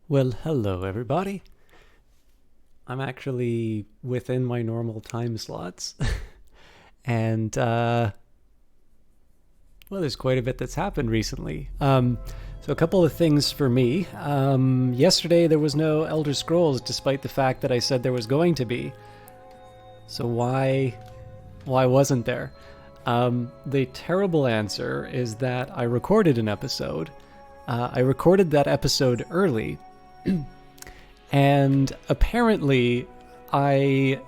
Well, hello everybody. I'm actually within my normal time slots. and well, there's quite a bit that's happened recently. So a couple of things for me. Yesterday there was no Elder Scrolls despite the fact that I said there was going to be. So why wasn't there? The terrible answer is that I recorded an episode. I recorded that episode early. And apparently, I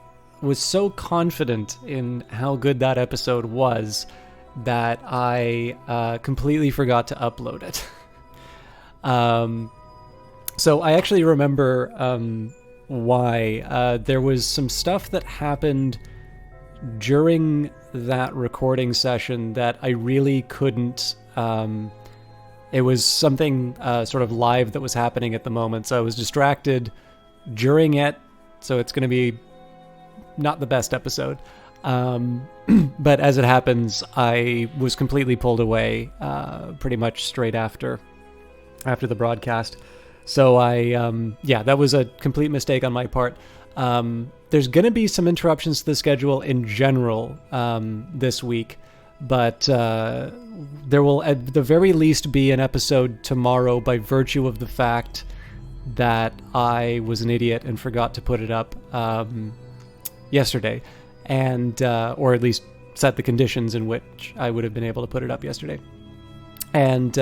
was so confident in how good that episode was that I completely forgot to upload it. So I actually remember why. There was some stuff that happened during that recording session that I really couldn't. It was something sort of live that was happening at the moment, so I was distracted during it, so it's going to be not the best episode. But as it happens, I was completely pulled away pretty much straight after the broadcast. So that was a complete mistake on my part. There's going to be some interruptions to the schedule in general this week, but there will at the very least be an episode tomorrow by virtue of the fact that I was an idiot and forgot to put it up yesterday, and or at least set the conditions in which I would have been able to put it up yesterday. And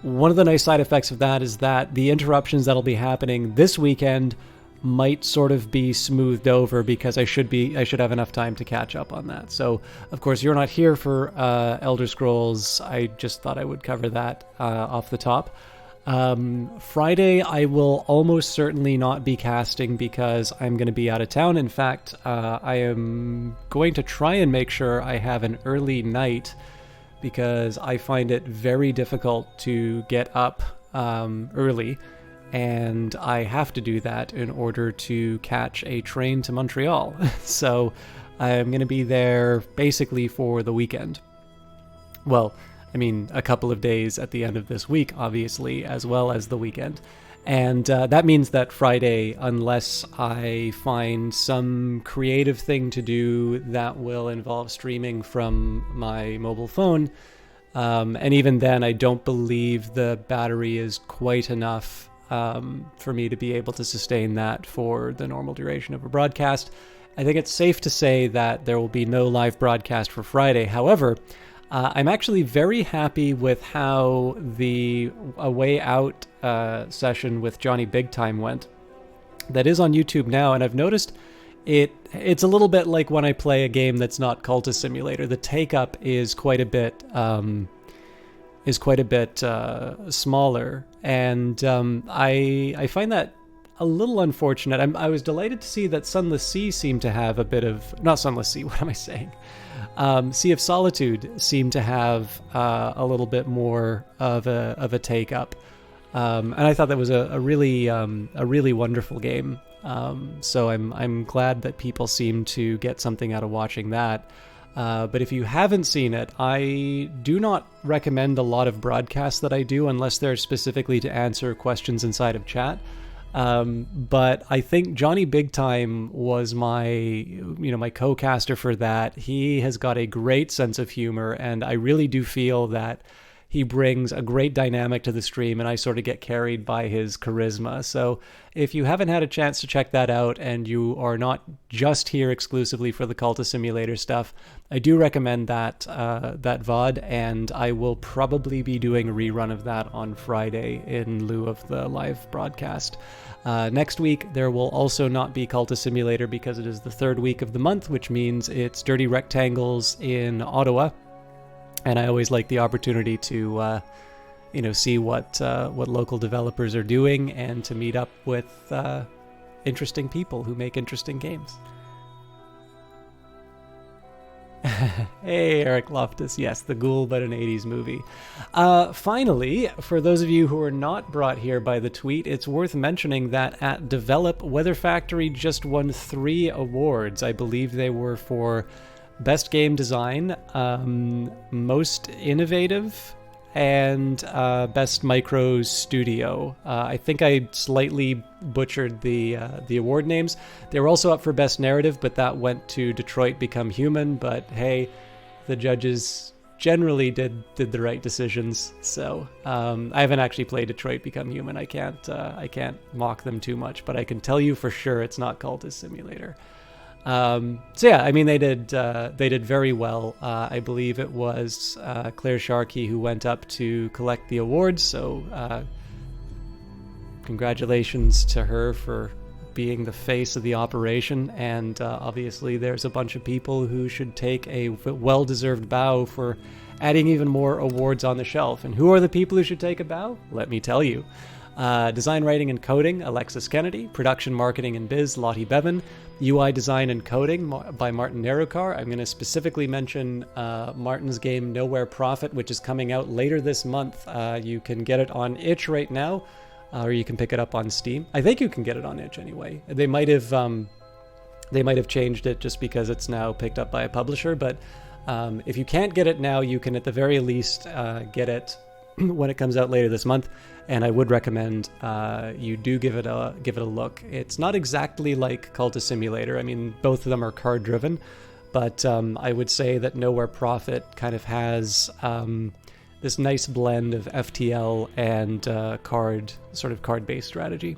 one of the nice side effects of that is that the interruptions that'll be happening this weekend might sort of be smoothed over because I should have enough time to catch up on that. So, of course, you're not here for Elder Scrolls. I just thought I would cover that off the top. Friday, I will almost certainly not be casting because I'm going to be out of town. In fact, I am going to try and make sure I have an early night because I find it very difficult to get up early. And I have to do that in order to catch a train to Montreal. So I'm going to be there basically for the weekend. Well, I mean, a couple of days at the end of this week, obviously, as well as the weekend. And that means that Friday, unless I find some creative thing to do that will involve streaming from my mobile phone, and even then, I don't believe the battery is quite enough for me to be able to sustain that for the normal duration of a broadcast. I think it's safe to say that there will be no live broadcast for Friday. However, I'm actually very happy with how the A Way Out session with Johnny Big Time went. That is on YouTube now, and I've noticed it's a little bit like when I play a game that's not Cultist Simulator. The take-up is quite a bit smaller, and I find that a little unfortunate. I was delighted to see that Sunless Sea seemed to have a bit of... Not Sunless Sea, what am I saying? Sea of Solitude seemed to have a little bit more of a take-up. And I thought that was a really wonderful game. So I'm glad that people seem to get something out of watching that. But if you haven't seen it, I do not recommend a lot of broadcasts that I do unless they're specifically to answer questions inside of chat. But I think Johnny Big Time was my co-caster for that. He has got a great sense of humor, and I really do feel that he brings a great dynamic to the stream, and I sort of get carried by his charisma. So if you haven't had a chance to check that out and you are not just here exclusively for the Cultist Simulator stuff, I do recommend that VOD, and I will probably be doing a rerun of that on Friday in lieu of the live broadcast. Next week, there will also not be Cultist Simulator because it is the third week of the month, which means it's Dirty Rectangles in Ottawa. And I always like the opportunity to, see what local developers are doing and to meet up with interesting people who make interesting games. Hey, Eric Loftus. Yes, the Ghoul, but an 80s movie. Finally, for those of you who are not brought here by the tweet, it's worth mentioning that at Develop, Weather Factory just won 3 awards. I believe they were for Best Game Design, Most Innovative, and Best Micro Studio. I think I slightly butchered the award names. They were also up for Best Narrative, but that went to Detroit Become Human. But hey, the judges generally did the right decisions. So I haven't actually played Detroit Become Human. I can't mock them too much, but I can tell you for sure it's not Cultist Simulator. So yeah, I mean they did very well. I believe it was Claire Sharkey who went up to collect the awards. So congratulations to her for being the face of the operation. And obviously there's a bunch of people who should take a well-deserved bow for adding even more awards on the shelf. And who are the people who should take a bow? Let me tell you. Design, Writing, and Coding, Alexis Kennedy. Production, Marketing, and Biz, Lottie Bevan. UI Design and Coding by Martin Narukar. I'm going to specifically mention Martin's game Nowhere Profit, which is coming out later this month. You can get it on itch right now, or you can pick it up on Steam. I think you can get it on itch anyway. They might have changed it just because it's now picked up by a publisher, but if you can't get it now, you can at the very least get it when it comes out later this month, and I would recommend you do give it a look. It's not exactly like Cultist Simulator. I mean, both of them are card driven, but I would say that Nowhere Profit kind of has this nice blend of FTL and card-based strategy.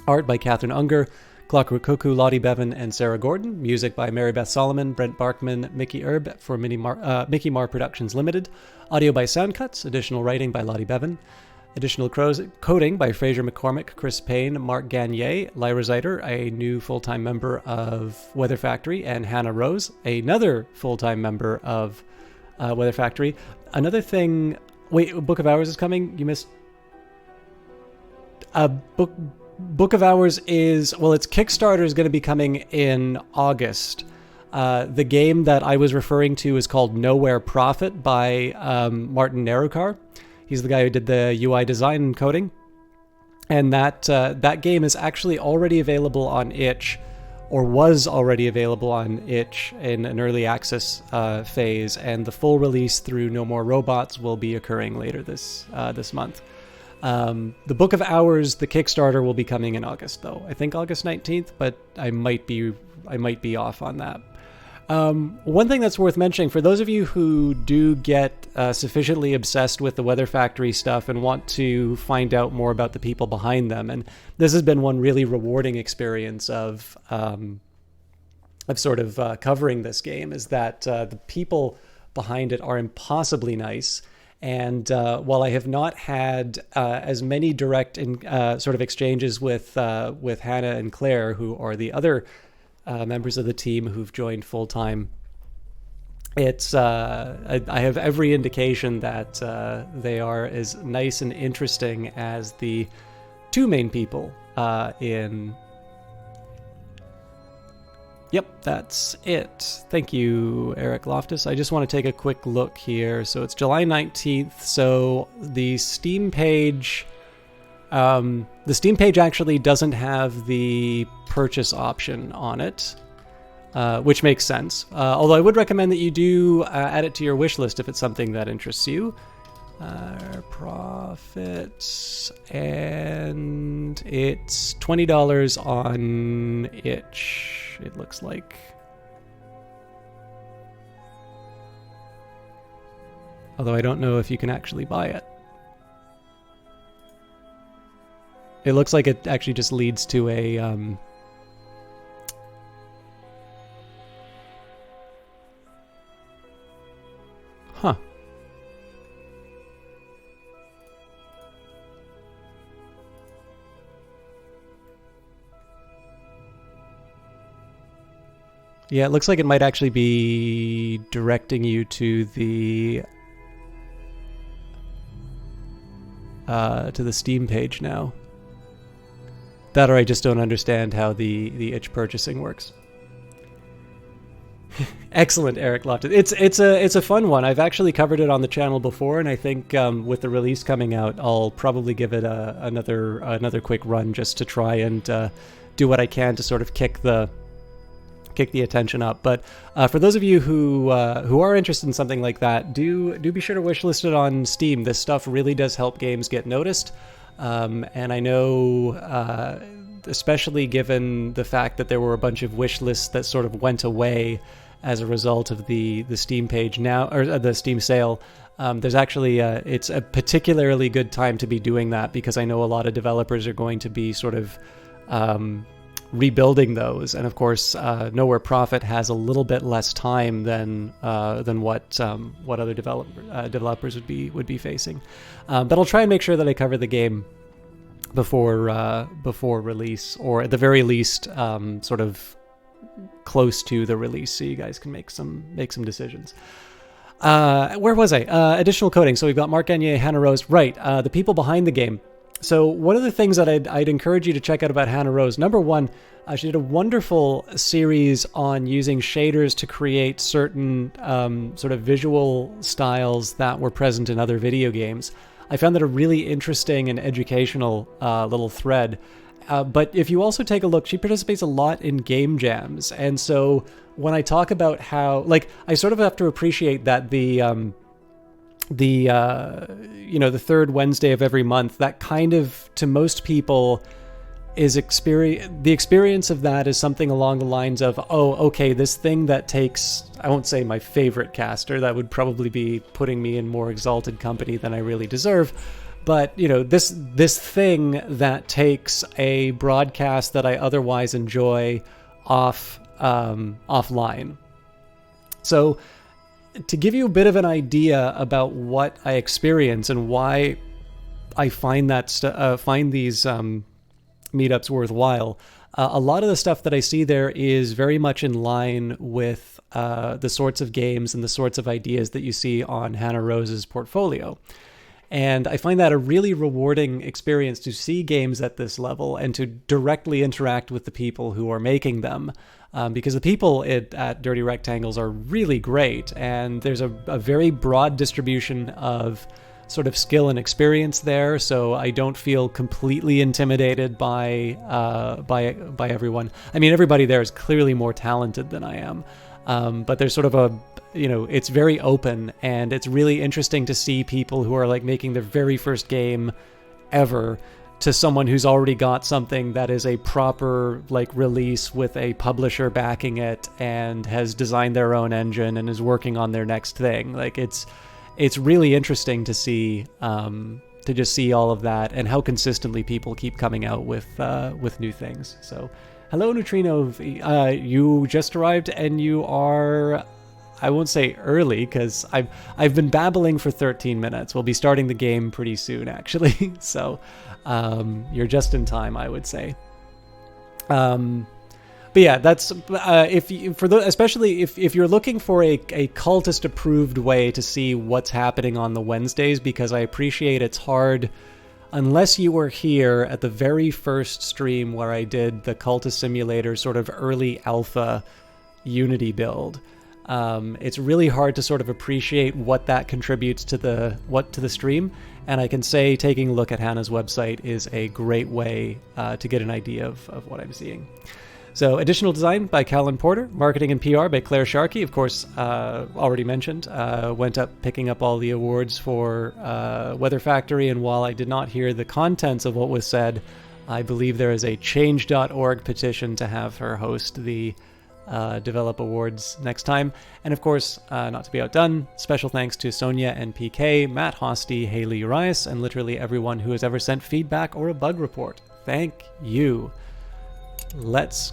Art by Catherine Unger, Clockwork Cuckoo, Lottie Bevan, and Sarah Gordon. Music by Mary Beth Solomon, Brent Barkman, Mickey Erb for Mickey Mar Productions Limited. Audio by Soundcuts. Additional writing by Lottie Bevan. Additional coding by Fraser McCormick, Chris Payne, Mark Gagne, Lyra Zeiter, a new full-time member of Weather Factory, and Hannah Rose, another full-time member of Weather Factory. Another thing... Wait, Book of Hours is coming? You missed... Book of Hours is... Well, its Kickstarter is going to be coming in August. The game that I was referring to is called Nowhere Profit by Martin Narukar. He's the guy who did the UI design and coding. And that game is actually already available on itch, or was already available on itch in an early access phase, and the full release through No More Robots will be occurring later this month. The Book of Hours, the Kickstarter, will be coming in August, though. I think August 19th, but I might be off on that. One thing that's worth mentioning, for those of you who do get sufficiently obsessed with the Weather Factory stuff and want to find out more about the people behind them, and this has been one really rewarding experience of sort of covering this game, is that the people behind it are impossibly nice. And while I have not had as many direct sort of exchanges with Hannah and Claire, who are the other members of the team who've joined full time, it's I have every indication that they are as nice and interesting as the two main people in. Yep, that's it. Thank you, Eric Loftus. I just want to take a quick look here. So it's July 19th. So the Steam page, actually doesn't have the purchase option on it, which makes sense. Although I would recommend that you do add it to your wish list if it's something that interests you. Profits, and it's $20 on itch, it looks like. Although I don't know if you can actually buy it. It looks like it actually just leads to a huh. Yeah, it looks like it might actually be directing you to the Steam page now. That, or I just don't understand how the itch purchasing works. Excellent, Eric Loftus. It's a fun one. I've actually covered it on the channel before, and I think with the release coming out, I'll probably give it another quick run just to try and do what I can to sort of kick the kick the attention up. But for those of you who are interested in something like that, do be sure to wishlist it on Steam. This stuff really does help games get noticed. And I know, especially given the fact that there were a bunch of wish lists that sort of went away as a result of the Steam page now, or the Steam sale. There's actually it's a particularly good time to be doing that, because I know a lot of developers are going to be sort of rebuilding those, and of course, Nowhere Profit has a little bit less time than what other developers would be facing. But I'll try and make sure that I cover the game before release, or at the very least, sort of close to the release, so you guys can make some decisions. Where was I? Additional coding. So we've got Mark Gagne, Hannah Rose. Right, the people behind the game. So one of the things that I'd encourage you to check out about Hannah Rose, number one, she did a wonderful series on using shaders to create certain sort of visual styles that were present in other video games. I found that a really interesting and educational little thread. But if you also take a look, she participates a lot in game jams. And so when I talk about how, like, I sort of have to appreciate that the third Wednesday of every month, that kind of, to most people, is the experience of that is something along the lines of, oh, okay, this thing that takes, I won't say my favorite caster, that would probably be putting me in more exalted company than I really deserve. But, this thing that takes a broadcast that I otherwise enjoy offline. So to give you a bit of an idea about what I experience and why I find these meetups worthwhile, a lot of the stuff that I see there is very much in line with the sorts of games and the sorts of ideas that you see on Hannah Rose's portfolio. And I find that a really rewarding experience to see games at this level and to directly interact with the people who are making them. Because the people at Dirty Rectangles are really great, and there's a very broad distribution of sort of skill and experience there, so I don't feel completely intimidated by everyone. I mean, everybody there is clearly more talented than I am, but there's sort of it's very open, and it's really interesting to see people who are like making their very first game ever to someone who's already got something that is a proper like release with a publisher backing it and has designed their own engine and is working on their next thing. Like it's really interesting to see, to just see all of that and how consistently people keep coming out with new things. So hello, Neutrino. You just arrived and you are, I won't say early, because I've been babbling for 13 minutes. We'll be starting the game pretty soon, actually. So you're just in time, I would say. But yeah, that's especially if you're looking for a cultist approved way to see what's happening on the Wednesdays, because I appreciate it's hard unless you were here at the very first stream where I did the Cultist Simulator sort of early alpha Unity build. It's really hard to sort of appreciate what that contributes to the stream, and I can say taking a look at Hannah's website is a great way to get an idea of what I'm seeing. So additional design by Callan Porter, marketing and PR by Claire Sharkey, of course, already mentioned, went up picking up all the awards for Weather Factory, and while I did not hear the contents of what was said, I believe there is a change.org petition to have her host the Develop Awards next time. And of course, not to be outdone, special thanks to Sonia and PK, Matt Hosty, Haley Urias, and literally everyone who has ever sent feedback or a bug report. Thank you. Let's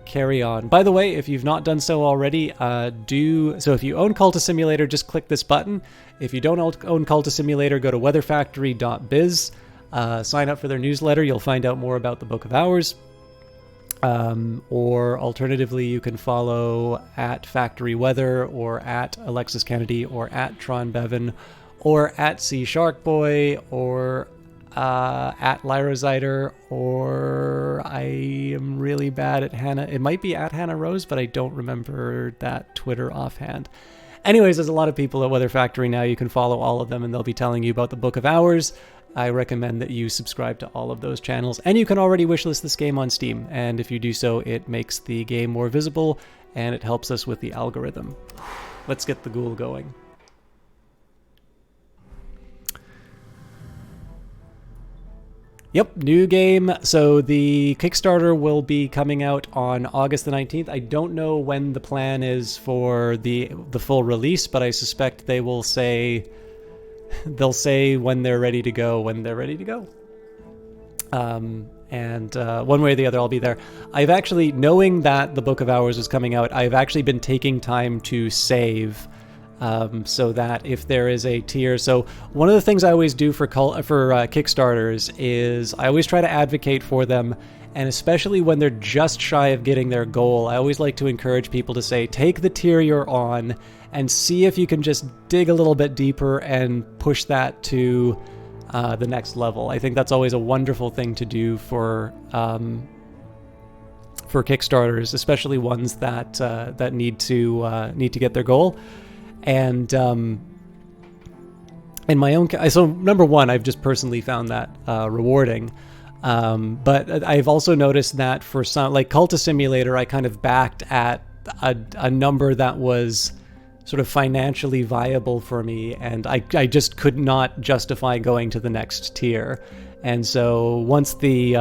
carry on. By the way, if you've not done so already, if you own Cultist Simulator, just click this button. If you don't own Cultist Simulator, go to weatherfactory.biz, sign up for their newsletter. You'll find out more about the Book of Hours. Or alternatively, you can follow at Factory Weather, or at Alexis Kennedy, or at Tron Bevan, or at C Sharkboy, or at Lyra Zyder, or I am really bad at Hannah. It might be at Hannah Rose, but I don't remember that Twitter offhand. Anyways, there's a lot of people at Weather Factory now. You can follow all of them, and they'll be telling you about the Book of Hours. I recommend that you subscribe to all of those channels, and you can already wishlist this game on Steam, and if you do so, it makes the game more visible and it helps us with the algorithm. Let's get the Ghoul going. Yep, new game. So the Kickstarter will be coming out on August the 19th. I don't know when the plan is for the full release, but I suspect they'll say when they're ready to go, And one way or the other, I'll be there. I've actually, knowing that the Book of Hours is coming out, I've actually been taking time to save, so that if there is a tier. So one of the things I always do for Kickstarters is I always try to advocate for them, and especially when they're just shy of getting their goal, I always like to encourage people to say, take the tier you're on and see if you can just dig a little bit deeper and push that to the next level. I think that's always a wonderful thing to do for Kickstarters, especially ones that need to get their goal. And in my own, so number one, I've just personally found that rewarding. But I've also noticed that for some, like Cultist Simulator, I kind of backed at a number that was sort of financially viable for me, and I just could not justify going to the next tier. And so once the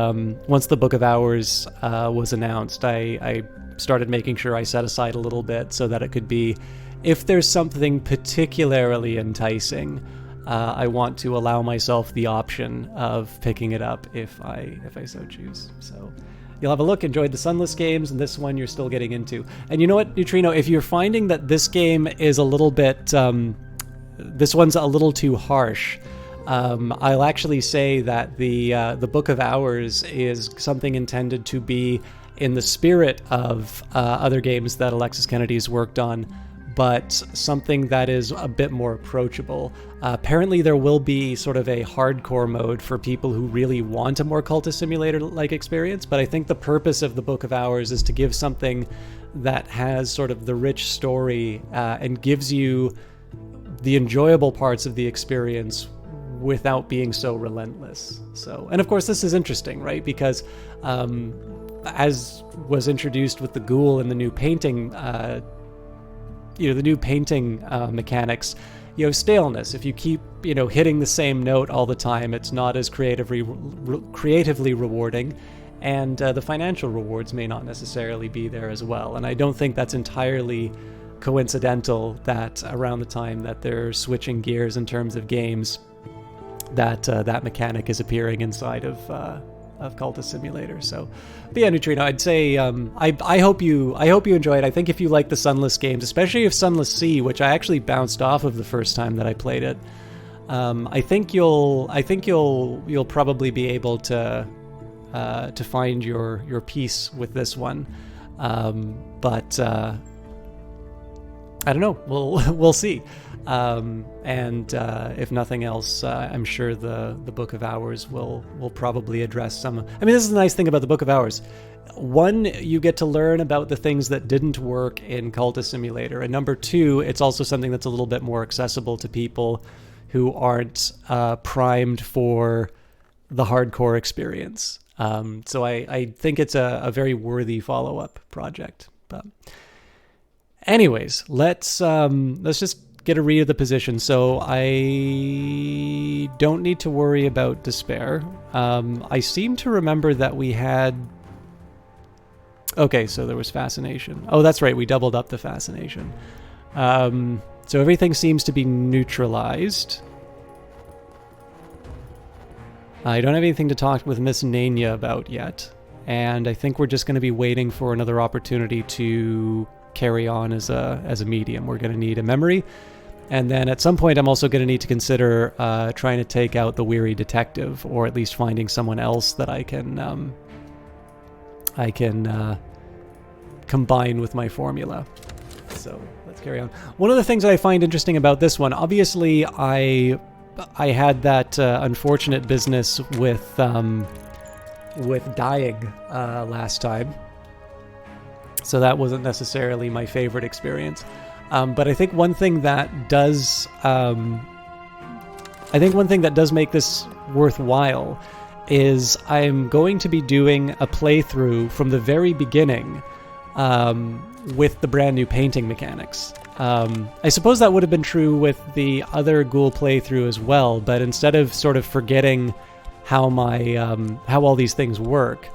Book of Hours was announced, I started making sure I set aside a little bit so that it could be, if there's something particularly enticing, I want to allow myself the option of picking it up if I so choose. So you'll have a look, enjoyed the Sunless games, and this one you're still getting into. And you know what, Neutrino, if you're finding that this game is a little bit, this one's a little too harsh, I'll actually say that the Book of Hours is something intended to be in the spirit of other games that Alexis Kennedy's worked on, but something that is a bit more approachable. Apparently there will be sort of a hardcore mode for people who really want a more Cultist Simulator-like experience, but I think the purpose of the Book of Hours is to give something that has sort of the rich story and gives you the enjoyable parts of the experience without being so relentless. So, and of course this is interesting, right? Because as was introduced with the Ghoul and the new painting mechanics, staleness. If you keep, hitting the same note all the time, it's not as creatively rewarding, and the financial rewards may not necessarily be there as well. And I don't think that's entirely coincidental that around the time that they're switching gears in terms of games, that mechanic is appearing inside of Cultist Simulator. So, but yeah, Neutrino, I'd say I hope you enjoy it. I think if you like the Sunless games, especially if Sunless Sea, which I actually bounced off of the first time that I played it, I think you'll probably be able to find your peace with this one. But I don't know. We'll see. And if nothing else, I'm sure the Book of Hours will probably address some. I mean, this is the nice thing about the Book of Hours. One, you get to learn about the things that didn't work in Cultist Simulator, and number two, it's also something that's a little bit more accessible to people who aren't primed for the hardcore experience. So I think it's a very worthy follow-up project. But anyways, let's just get a read of the position. So I don't need to worry about despair. I seem to remember that we had... Okay, so there was fascination. Oh, that's right, we doubled up the fascination. So everything seems to be neutralized. I don't have anything to talk with Miss Nania about yet, and I think we're just going to be waiting for another opportunity to carry on as a medium. We're going to need a memory, and then at some point I'm also going to need to consider trying to take out the weary detective, or at least finding someone else that I can combine with my formula. So let's carry on. One of the things that I find interesting about this one, obviously I had that unfortunate business with dying last time, so that wasn't necessarily my favorite experience. But I think one thing that does make this worthwhile is I'm going to be doing a playthrough from the very beginning with the brand new painting mechanics. I suppose that would have been true with the other Ghoul playthrough as well, but instead of sort of forgetting how how all these things work,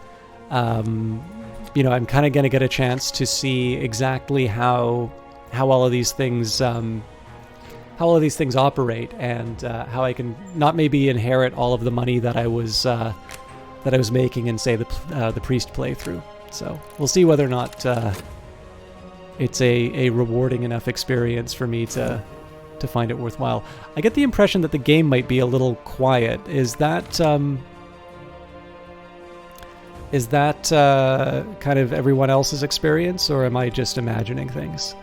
you know, I'm kind of going to get a chance to see exactly how all of these things operate, and how I can not maybe inherit all of the money that I was making in, say, the priest playthrough. So we'll see whether or not it's a rewarding enough experience for me to find it worthwhile. I get the impression that the game might be a little quiet. Is that kind of everyone else's experience, or am I just imagining things?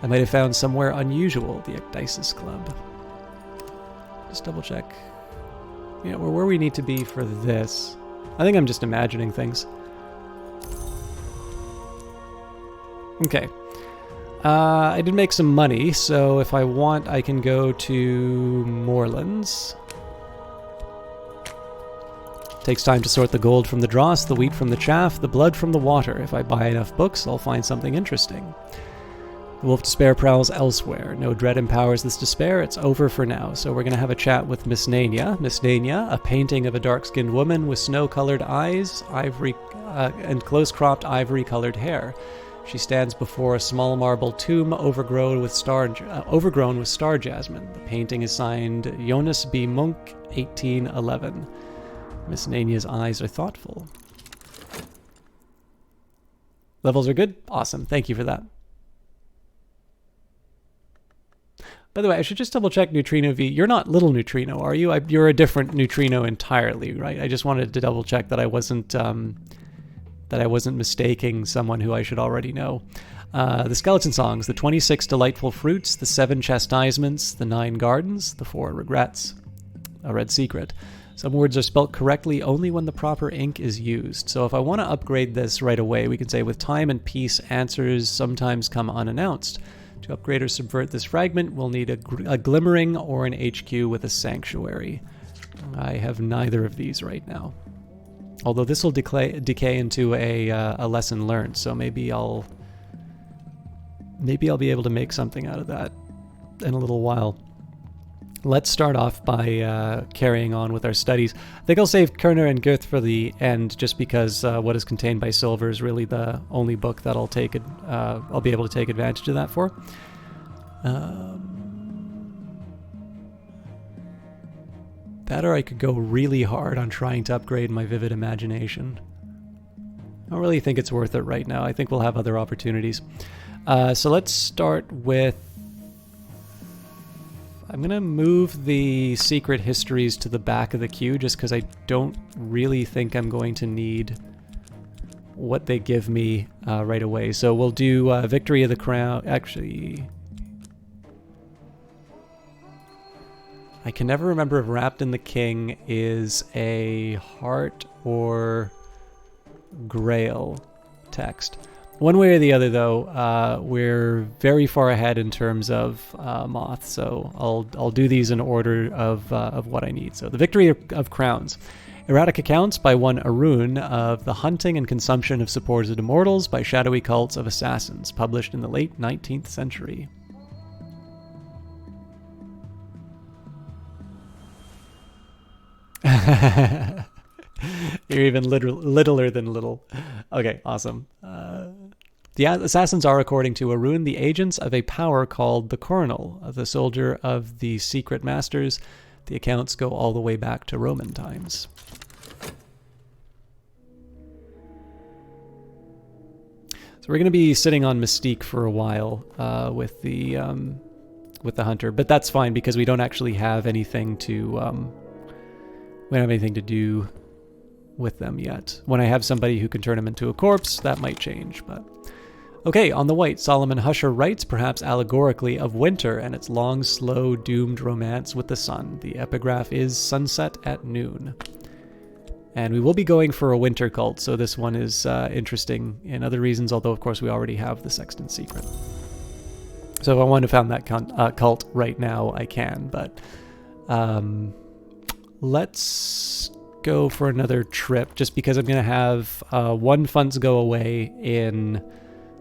I might have found somewhere unusual, the Ecdysis Club. Just double check. Yeah, we're where we need to be for this. I think I'm just imagining things. Okay. I did make some money, so if I want, I can go to Moorlands. Takes time to sort the gold from the dross, the wheat from the chaff, the blood from the water. If I buy enough books, I'll find something interesting. The Wolf Despair prowls elsewhere. No dread empowers this despair. It's over for now. So we're going to have a chat with Miss Nania. Miss Nania, a painting of a dark-skinned woman with snow-colored eyes, ivory and close-cropped ivory-colored hair. She stands before a small marble tomb overgrown with star jasmine. The painting is signed Jonas B. Munch, 1811. Miss Nania's eyes are thoughtful. Levels are good? Awesome. Thank you for that. By the way, I should just double check Neutrino V. You're not Little Neutrino, are you? You're a different Neutrino entirely, right? I just wanted to double check that I wasn't mistaking someone who I should already know. The Skeleton Songs, the 26 delightful fruits, the 7 chastisements, the 9 gardens, the 4 regrets. A red secret. Some words are spelt correctly only when the proper ink is used. So if I want to upgrade this right away, we can say, with time and peace, answers sometimes come unannounced. To upgrade or subvert this fragment, we'll need a glimmering or an HQ with a sanctuary. I have neither of these right now. Although this will decay into a lesson learned, so maybe I'll be able to make something out of that in a little while. Let's start off by carrying on with our studies. I think I'll save Kerner and Goethe for the end, just because what is contained by Silver is really the only book that I'll be able to take advantage of that for. That, or I could go really hard on trying to upgrade my vivid imagination. I don't really think it's worth it right now. I think we'll have other opportunities. So let's start with... I'm going to move the secret histories to the back of the queue just because I don't really think I'm going to need what they give me right away. So we'll do Victory of the Crown. Actually, I can never remember if Wrapped in the King is a heart or grail text. One way or the other, though, we're very far ahead in terms of Moth, so I'll do these in order of what I need. So the Victory of Crowns. Erratic accounts by one Arun of the hunting and consumption of supposed immortals by shadowy cults of assassins, published in the late 19th century. You're even littler than little. Okay, awesome. The assassins are, according to Arun, the agents of a power called the Coronal, the soldier of the secret masters. The accounts go all the way back to Roman times. So we're going to be sitting on Mystique for a while with the hunter, but that's fine because we don't actually have anything to we don't have anything to do with them yet. When I have somebody who can turn them into a corpse, that might change, but... Okay, on the white, Solomon Husher writes, perhaps allegorically, of winter and its long, slow, doomed romance with the sun. The epigraph is sunset at noon. And we will be going for a winter cult, so this one is interesting in other reasons, although of course we already have the Sexton Secret. So if I want to found that cult right now, I can, but let's go for another trip just because I'm going to have one funds go away in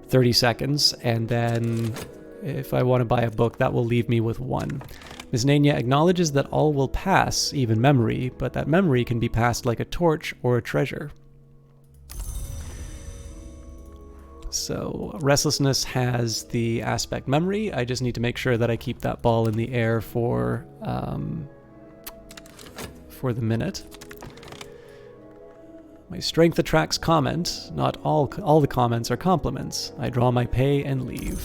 30 seconds, and then if I want to buy a book, that will leave me with one. Ms. Nanya acknowledges that all will pass, even memory, but that memory can be passed like a torch or a treasure. So restlessness has the aspect memory. I just need to make sure that I keep that ball in the air for the minute. My strength attracts comment. Not all the comments are compliments. I draw my pay and leave.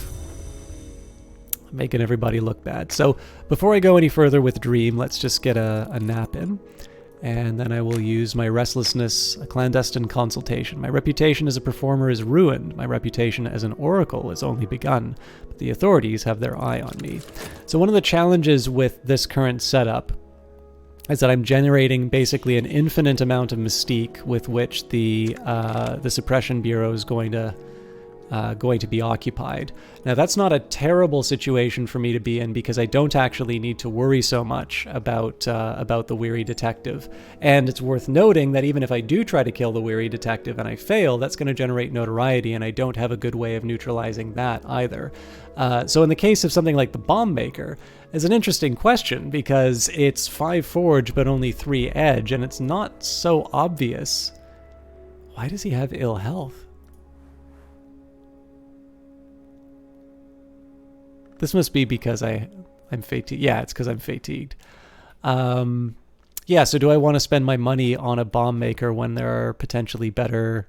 Making everybody look bad. So before I go any further with Dream, let's just get a nap in. And then I will use my restlessness, a clandestine consultation. My reputation as a performer is ruined. My reputation as an oracle has only begun. But the authorities have their eye on me. So one of the challenges with this current setup is that I'm generating basically an infinite amount of mystique with which the Suppression Bureau is going to be occupied. Now that's not a terrible situation for me to be in because I don't actually need to worry so much about the weary detective. And it's worth noting that even if I do try to kill the weary detective and I fail, that's going to generate notoriety, and I don't have a good way of neutralizing that either. So in the case of something like the Bomb Maker, it's an interesting question because it's 5 Forge but only 3 Edge, and it's not so obvious. Why does he have ill health? This must be because I'm fatigued. Yeah, it's because I'm fatigued. Yeah, so do I want to spend my money on a bomb maker when there are potentially better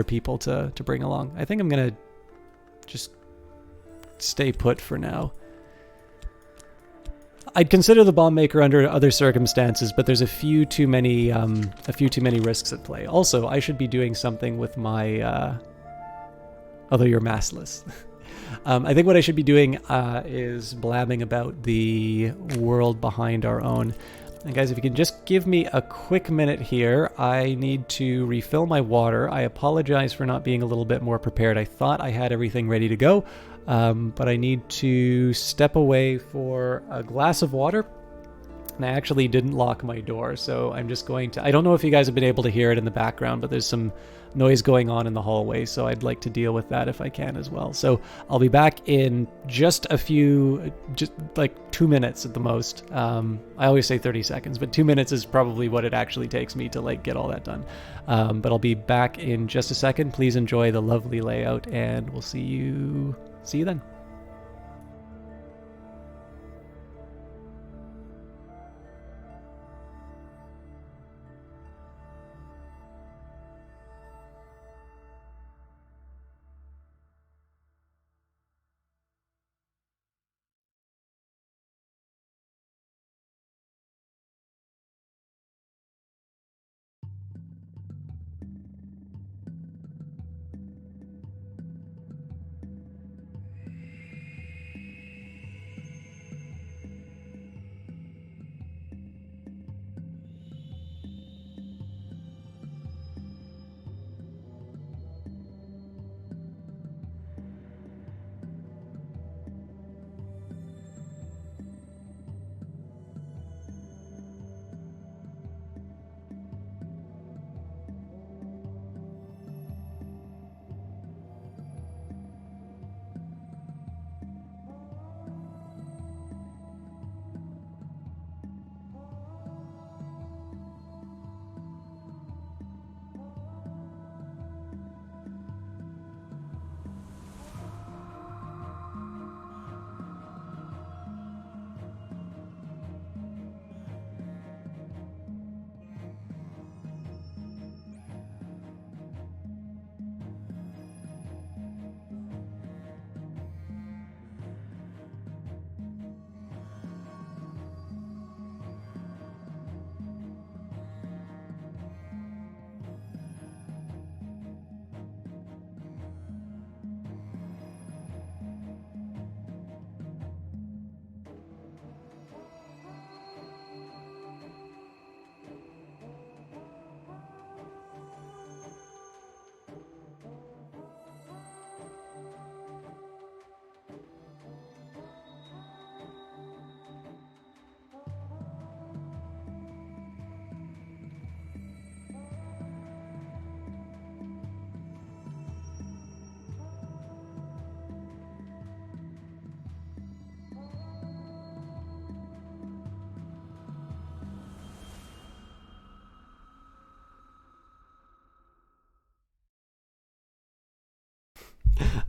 people to bring along? I think I'm going to just stay put for now. I'd consider the bomb maker under other circumstances, but there's a few too many risks at play. Also, I should be doing something with my although you're massless. I think what I should be doing is blabbing about the world behind our own. And guys, if you can just give me a quick minute here, I need to refill my water. I apologize for not being a little bit more prepared. I thought I had everything ready to go, but I need to step away for a glass of water. And I actually didn't lock my door, so I'm just going to... I don't know if you guys have been able to hear it in the background, but there's some noise going on in the hallway, so I'd like to deal with that if I can as well. So I'll be back in just like 2 minutes at the most. I always say 30 seconds, but 2 minutes is probably what it actually takes me to like get all that done. But I'll be back in just a second. Please enjoy the lovely layout, and we'll see you then.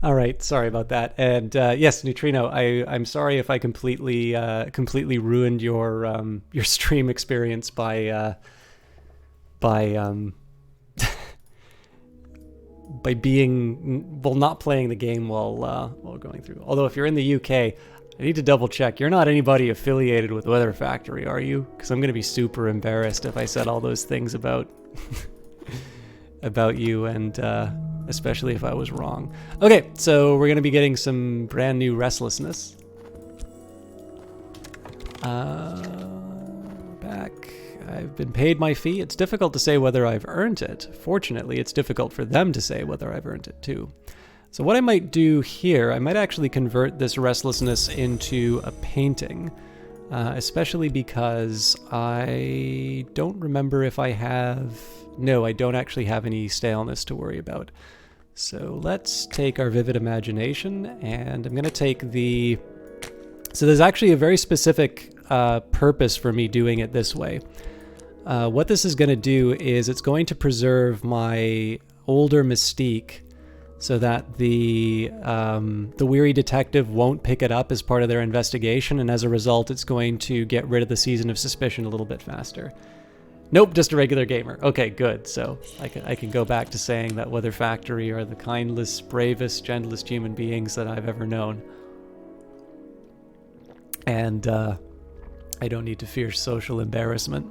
All right, sorry about that. And yes, Neutrino, I'm sorry if I completely ruined your stream experience by by being not playing the game while going through. Although if you're in the UK, I need to double check. You're not anybody affiliated with Weather Factory, are you? Because I'm going to be super embarrassed if I said all those things about about you, and especially if I was wrong. Okay, so we're going to be getting some brand new restlessness. Back. I've been paid my fee. It's difficult to say whether I've earned it. Fortunately, it's difficult for them to say whether I've earned it too. So what I might do here, I might actually convert this restlessness into a painting, especially because I don't remember if I have... No, I don't actually have any staleness to worry about. So let's take our vivid imagination, and I'm going to take the... So there's actually a very specific purpose for me doing it this way. What this is going to do is it's going to preserve my older mystique so that the weary detective won't pick it up as part of their investigation, and as a result, it's going to get rid of the season of suspicion a little bit faster. Nope, just a regular gamer. Okay, good. So I can go back to saying that Weather Factory are the kindest, bravest, gentlest human beings that I've ever known. And I don't need to fear social embarrassment.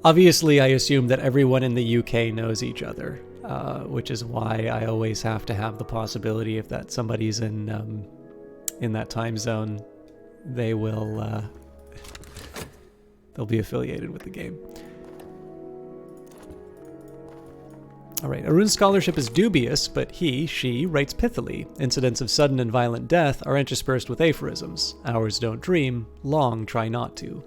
Obviously, I assume that everyone in the UK knows each other, which is why I always have to have the possibility if that somebody's in that time zone, they will they'll be affiliated with the game. All right, Arun's scholarship is dubious, but she writes pithily. Incidents of sudden and violent death are interspersed with aphorisms. Ours don't dream, long try not to.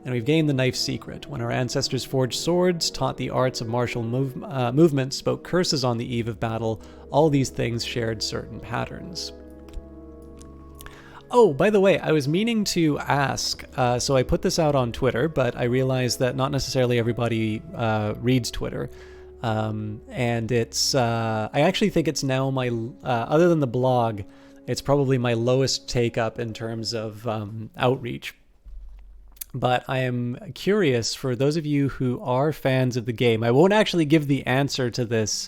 And we've gained the knife's secret. When our ancestors forged swords, taught the arts of martial movement, spoke curses on the eve of battle, all these things shared certain patterns. Oh, by the way, I was meaning to ask, so I put this out on Twitter, but I realized that not necessarily everybody reads Twitter. And it's, I actually think it's now my, other than the blog, it's probably my lowest take-up in terms of outreach. But I am curious, for those of you who are fans of the game, I won't actually give the answer to this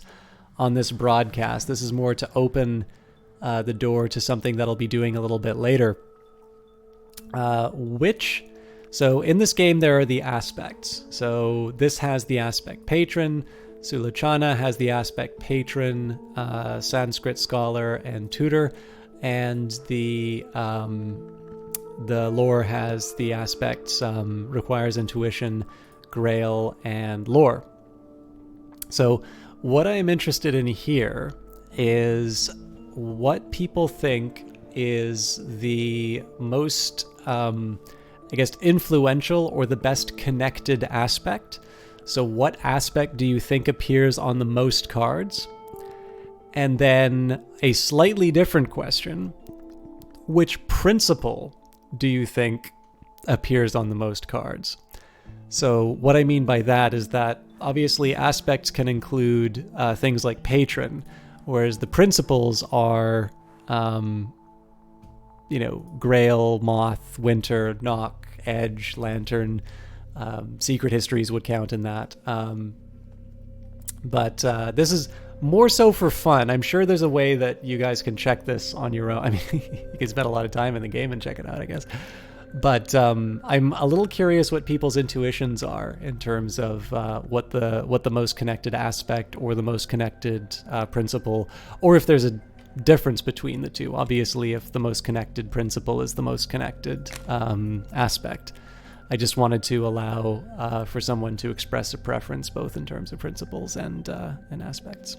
on this broadcast. This is more to open the door to something that I'll be doing a little bit later. So in this game, there are the aspects. So this has the aspect patron, Sulochana has the aspect patron, Sanskrit scholar, and tutor, and the lore has the aspects requires intuition, grail, and lore. So what I am interested in here is what people think is the most, I guess, influential or the best connected aspect. So what aspect do you think appears on the most cards? And then a slightly different question, which principle do you think appears on the most cards? So what I mean by that is that obviously aspects can include things like patron, whereas the principles are, Grail, Moth, Winter, Knock, Edge, Lantern. Secret histories would count in that. But this is more so for fun. I'm sure there's a way that you guys can check this on your own. I mean, you can spend a lot of time in the game and check it out, I guess. But I'm a little curious what people's intuitions are in terms of what the most connected aspect or the most connected principle, or if there's a difference between the two. Obviously, if the most connected principle is the most connected aspect. I just wanted to allow for someone to express a preference both in terms of principles and aspects.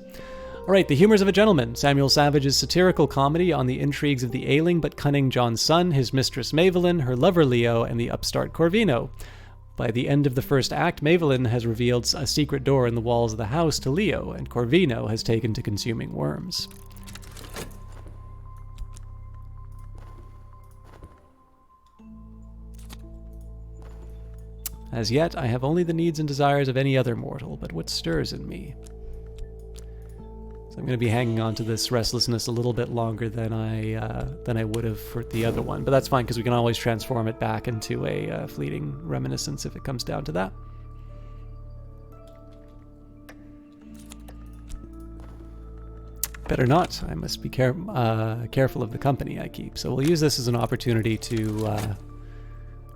All right, The Humors of a Gentleman, Samuel Savage's satirical comedy on the intrigues of the ailing but cunning John's son, his mistress Mavelyn, her lover Leo, and the upstart Corvino. By the end of the first act, Mavelyn has revealed a secret door in the walls of the house to Leo, and Corvino has taken to consuming worms. As yet, I have only the needs and desires of any other mortal, but what stirs in me? I'm going to be hanging on to this restlessness a little bit longer than I would have for the other one. But that's fine, because we can always transform it back into a fleeting reminiscence if it comes down to that. Better not. I must be careful of the company I keep. So we'll use this as an opportunity to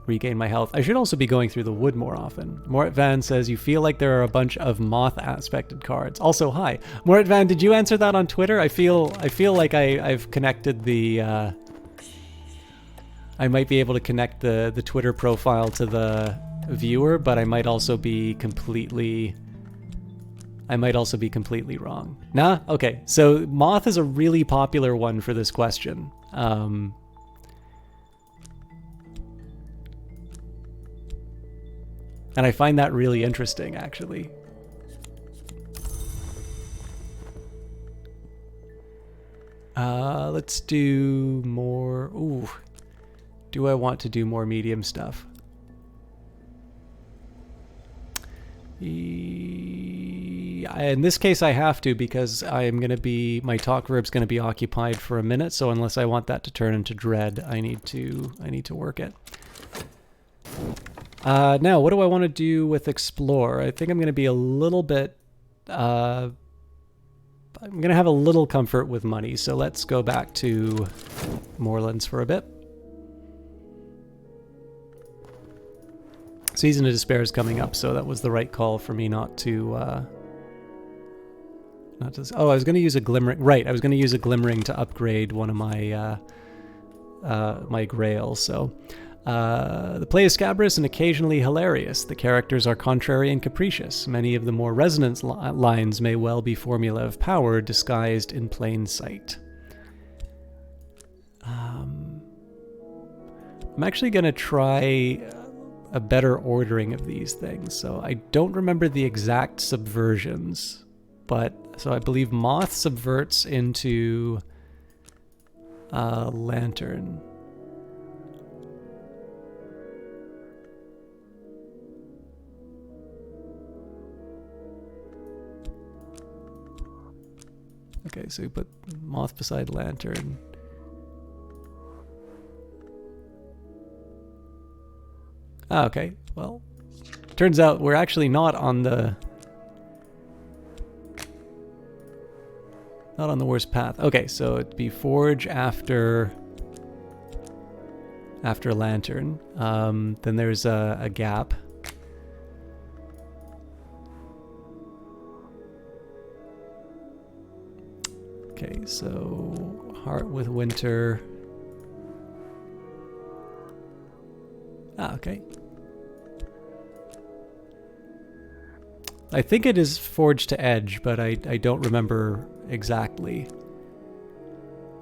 regain my health. I should also be going through the wood more often. Morit Van says, you feel like there are a bunch of moth aspected cards. Also, hi. Morit Van, did you answer that on Twitter? I feel like I've connected the... I might be able to connect the Twitter profile to the viewer, but I might also be completely wrong. Nah? Okay. So moth is a really popular one for this question. And I find that really interesting, actually. Let's do more... Ooh. Do I want to do more medium stuff? In this case, I have to, because I'm going to be... My talk verb's going to be occupied for a minute, so unless I want that to turn into dread, I need to work it. Now, what do I want to do with explore? I think I'm going to be a little bit... I'm going to have a little comfort with money, so let's go back to Moorlands for a bit. Season of Despair is coming up, so that was the right call for me not to... Oh, I was going to use a glimmering... Right, I was going to use a glimmering to upgrade one of my my grails, so... the play is scabrous and occasionally hilarious. The characters are contrary and capricious. Many of the more resonant lines may well be formula of power disguised in plain sight. I'm actually going to try a better ordering of these things. So I don't remember the exact subversions, but so I believe moth subverts into lantern. Okay, so we put moth beside lantern. Ah, okay, well, turns out we're actually not on the worst path. Okay, so it'd be forge after lantern. Then there's a gap. Okay, so heart with winter. Ah, okay. I think it is forged to edge, but I don't remember exactly.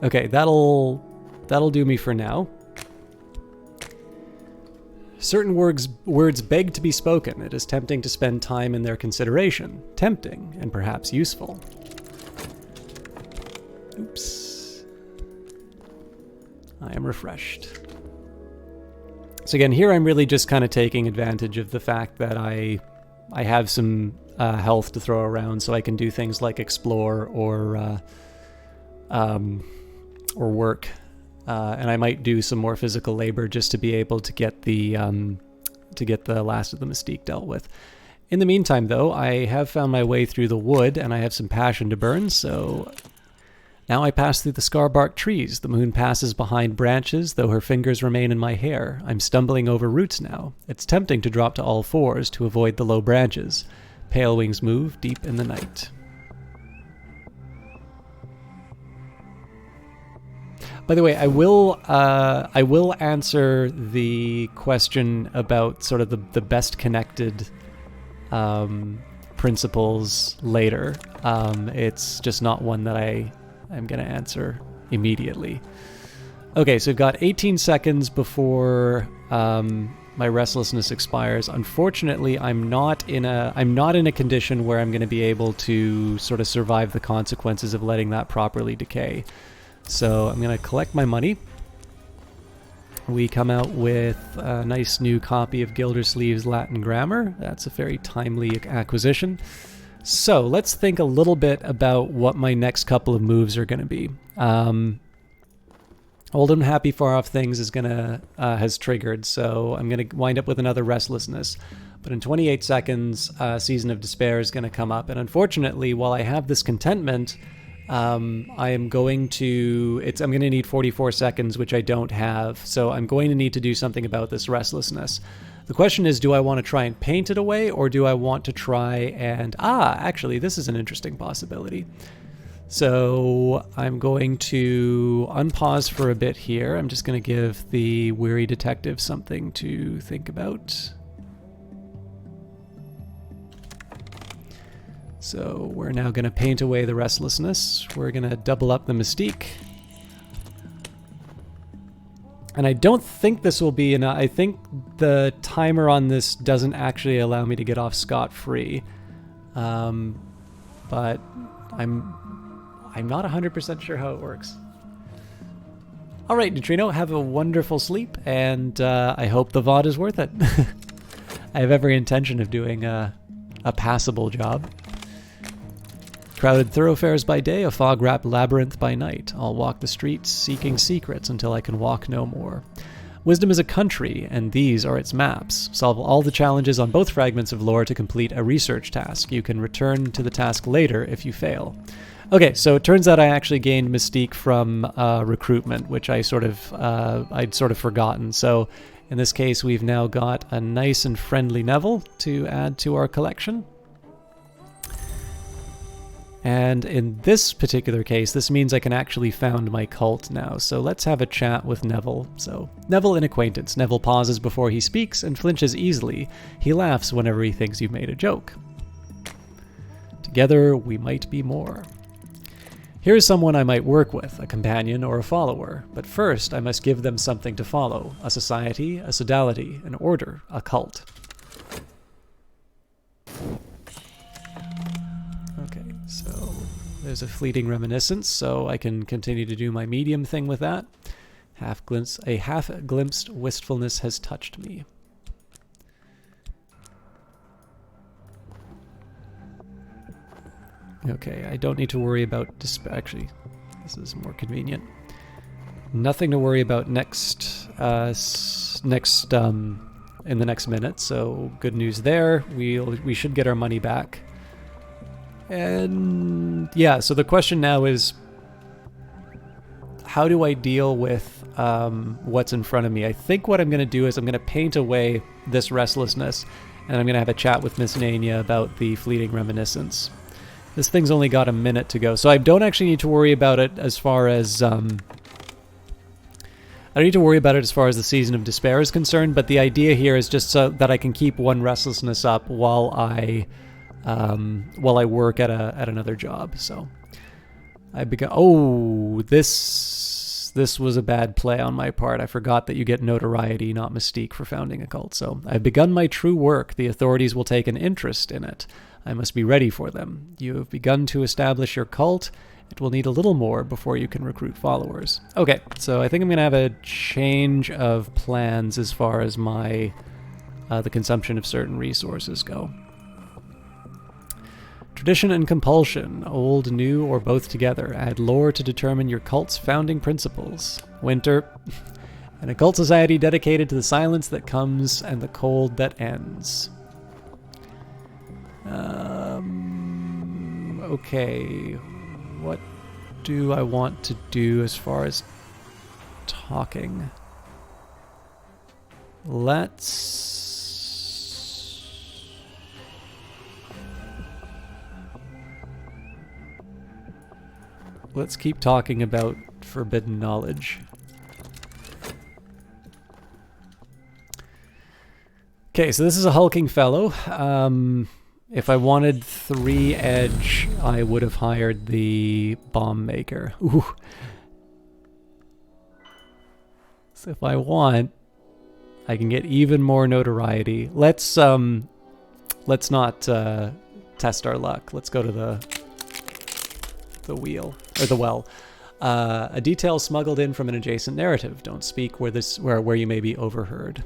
Okay, that'll do me for now. Certain words beg to be spoken. It is tempting to spend time in their consideration. Tempting, and perhaps useful. Oops. I am refreshed. So again, here I'm really just kind of taking advantage of the fact that I have some health to throw around, so I can do things like explore or work, and I might do some more physical labor just to be able to get the last of the mystique dealt with. In the meantime, though, I have found my way through the wood, and I have some passion to burn, so now I pass through the scar-barked trees. The moon passes behind branches, though her fingers remain in my hair. I'm stumbling over roots now. It's tempting to drop to all fours to avoid the low branches. Pale wings move deep in the night. By the way, I will answer the question about sort of the best connected principles later. It's just not one that I'm going to answer immediately. Okay, so we've got 18 seconds before my restlessness expires. Unfortunately, I'm not in a condition where I'm going to be able to sort of survive the consequences of letting that properly decay. So I'm going to collect my money. We come out with a nice new copy of Gildersleeve's Latin Grammar. That's a very timely acquisition. So let's think a little bit about what my next couple of moves are going to be. Old and Happy Far Off Things is has triggered, so I'm going to wind up with another Restlessness. But in 28 seconds, Season of Despair is going to come up. And unfortunately, while I have this Contentment, I'm going to need 44 seconds, which I don't have. So I'm going to need to do something about this Restlessness. The question is, do I want to try and paint it away, or do I want to try and... actually, this is an interesting possibility. So I'm going to unpause for a bit here. I'm just going to give the weary detective something to think about. So we're now going to paint away the Restlessness. We're going to double up the Mystique. And I don't think this will be enough. I think the timer on this doesn't actually allow me to get off scot-free. But I'm not 100% sure how it works. All right, Neutrino, have a wonderful sleep, and I hope the VOD is worth it. I have every intention of doing a passable job. Crowded thoroughfares by day, a fog-wrapped labyrinth by night. I'll walk the streets, seeking secrets until I can walk no more. Wisdom is a country, and these are its maps. Solve all the challenges on both fragments of lore to complete a research task. You can return to the task later if you fail. Okay, so it turns out I actually gained Mystique from recruitment, which I'd sort of forgotten. So in this case, we've now got a nice and friendly Neville to add to our collection. And in this particular case, this means I can actually found my cult now. So let's have a chat with Neville. So, Neville in Acquaintance. Neville pauses before he speaks and flinches easily. He laughs whenever he thinks you've made a joke. Together, we might be more. Here is someone I might work with, a companion or a follower. But first, I must give them something to follow. A society, a sodality, an order, a cult. Okay, so there's a fleeting reminiscence, so I can continue to do my medium thing with that. A half-glimpsed wistfulness has touched me. Okay, I don't need to worry about actually, this is more convenient. Nothing to worry about in the next minute, so good news there. We should get our money back. And yeah, so the question now is, how do I deal with what's in front of me? I think what I'm going to do is I'm going to paint away this restlessness, and I'm going to have a chat with Miss Nania about the fleeting reminiscence. This thing's only got a minute to go, so I don't actually need to worry about it as far as I don't need to worry about it as far as the Season of Despair is concerned. But the idea here is just so that I can keep one restlessness up while I work at another job. So I began. Oh, this was a bad play on my part. I forgot that you get notoriety, not mystique, for founding a cult. So I've begun my true work. The authorities will take an interest in it. I must be ready for them. You have begun to establish your cult. It will need a little more before you can recruit followers. Okay, so I think I'm going to have a change of plans as far as my the consumption of certain resources go. Tradition and compulsion, old, new, or both together. Add lore to determine your cult's founding principles. Winter, an occult society dedicated to the silence that comes and the cold that ends. Okay, what do I want to do as far as talking? Let's keep talking about forbidden knowledge. Okay, so this is a hulking fellow. If I wanted 3 edge, I would have hired the bomb maker. Ooh. So if I want, I can get even more notoriety. Let's not test our luck. Let's go to the wheel or the well. A detail smuggled in from an adjacent narrative. Don't speak where you may be overheard.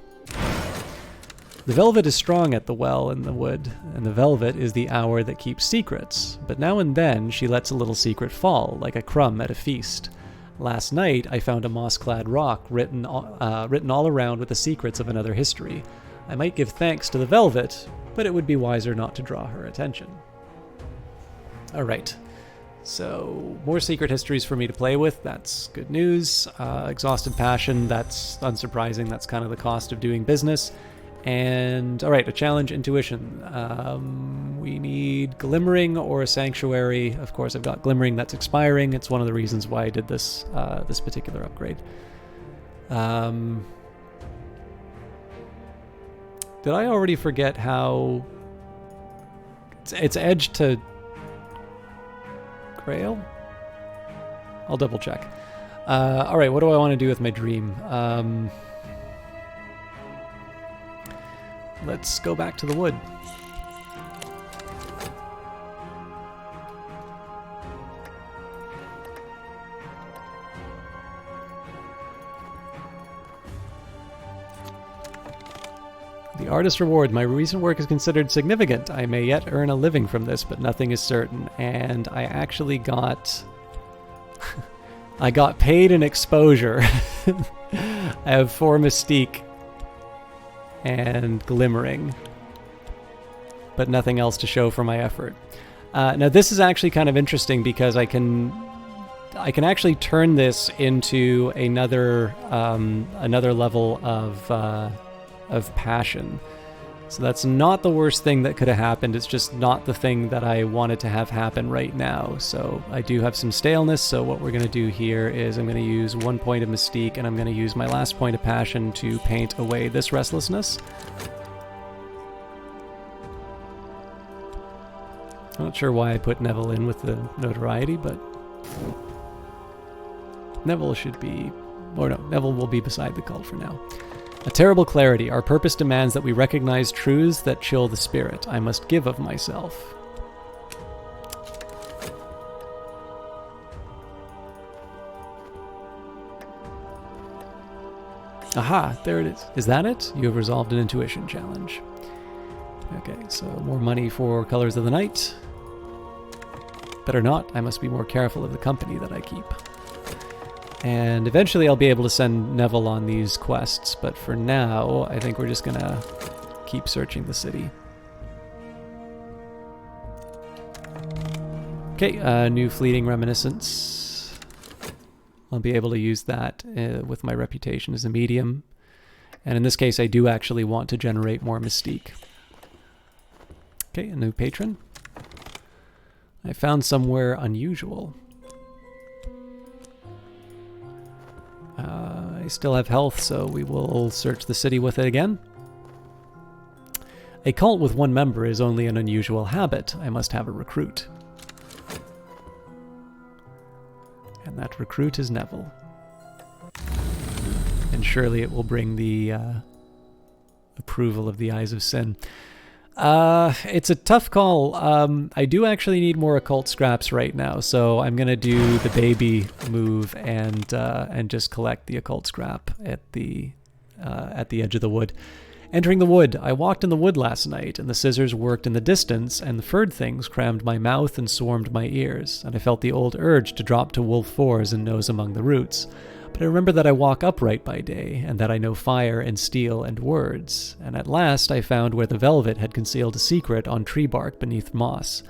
The velvet is strong at the well in the wood, and the velvet is the hour that keeps secrets. But now and then she lets a little secret fall, like a crumb at a feast. Last night I found a moss-clad rock written all around with the secrets of another history. I might give thanks to the velvet, but it would be wiser not to draw her attention. Alright, so more secret histories for me to play with. That's good news. Exhausted Passion, that's unsurprising. That's kind of the cost of doing business. And, alright, a challenge, Intuition. We need Glimmering or a Sanctuary. Of course, I've got Glimmering that's expiring. It's one of the reasons why I did this, this particular upgrade. Did I already forget how... It's edge to... Grail? I'll double check. Alright, what do I want to do with my dream? Let's go back to the wood. The artist reward. My recent work is considered significant. I may yet earn a living from this, but nothing is certain. And I actually got... I got paid in exposure. I have 4 Mystique and Glimmering, but nothing else to show for my effort. Now this is actually kind of interesting because I can actually turn this into another level of passion. So that's not the worst thing that could have happened. It's just not the thing that I wanted to have happen right now. So I do have some staleness. So what we're going to do here is I'm going to use 1 point of Mystique, and I'm going to use my last point of Passion to paint away this restlessness. I'm not sure why I put Neville in with the notoriety, but Neville should be... Or no, Neville will be beside the cult for now. A terrible clarity. Our purpose demands that we recognize truths that chill the spirit. I must give of myself. Aha, there it is. Is that it? You have resolved an intuition challenge. Okay, so more money for Colors of the Night. Better not. I must be more careful of the company that I keep. And eventually I'll be able to send Neville on these quests, but for now, I think we're just gonna keep searching the city. Okay, new Fleeting Reminiscence. I'll be able to use that with my reputation as a medium. And in this case, I do actually want to generate more Mystique. Okay, a new patron. I found somewhere unusual. I still have health, so we will search the city with it again. A cult with 1 member is only an unusual habit. I must have a recruit. And that recruit is Neville. And surely it will bring the approval of the Eyes of Sin. It's a tough call. I do actually need more occult scraps right now, so I'm gonna do the baby move and just collect the occult scrap at the edge of the wood. Entering the wood, I walked in the wood last night, and the scissors worked in the distance, and the furred things crammed my mouth and swarmed my ears, and I felt the old urge to drop to wolf 4s and nose among the roots. But I remember that I walk upright by day, and that I know fire and steel and words. And at last I found where the velvet had concealed a secret on tree bark beneath moss.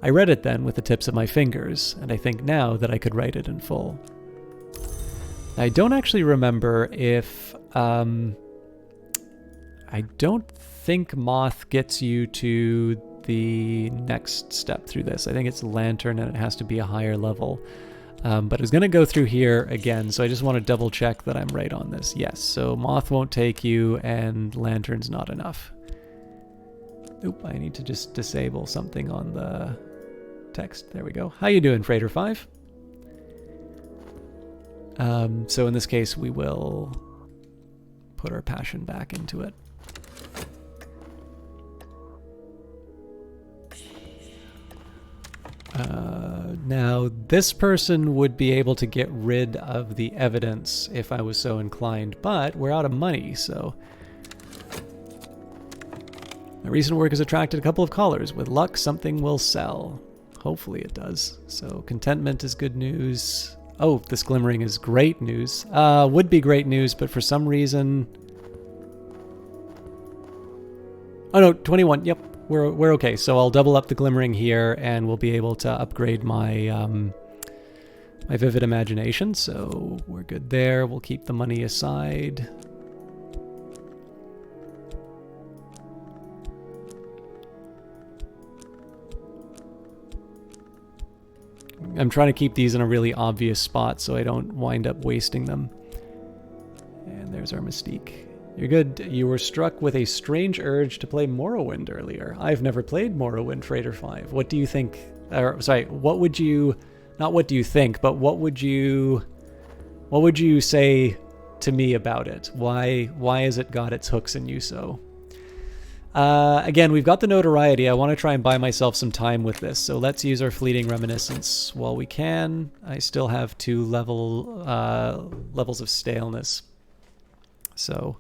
I read it then with the tips of my fingers, and I think now that I could write it in full. I don't actually remember if... I don't think Moth gets you to the next step through this. I think it's Lantern, and it has to be a higher level. But I was going to go through here again, so I just want to double check that I'm right on this. Yes, so Moth won't take you, and Lantern's not enough. Oop, I need to just disable something on the text. There we go. How you doing, Freighter 5? So in this case, we will put our passion back into it. Now, this person would be able to get rid of the evidence if I was so inclined, but we're out of money, so... My recent work has attracted a couple of callers. With luck, something will sell. Hopefully it does. So contentment is good news. Oh, this glimmering is great news. Would be great news, but for some reason... Oh no, 21. Yep, we're okay. So I'll double up the glimmering here, and we'll be able to upgrade my my vivid imagination. So we're good there. We'll keep the money aside. I'm trying to keep these in a really obvious spot so I don't wind up wasting them. And there's our Mystique. You're good. You were struck with a strange urge to play Morrowind earlier. I've never played Morrowind for 8 or 5. What do you think? Or, sorry, what would you... Not what do you think, but what would you say to me about it? Why has it got its hooks in you so? Again, we've got the notoriety. I want to try and buy myself some time with this. So let's use our fleeting reminiscence while we can. I still have 2 levels of staleness. So...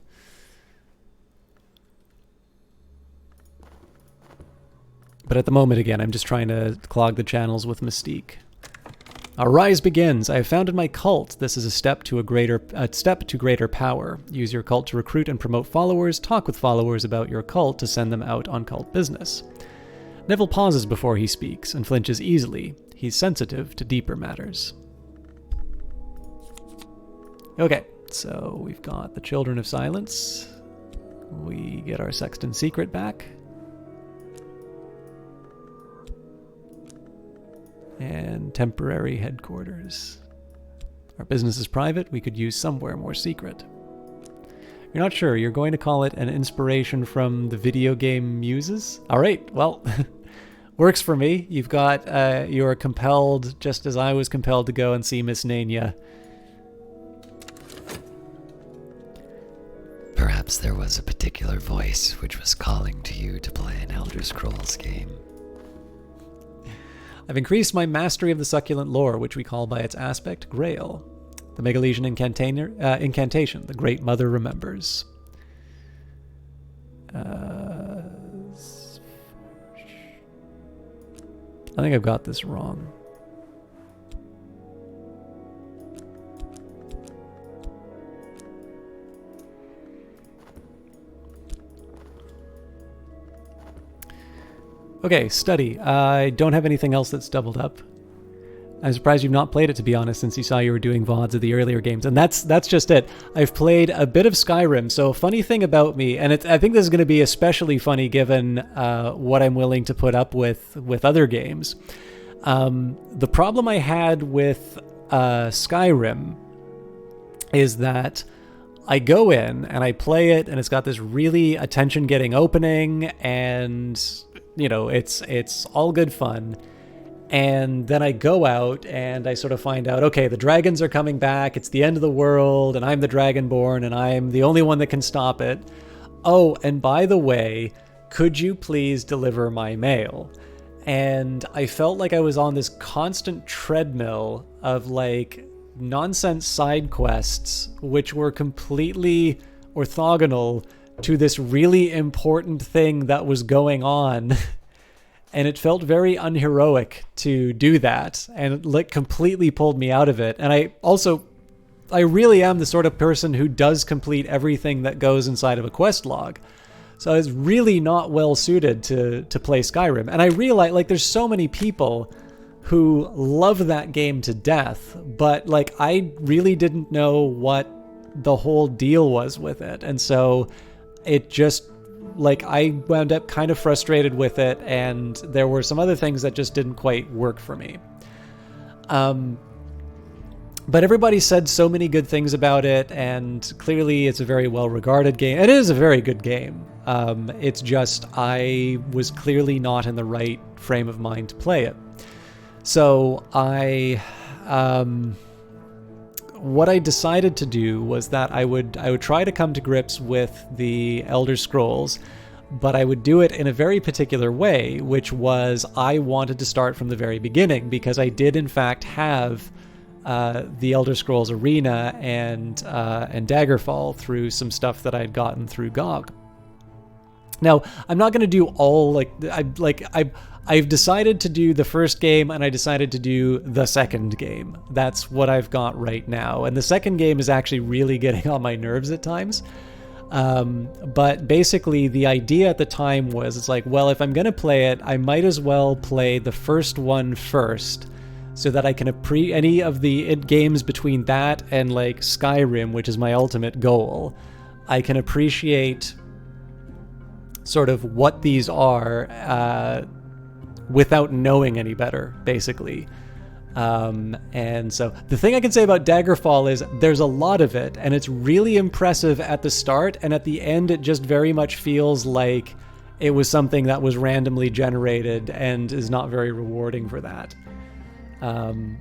But at the moment, again, I'm just trying to clog the channels with Mystique. Our rise begins. I have founded my cult. This is a step to greater power. Use your cult to recruit and promote followers. Talk with followers about your cult to send them out on cult business. Neville pauses before he speaks and flinches easily. He's sensitive to deeper matters. Okay, so we've got the Children of Silence. We get our Sexton secret back. And temporary headquarters. Our business is private. We could use somewhere more secret. You're not sure. You're going to call it an inspiration from the video game muses? All right. Well, works for me. You've got, you're compelled, just as I was compelled to go and see Miss Nania. Perhaps there was a particular voice which was calling to you to play an Elder Scrolls game. I've increased my mastery of the succulent lore, which we call by its aspect Grail. The Megalesian incantation, the Great Mother remembers. I think I've got this wrong. Okay, study. I don't have anything else that's doubled up. I'm surprised you've not played it, to be honest, since you saw you were doing VODs of the earlier games. And that's just it. I've played a bit of Skyrim, so a funny thing about me, and I think this is going to be especially funny given what I'm willing to put up with other games. The problem I had with Skyrim is that I go in and I play it, and it's got this really attention-getting opening, and... You know, it's all good fun. And then I go out and I sort of find out, okay, the dragons are coming back. It's the end of the world and I'm the Dragonborn and I'm the only one that can stop it. Oh, and by the way, could you please deliver my mail? And I felt like I was on this constant treadmill of like nonsense side quests, which were completely orthogonal to this really important thing that was going on. And it felt very unheroic to do that. And it like completely pulled me out of it. And I really am the sort of person who does complete everything that goes inside of a quest log. So I was really not well suited to play Skyrim. And I realized like there's so many people who love that game to death, but like I really didn't know what the whole deal was with it. And so it just, like, I wound up kind of frustrated with it, and there were some other things that just didn't quite work for me. But everybody said so many good things about it, and clearly it's a very well-regarded game. It is a very good game. It's just I was clearly not in the right frame of mind to play it. So what I decided to do was that I would try to come to grips with the Elder Scrolls, but I would do it in a very particular way, which was I wanted to start from the very beginning, because I did in fact have the Elder Scrolls Arena and Daggerfall through some stuff that I'd gotten through GOG. Now, I'm not going to do all I've decided to do the first game, and I decided to do the second game. That's what I've got right now. And the second game is actually really getting on my nerves at times. But basically the idea at the time was, it's like, well, if I'm going to play it, I might as well play the first one first, so that I can any of the games between that and like Skyrim, which is my ultimate goal, I can appreciate sort of what these are, without knowing any better, basically. And so the thing I can say about Daggerfall is there's a lot of it, and it's really impressive at the start, and at the end it just very much feels like it was something that was randomly generated and is not very rewarding for that.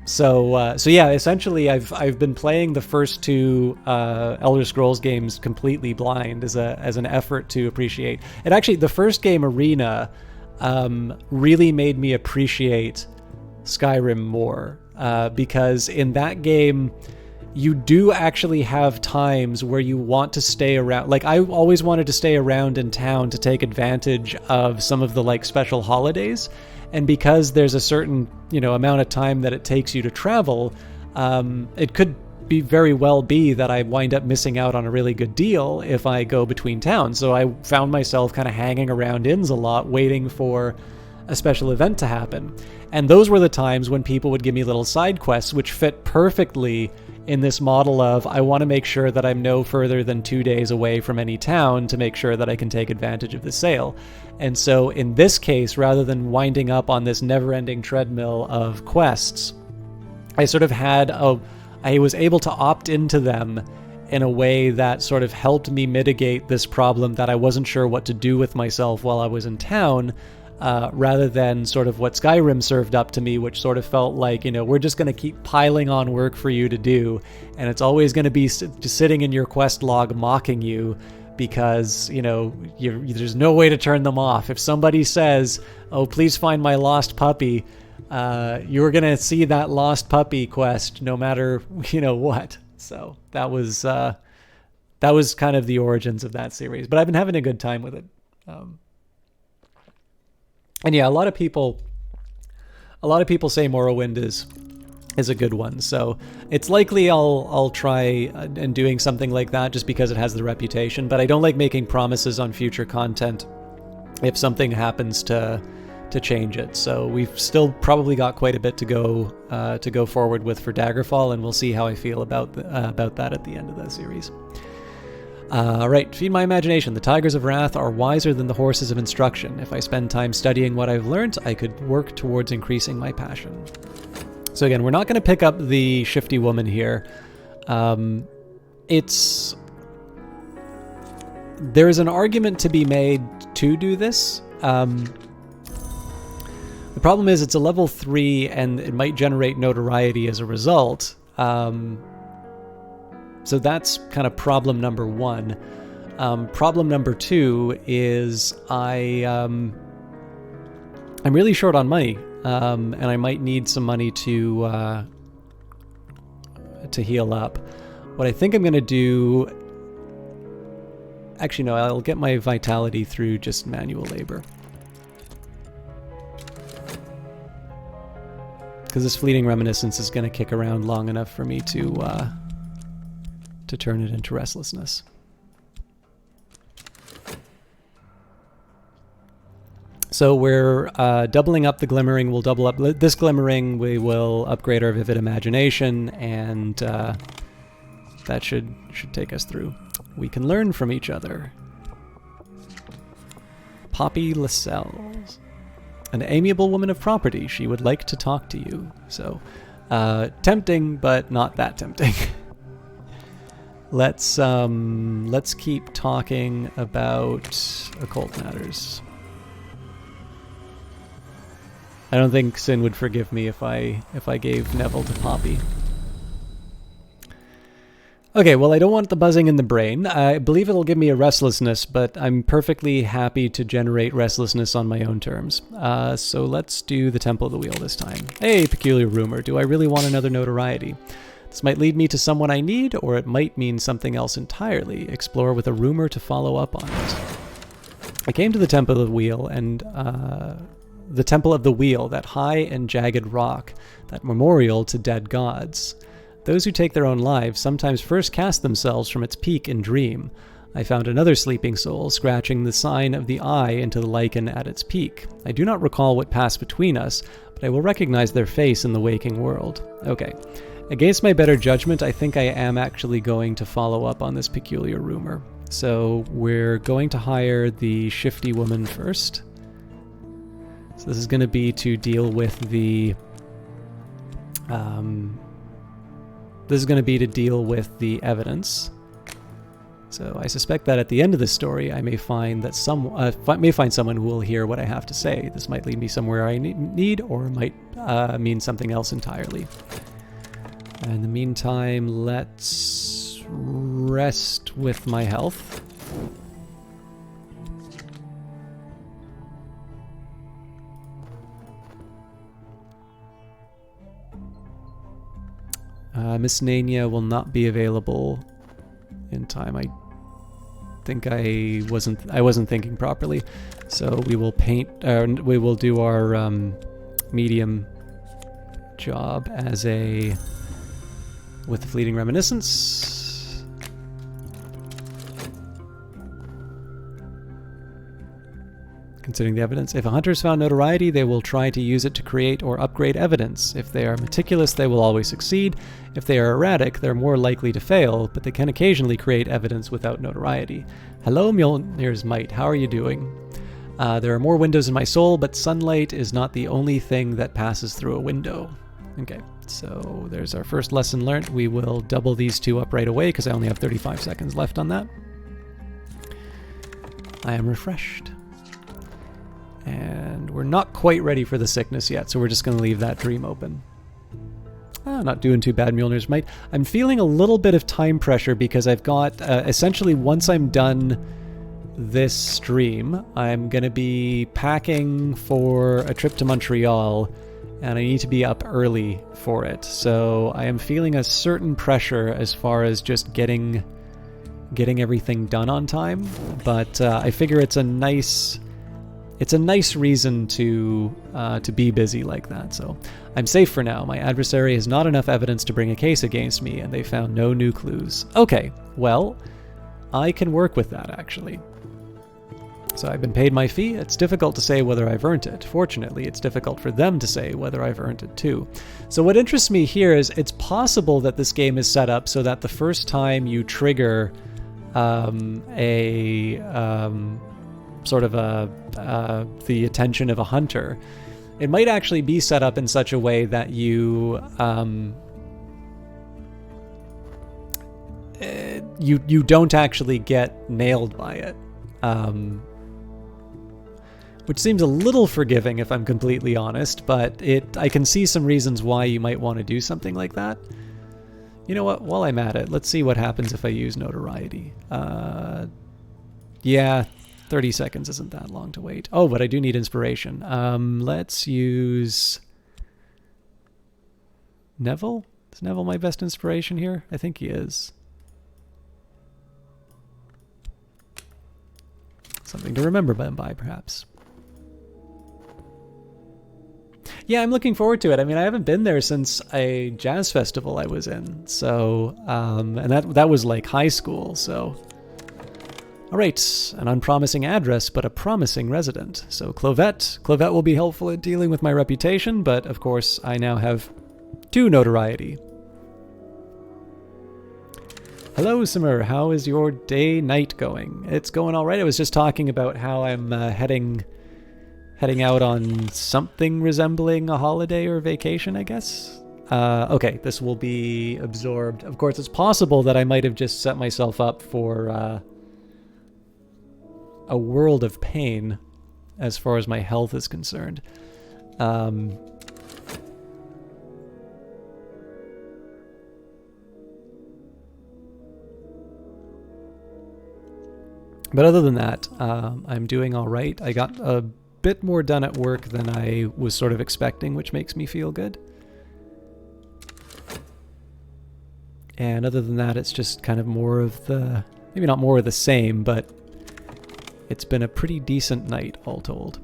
So yeah, essentially I've been playing the first two Elder Scrolls games completely blind as an effort to appreciate. And actually the first game, Arena, really made me appreciate Skyrim more, because in that game you do actually have times where you want to stay around. Like, I always wanted to stay around in town to take advantage of some of the like special holidays, and because there's a certain amount of time that it takes you to travel, it could be very well be that I wind up missing out on a really good deal if I go between towns. So I found myself kind of hanging around inns a lot, waiting for a special event to happen. And those were the times when people would give me little side quests, which fit perfectly in this model of, I want to make sure that I'm no further than 2 days away from any town to make sure that I can take advantage of the sale. And so in this case, rather than winding up on this never-ending treadmill of quests, I sort of I was able to opt into them in a way that sort of helped me mitigate this problem that I wasn't sure what to do with myself while I was in town, rather than sort of what Skyrim served up to me, which sort of felt like, we're just going to keep piling on work for you to do, and it's always going to be just sitting in your quest log mocking you, because, there's no way to turn them off. If somebody says, oh, please find my lost puppy, you're going to see that lost puppy quest no matter, what. So that was kind of the origins of that series, but I've been having a good time with it. And yeah, a lot of people say Morrowind is a good one. So it's likely I'll try and doing something like that just because it has the reputation, but I don't like making promises on future content if something happens to change it. So we've still probably got quite a bit to go forward with for Daggerfall, and we'll see how I feel about that at the end of the series. Right, feed my imagination. The Tigers of Wrath are wiser than the horses of instruction. If I spend time studying what I've learned, I could work towards increasing my passion. So again, we're not going to pick up the shifty woman here. There's an argument to be made to do this. The problem is it's a level 3 and it might generate notoriety as a result. So that's kind of problem number 1. Problem number 2 is I'm really short on money, and I might need some money to heal up. What I think I'm going to do... Actually, no, I'll get my vitality through just manual labor. Because this fleeting reminiscence is going to kick around long enough for me to turn it into restlessness. So we're doubling up the glimmering. We'll double up this glimmering. We will upgrade our vivid imagination, and that should take us through. We can learn from each other. Poppy Lascelles. An amiable woman of property. She would like to talk to you. So, tempting, but not that tempting. Let's keep talking about occult matters. I don't think Sin would forgive me if I gave Neville to Poppy. Okay, well, I don't want the buzzing in the brain. I believe it'll give me a restlessness, but I'm perfectly happy to generate restlessness on my own terms. So let's do the Temple of the Wheel this time. Hey, peculiar rumor. Do I really want another notoriety? This might lead me to someone I need, or it might mean something else entirely. Explore with a rumor to follow up on it. I came to the Temple of the Wheel and the Temple of the Wheel, that high and jagged rock, that memorial to dead gods. Those who take their own lives sometimes first cast themselves from its peak in dream. I found another sleeping soul scratching the sign of the eye into the lichen at its peak. I do not recall what passed between us, but I will recognize their face in the waking world. Okay. Against my better judgment, I think I am actually going to follow up on this peculiar rumor. So we're going to hire the shifty woman first. So this is going to be to deal with the... this is going to be to deal with the evidence. So I suspect that at the end of this story, I may find that someone who will hear what I have to say. This might lead me somewhere I need, or might mean something else entirely. In the meantime, let's rest with my health. Miss Nania will not be available in time. I think I wasn't thinking properly. So we will we will do our medium job as with the fleeting reminiscence. Considering the evidence, if a hunter's found notoriety, they will try to use it to create or upgrade evidence. If they are meticulous, they will always succeed. If they are erratic, they're more likely to fail, but they can occasionally create evidence without notoriety. Hello, Mjolnir's Might. How are you doing? There are more windows in my soul, but sunlight is not the only thing that passes through a window. Okay, so there's our first lesson learned. We will double these two up right away because I only have 35 seconds left on that. I am refreshed. And we're not quite ready for the sickness yet, so we're just going to leave that dream open. Not doing too bad, Mjolnir's Might. I'm feeling a little bit of time pressure because I've got, essentially, once I'm done this stream, I'm going to be packing for a trip to Montreal, and I need to be up early for it. So I am feeling a certain pressure as far as just getting everything done on time, but I figure it's a nice reason to be busy like that. So I'm safe for now. My adversary has not enough evidence to bring a case against me, and they found no new clues. Okay, well, I can work with that, actually. So I've been paid my fee. It's difficult to say whether I've earned it. Fortunately, it's difficult for them to say whether I've earned it too. So what interests me here is it's possible that this game is set up so that the first time you trigger the attention of a hunter, it might actually be set up in such a way that you you don't actually get nailed by it, which seems a little forgiving if I'm completely honest, but I can see some reasons why you might want to do something like that. You know what, while I'm at it, let's see what happens if I use notoriety. Yeah, 30 seconds isn't that long to wait. Oh, but I do need inspiration. Let's use Neville. Is Neville my best inspiration here? I think he is. Something to remember them by, perhaps. Yeah, I'm looking forward to it. I mean, I haven't been there since a jazz festival I was in. So, and that was like high school, so... All right, an unpromising address, but a promising resident. So Clovette will be helpful at dealing with my reputation, but of course I now have 2 notoriety. Hello, Simmer. How is your day-night going? It's going all right. I was just talking about how I'm heading out on something resembling a holiday or vacation, I guess. Okay, this will be absorbed. Of course, it's possible that I might have just set myself up for a world of pain as far as my health is concerned. But other than that, I'm doing all right. I got a bit more done at work than I was sort of expecting, which makes me feel good. And other than that, it's just kind of more of the, maybe not more of the same, but It's been a pretty decent night, all told.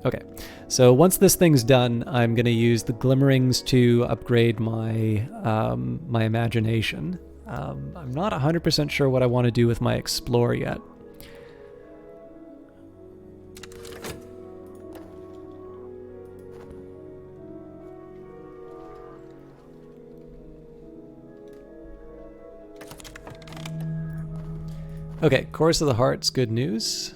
Okay, so once this thing's done, I'm going to use the glimmerings to upgrade my my imagination. I'm not 100% sure what I want to do with my explore yet. Okay, Chorus of the Heart's good news.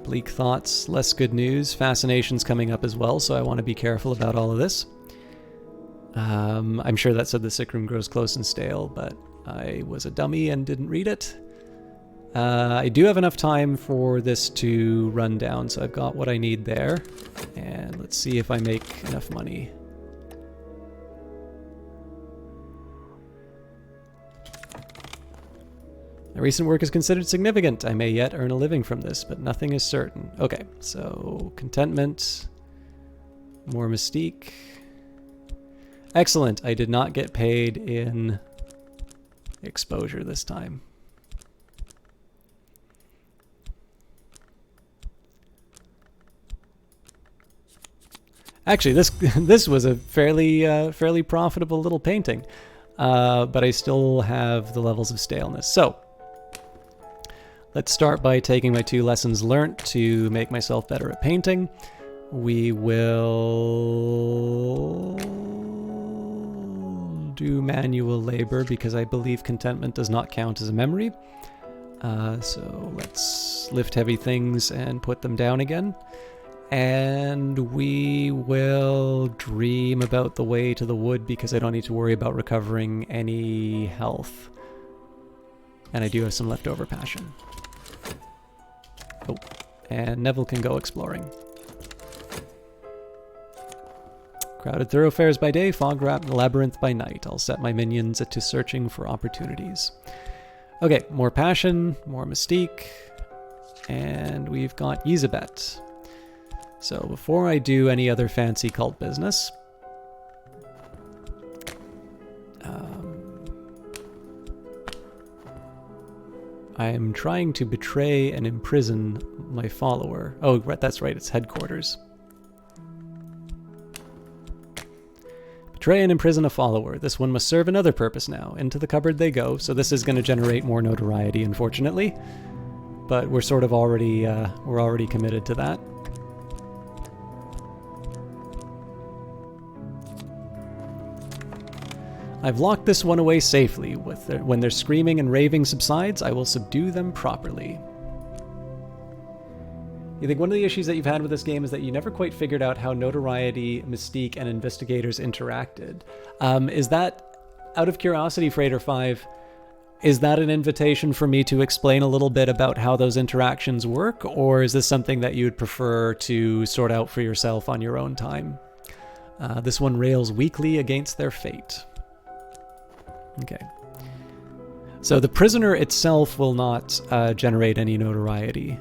Bleak Thoughts, less good news. Fascination's coming up as well, so I want to be careful about all of this. I'm sure that said the sick room grows close and stale, but I was a dummy and didn't read it. I do have enough time for this to run down, so I've got what I need there. And let's see if I make enough money. My recent work is considered significant. I may yet earn a living from this, but nothing is certain. Okay, so contentment, more mystique. Excellent. I did not get paid in exposure this time. Actually, this was a fairly profitable little painting, but I still have the levels of staleness. So let's start by taking my 2 lessons learnt to make myself better at painting. We will do manual labor because I believe contentment does not count as a memory. So let's lift heavy things and put them down again. And we will dream about the way to the wood because I don't need to worry about recovering any health. And I do have some leftover passion. Oh, and Neville can go exploring. Crowded thoroughfares by day, fog-wrapped labyrinth by night. I'll set my minions to searching for opportunities. Okay, more passion, more mystique, and we've got Yzabet. So before I do any other fancy cult business, I am trying to betray and imprison my follower. Oh, that's right, it's headquarters. Betray and imprison a follower. This one must serve another purpose now. Into the cupboard they go, so this is going to generate more notoriety, unfortunately. But we're sort of already, we're already committed to that. I've locked this one away safely. When their screaming and raving subsides, I will subdue them properly. You think one of the issues that you've had with this game is that you never quite figured out how notoriety, mystique, and investigators interacted. Is that, out of curiosity, Freighter 5, is that an invitation for me to explain a little bit about how those interactions work, or is this something that you would prefer to sort out for yourself on your own time? This one rails weakly against their fate. Okay. So the prisoner itself will not generate any notoriety.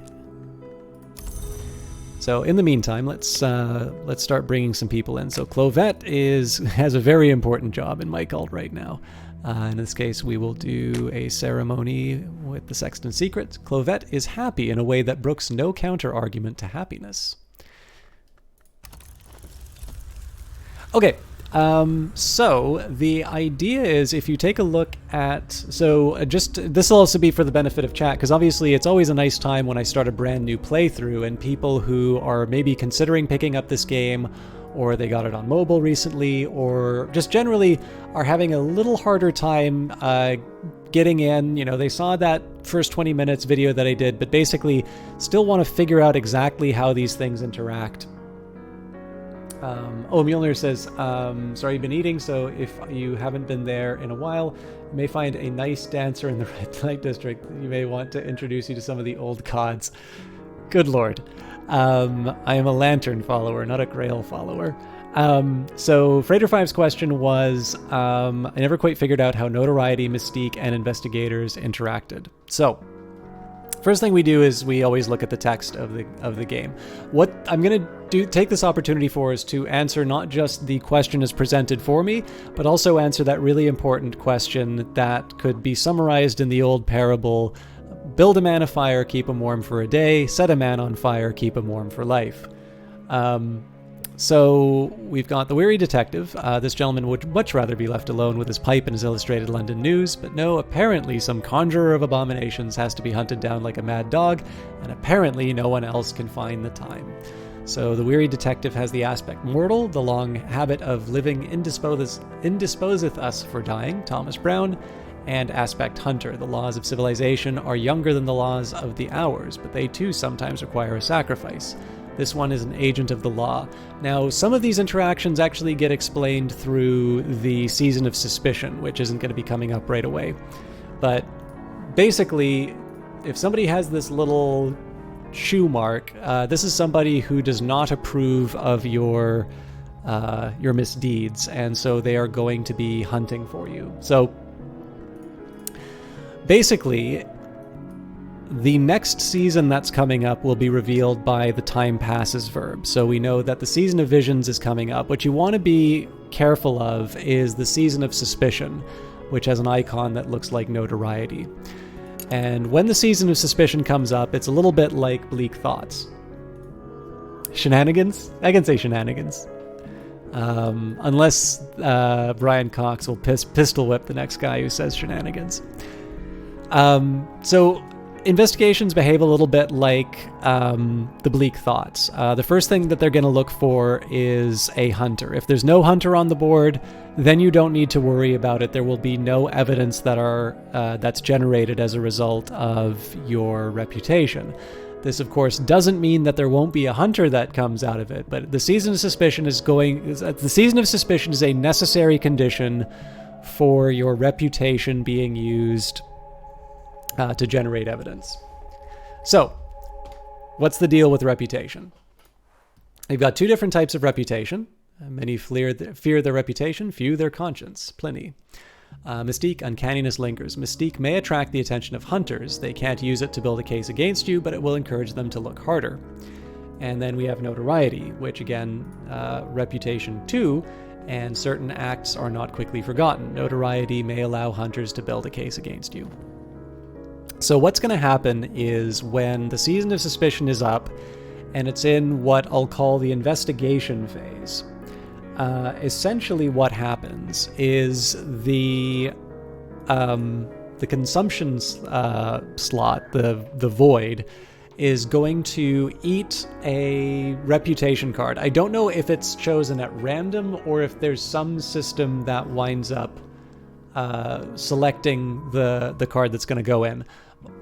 So in the meantime, let's start bringing some people in. So Clovette has a very important job in my cult right now. In this case, we will do a ceremony with the Sexton Secret. Clovette is happy in a way that brooks no counter-argument to happiness. Okay. So the idea is if you take a look at, this will also be for the benefit of chat, because obviously it's always a nice time when I start a brand new playthrough and people who are maybe considering picking up this game, or they got it on mobile recently, or just generally are having a little harder time getting in. You know, they saw that first 20 minutes video that I did, but basically still want to figure out exactly how these things interact. Mjolnir says, sorry you've been eating, so if you haven't been there in a while, you may find a nice dancer in the Red Light District. You may want to introduce you to some of the old gods. Good lord. I am a Lantern follower, not a Grail follower. So Freighter 5's question was, I never quite figured out how notoriety, mystique, and investigators interacted. So first thing we do is we always look at the text of the game. What I'm going to take this opportunity for is to answer not just the question as presented for me, but also answer that really important question that could be summarized in the old parable, build a man a fire, keep him warm for a day. Set a man on fire, keep him warm for life. So we've got the weary detective. This gentleman would much rather be left alone with his pipe and his illustrated London news, but no, apparently some conjurer of abominations has to be hunted down like a mad dog, and apparently no one else can find the time. So the weary detective has the aspect mortal, the long habit of living indisposeth us for dying, Thomas Brown, and aspect hunter. The laws of civilization are younger than the laws of the hours, but they too sometimes require a sacrifice. This one is an agent of the law. Now, some of these interactions actually get explained through the Season of Suspicion, which isn't going to be coming up right away. But basically, if somebody has this little shoe mark, this is somebody who does not approve of your misdeeds, and so they are going to be hunting for you. So basically, the next season that's coming up will be revealed by the time passes verb. So we know that the Season of Visions is coming up. What you want to be careful of is the Season of Suspicion, which has an icon that looks like notoriety. And when the Season of Suspicion comes up, it's a little bit like Bleak Thoughts. Shenanigans? I can say shenanigans. Unless Brian Cox will pistol whip the next guy who says shenanigans. So investigations behave a little bit like the Bleak Thoughts. The first thing that they're going to look for is a hunter. If there's no hunter on the board, then you don't need to worry about it. There will be no evidence that's generated as a result of your reputation. This, of course, doesn't mean that there won't be a hunter that comes out of it, but the Season of Suspicion is a necessary condition for your reputation being used to generate evidence. So, what's the deal with reputation? You've got two different types of reputation. Many fear their reputation, few their conscience. Pliny. Mystique, uncanniness lingers. Mystique may attract the attention of hunters. They can't use it to build a case against you, but it will encourage them to look harder. And then we have notoriety, which again, reputation too, and certain acts are not quickly forgotten. Notoriety may allow hunters to build a case against you. So what's going to happen is when the Season of Suspicion is up, and it's in what I'll call the investigation phase, essentially what happens is the consumption slot, the void, is going to eat a reputation card. I don't know if it's chosen at random or if there's some system that winds up selecting the card that's going to go in.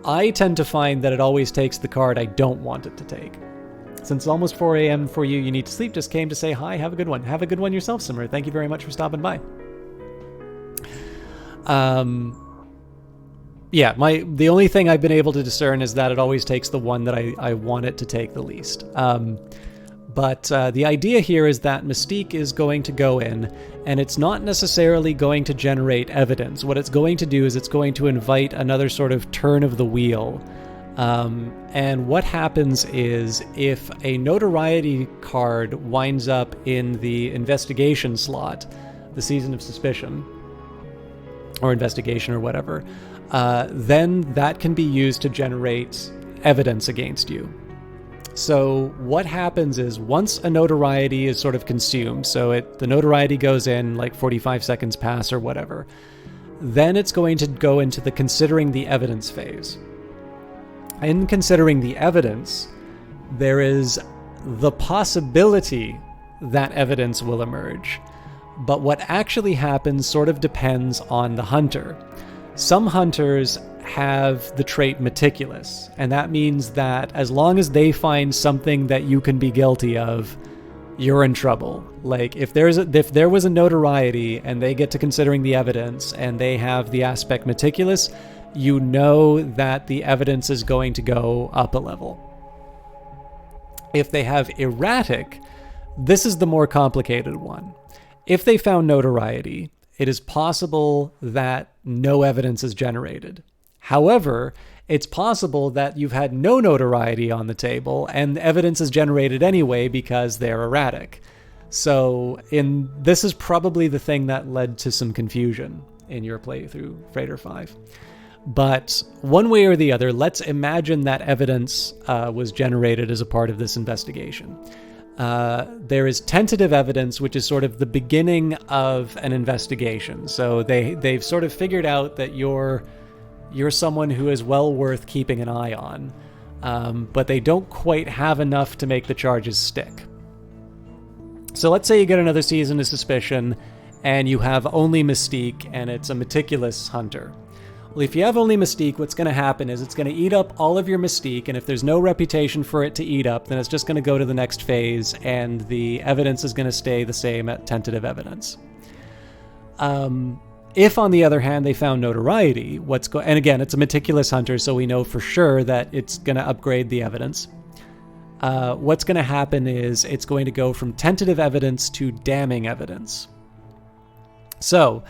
I tend to find that it always takes the card I don't want it to take. Since it's almost 4 a.m. for you, you need to sleep. Just came to say hi. Have a good one. Have a good one yourself, Simmer. Thank you very much for stopping by. The only thing I've been able to discern is that it always takes the one that I want it to take the least. But the idea here is that Mystique is going to go in, and it's not necessarily going to generate evidence. What it's going to do is it's going to invite another sort of turn of the wheel. And what happens is if a notoriety card winds up in the investigation slot, the Season of Suspicion, or investigation or whatever, then that can be used to generate evidence against you. So what happens is once a notoriety is sort of consumed, so the notoriety goes in, like 45 seconds pass or whatever, then it's going to go into the considering the evidence phase. In considering the evidence, there is the possibility that evidence will emerge. But what actually happens sort of depends on the hunter. Some hunters have the trait meticulous, and that means that as long as they find something that you can be guilty of, you're in trouble. Like if there was a notoriety and they get to considering the evidence and they have the aspect meticulous, you know that the evidence is going to go up a level. If they have erratic, this is the more complicated one. If they found notoriety, it is possible that no evidence is generated. However, it's possible that you've had no notoriety on the table and evidence is generated anyway because they're erratic. So this is probably the thing that led to some confusion in your playthrough, Freighter 5. But one way or the other, let's imagine that evidence was generated as a part of this investigation. There is tentative evidence, which is sort of the beginning of an investigation. So they've sort of figured out that you're someone who is well worth keeping an eye on, but they don't quite have enough to make the charges stick. So let's say you get another season of suspicion, and you have only Mystique, and it's a meticulous hunter. Well, if you have only Mystique, what's going to happen is it's going to eat up all of your Mystique, and if there's no reputation for it to eat up, then it's just going to go to the next phase, and the evidence is going to stay the same at tentative evidence. If, on the other hand, they found notoriety, and again, it's a meticulous hunter, so we know for sure that it's going to upgrade the evidence. What's going to happen is it's going to go from tentative evidence to damning evidence. So,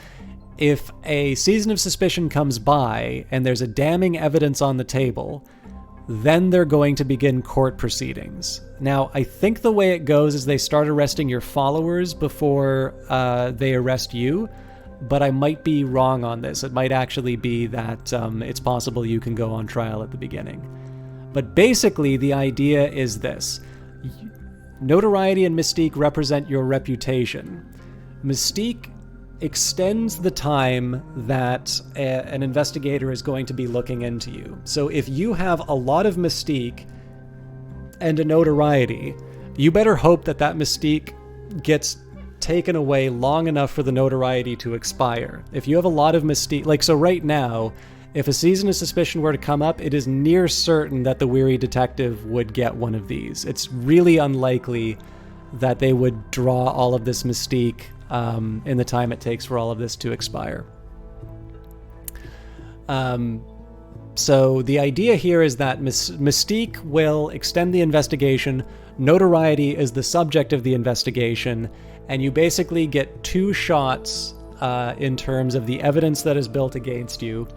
if a season of suspicion comes by and there's a damning evidence on the table, then they're going to begin court proceedings. Now, I think the way it goes is they start arresting your followers before they arrest you, but I might be wrong on this. It might actually be that it's possible you can go on trial at the beginning. But basically, the idea is this. Notoriety and Mystique represent your reputation. Mystique extends the time that an investigator is going to be looking into you. So if you have a lot of Mystique and a notoriety, you better hope that that Mystique gets taken away long enough for the notoriety to expire. If you have a lot of Mystique, so right now, if a season of suspicion were to come up, it is near certain that the weary detective would get one of these. It's really unlikely that they would draw all of this Mystique in the time it takes for all of this to expire. So the idea here is that Mystique will extend the investigation, notoriety is the subject of the investigation, and you basically get two shots in terms of the evidence that is built against you.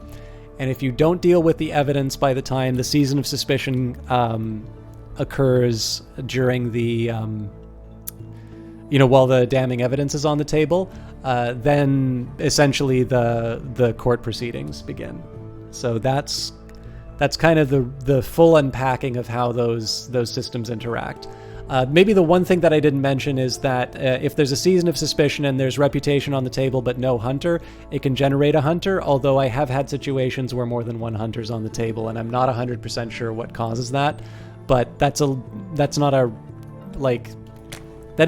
And if you don't deal with the evidence by the time the season of suspicion occurs during the while the damning evidence is on the table, then essentially the court proceedings begin. So that's kind of the full unpacking of how those systems interact. Maybe the one thing that I didn't mention is that if there's a season of suspicion and there's reputation on the table but no hunter, it can generate a hunter, although I have had situations where more than one hunter's on the table, and I'm not 100% sure what causes that. But that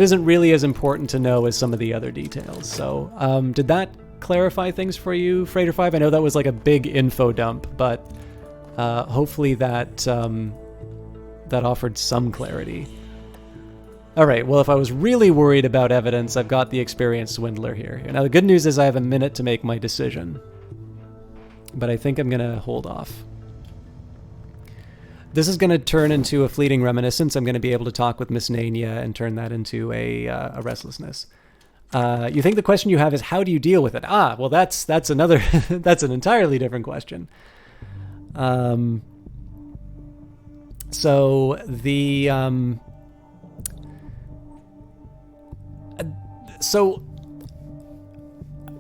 isn't really as important to know as some of the other details. So did that clarify things for you, Freighter 5? I know that was like a big info dump, but hopefully that offered some clarity. All right, well, if I was really worried about evidence, I've got the experienced swindler here. Now, the good news is I have a minute to make my decision, but I think I'm going to hold off. This is going to turn into a fleeting reminiscence. I'm going to be able to talk with Miss Nania and turn that into a restlessness. You think the question you have is, how do you deal with it? Well, that's another, that's an entirely different question. So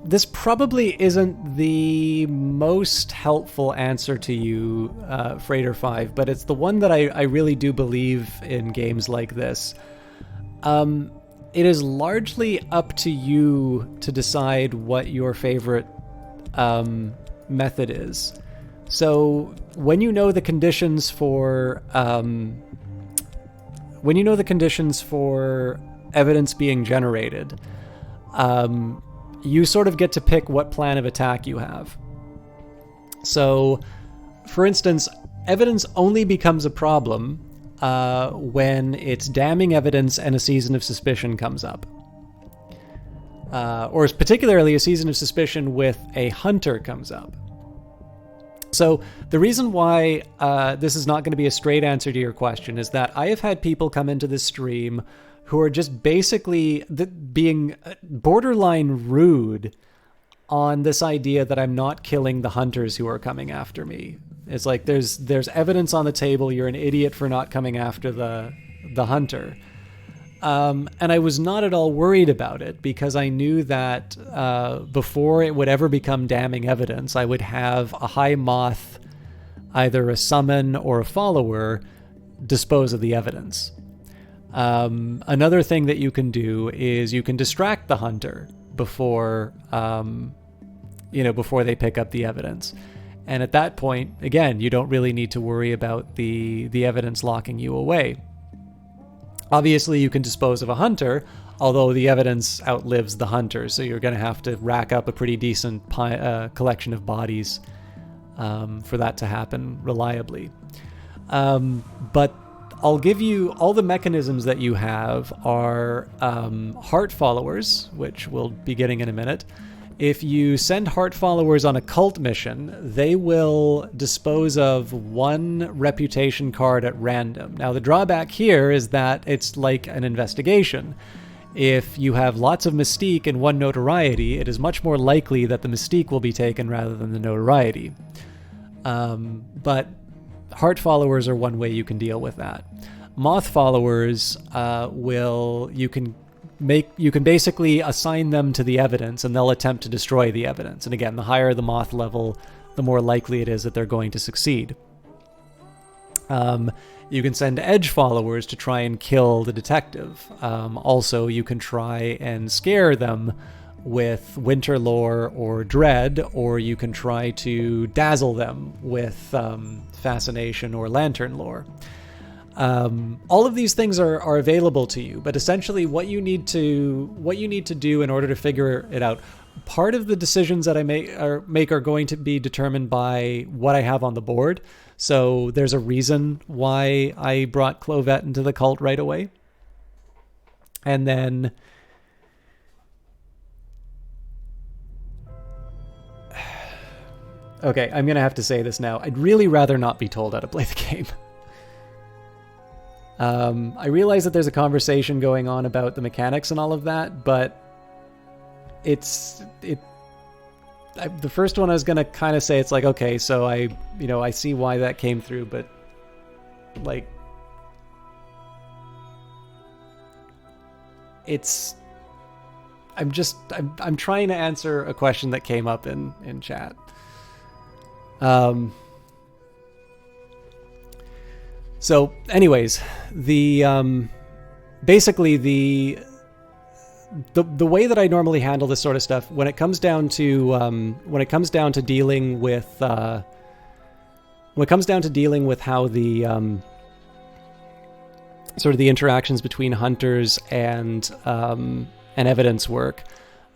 this probably isn't the most helpful answer to you, Freighter 5, but it's the one that I really do believe in games like this. It is largely up to you to decide what your favorite method is. So when you know the conditions for evidence being generated, you sort of get to pick what plan of attack you have. So, for instance, evidence only becomes a problem when it's damning evidence and a season of suspicion comes up. Or particularly a season of suspicion with a hunter comes up. So the reason why this is not going to be a straight answer to your question is that I have had people come into this stream who are just basically being borderline rude on this idea that I'm not killing the hunters who are coming after me. It's like there's evidence on the table. You're an idiot for not coming after the hunter. And I was not at all worried about it because I knew that before it would ever become damning evidence, I would have a high moth, either a summon or a follower, dispose of the evidence. Another thing that you can do is you can distract the hunter before they pick up the evidence. And at that point, again, you don't really need to worry about the evidence locking you away. Obviously, you can dispose of a hunter, although the evidence outlives the hunter, so you're going to have to rack up a pretty decent collection of bodies for that to happen reliably. But I'll give you all the mechanisms that you have are heart followers, which we'll be getting in a minute. If you send heart followers on a cult mission, they will dispose of one reputation card at random. Now, the drawback here is that it's like an investigation. If you have lots of mystique and one notoriety, it is much more likely that the mystique will be taken rather than the notoriety. But heart followers are one way you can deal with that. Moth followers you can basically assign them to the evidence and they'll attempt to destroy the evidence. And again, the higher the moth level, the more likely it is that they're going to succeed. You can send edge followers to try and kill the detective. Also, you can try and scare them with winter lore or dread, or you can try to dazzle them with fascination or lantern lore. All of these things are available to you, but essentially what you need to do in order to figure it out, part of the decisions that I make are going to be determined by what I have on the board. So there's a reason why I brought Clovette into the cult right away. And then okay, I'm going to have to say this now. I'd really rather not be told how to play the game. I realize that there's a conversation going on about the mechanics and all of that, but the first one I was going to kind of say, it's like, okay, so I see why that came through, but like, I'm trying to answer a question that came up in chat. So anyways, basically the way that I normally handle this sort of stuff, when it comes down to dealing with how the sort of the interactions between hunters and evidence work,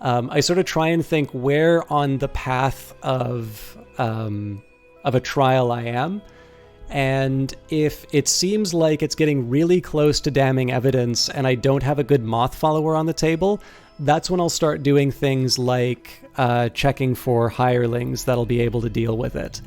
I sort of try and think where on the path of a trial I am. And if it seems like it's getting really close to damning evidence and I don't have a good moth follower on the table, that's when I'll start doing things like checking for hirelings that'll be able to deal with it.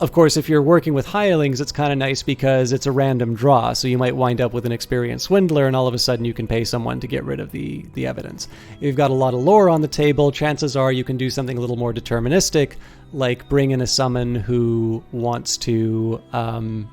Of course, if you're working with hirelings, it's kind of nice because it's a random draw, so you might wind up with an experienced swindler and all of a sudden you can pay someone to get rid of the evidence. If you've got a lot of lore on the table, chances are you can do something a little more deterministic, like bring in a summon who wants to help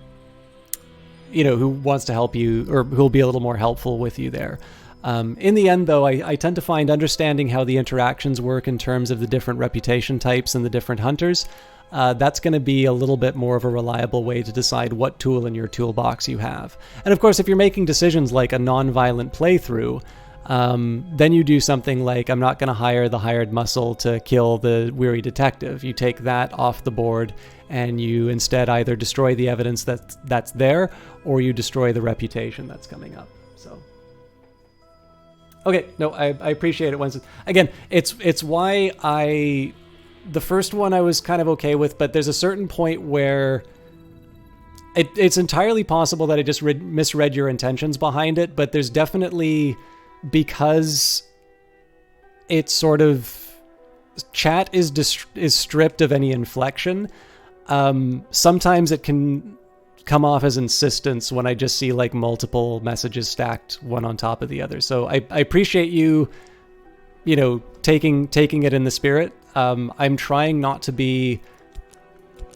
you, or who'll be a little more helpful with you there. In the end, though, I tend to find understanding how the interactions work in terms of the different reputation types and the different hunters, that's going to be a little bit more of a reliable way to decide what tool in your toolbox you have. And of course, if you're making decisions like a non-violent playthrough, then you do something like, I'm not going to hire the hired muscle to kill the weary detective. You take that off the board and you instead either destroy the evidence that's there, or you destroy the reputation that's coming up. So, okay, no, I appreciate it. Again, it's why the first one I was kind of okay with, but there's a certain point where it's entirely possible that I just misread your intentions behind it, but there's definitely, because it's sort of, chat is stripped of any inflection, sometimes it can come off as insistence when I just see like multiple messages stacked one on top of the other. So I appreciate you taking it in the spirit. I'm trying not to be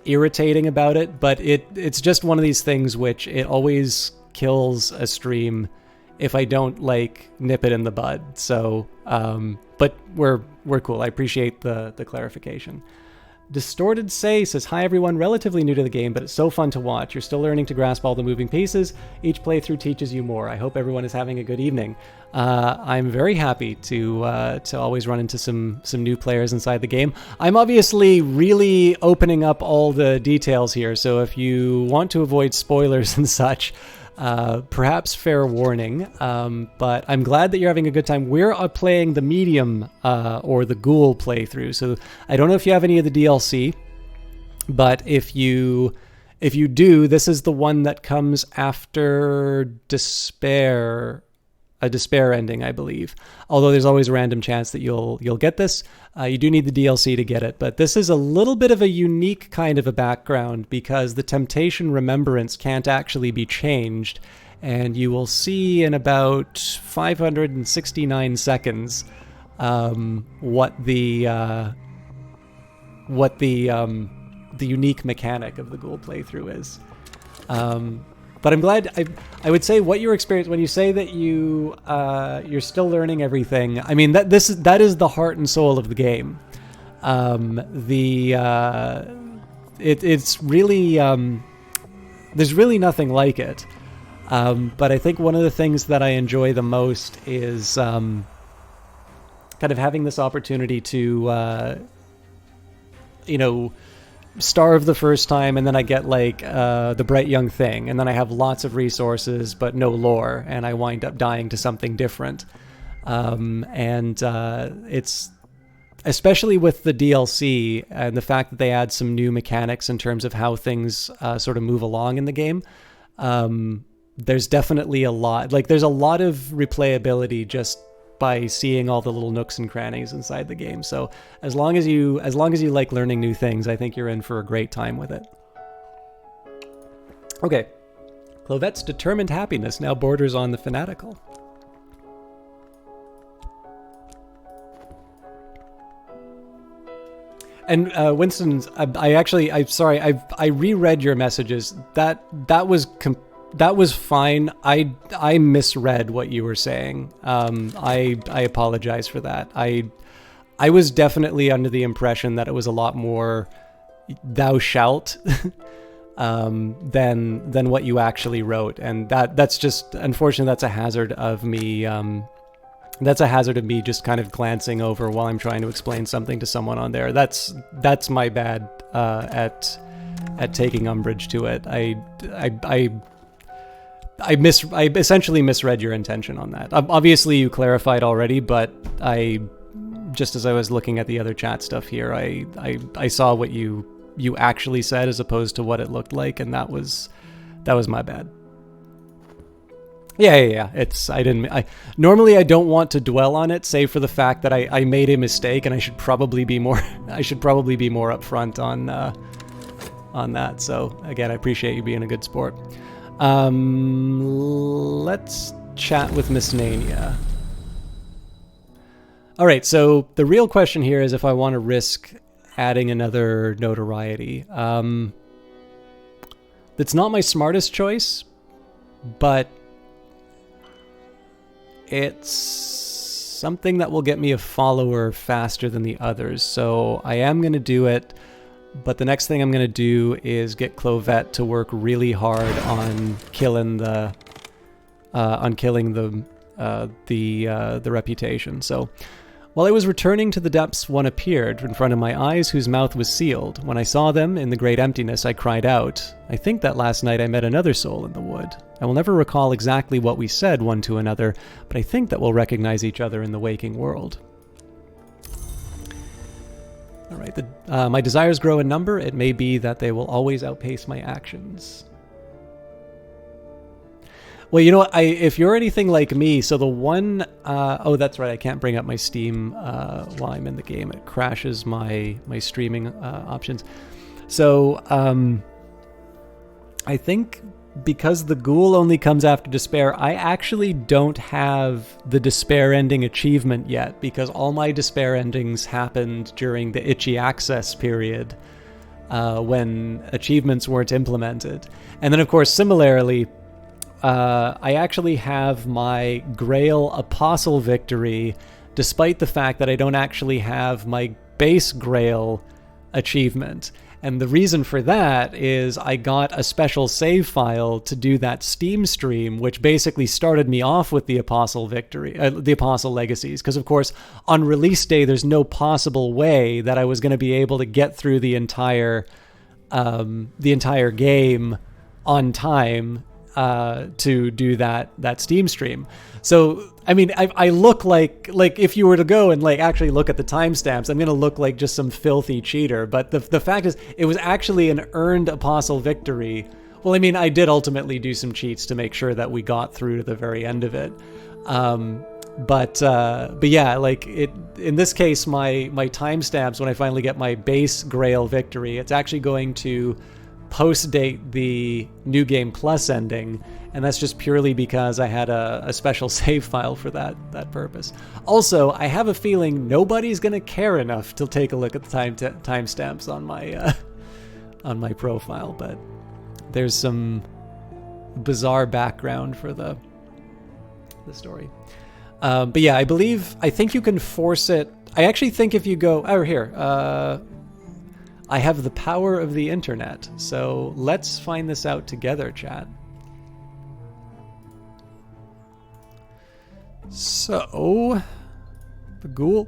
irritating about it, but it's just one of these things which it always kills a stream if I don't like nip it in the bud. So, but we're cool. I appreciate the clarification. Distorted Say says, hi everyone, relatively new to the game, but it's so fun to watch. You're still learning to grasp all the moving pieces. Each playthrough teaches you more. I hope everyone is having a good evening. I'm very happy to always run into some new players inside the game. I'm obviously really opening up all the details here, so if you want to avoid spoilers and such, perhaps fair warning, but I'm glad that you're having a good time. We're playing the medium or the Ghoul playthrough, so I don't know if you have any of the DLC, but if you do, this is the one that comes after Despair, a Despair ending, I believe. Although there's always a random chance that you'll get this. You do need the DLC to get it, but this is a little bit of a unique kind of a background because the Temptation Remembrance can't actually be changed, and you will see in about 569 seconds what the unique mechanic of the Ghoul playthrough is. But I'm glad. I would say what your experience when you say that you're still learning everything. I mean that is the heart and soul of the game. It's really there's really nothing like it. But I think one of the things that I enjoy the most is kind of having this opportunity to starve the first time, and then I get like the bright young thing, and then I have lots of resources but no lore, and I wind up dying to something different. It's especially with the DLC and the fact that they add some new mechanics in terms of how things sort of move along in the game. There's definitely a lot of replayability just by seeing all the little nooks and crannies inside the game. So as long as you like learning new things, I think you're in for a great time with it. Okay. Clovette's determined happiness now borders on the fanatical. And Winston's, I reread your messages. That was fine. I misread what you were saying. I apologize for that. I was definitely under the impression that it was a lot more thou shalt than what you actually wrote, and that's just, unfortunately, that's a hazard of me. That's a hazard of me just kind of glancing over while I'm trying to explain something to someone on there. That's my bad at taking umbrage to it. I essentially misread your intention on that. Obviously, you clarified already, but just as I was looking at the other chat stuff here, I saw what you actually said as opposed to what it looked like, and that was my bad. Yeah. Normally I don't want to dwell on it, save for the fact that I made a mistake, and I should probably be more upfront on that. So again, I appreciate you being a good sport. Let's chat with Miss Nania. All right, so the real question here is if I want to risk adding another notoriety. That's not my smartest choice, but it's something that will get me a follower faster than the others. So I am going to do it. But the next thing I'm going to do is get Clovette to work really hard on killing the reputation. So while I was returning to the depths, one appeared in front of my eyes whose mouth was sealed. When I saw them in the great emptiness, I cried out, I think that last night I met another soul in the wood. I will never recall exactly what we said one to another, but I think that we'll recognize each other in the waking world. All right, my desires grow in number. It may be that they will always outpace my actions. Well, you know what? If you're anything like me, so the one... oh, that's right. I can't bring up my Steam while I'm in the game. It crashes my streaming options. So I think because the Ghoul only comes after Despair, I actually don't have the Despair ending achievement yet, because all my Despair endings happened during the itchy access period when achievements weren't implemented. And then, of course, similarly, I actually have my Grail Apostle victory, despite the fact that I don't actually have my base Grail achievement. And the reason for that is I got a special save file to do that Steam stream, which basically started me off with the Apostle victory, the Apostle legacies. Because of course, on release day, there's no possible way that I was going to be able to get through the entire game on time to do that Steam stream. So I mean, I look like if you were to go and like actually look at the timestamps, I'm gonna look like just some filthy cheater. But the fact is, it was actually an earned Apostle victory. Well, I mean, I did ultimately do some cheats to make sure that we got through to the very end of it. But yeah, like in this case, my timestamps, when I finally get my base Grail victory, it's actually going to post-date the New Game Plus ending, and that's just purely because I had a special save file for that purpose. Also, I have a feeling nobody's going to care enough to take a look at the timestamps on my profile, but there's some bizarre background for the story. But yeah, I think you can force it. I actually think if you go over here, I have the power of the internet, so let's find this out together, chat. So, the Ghoul.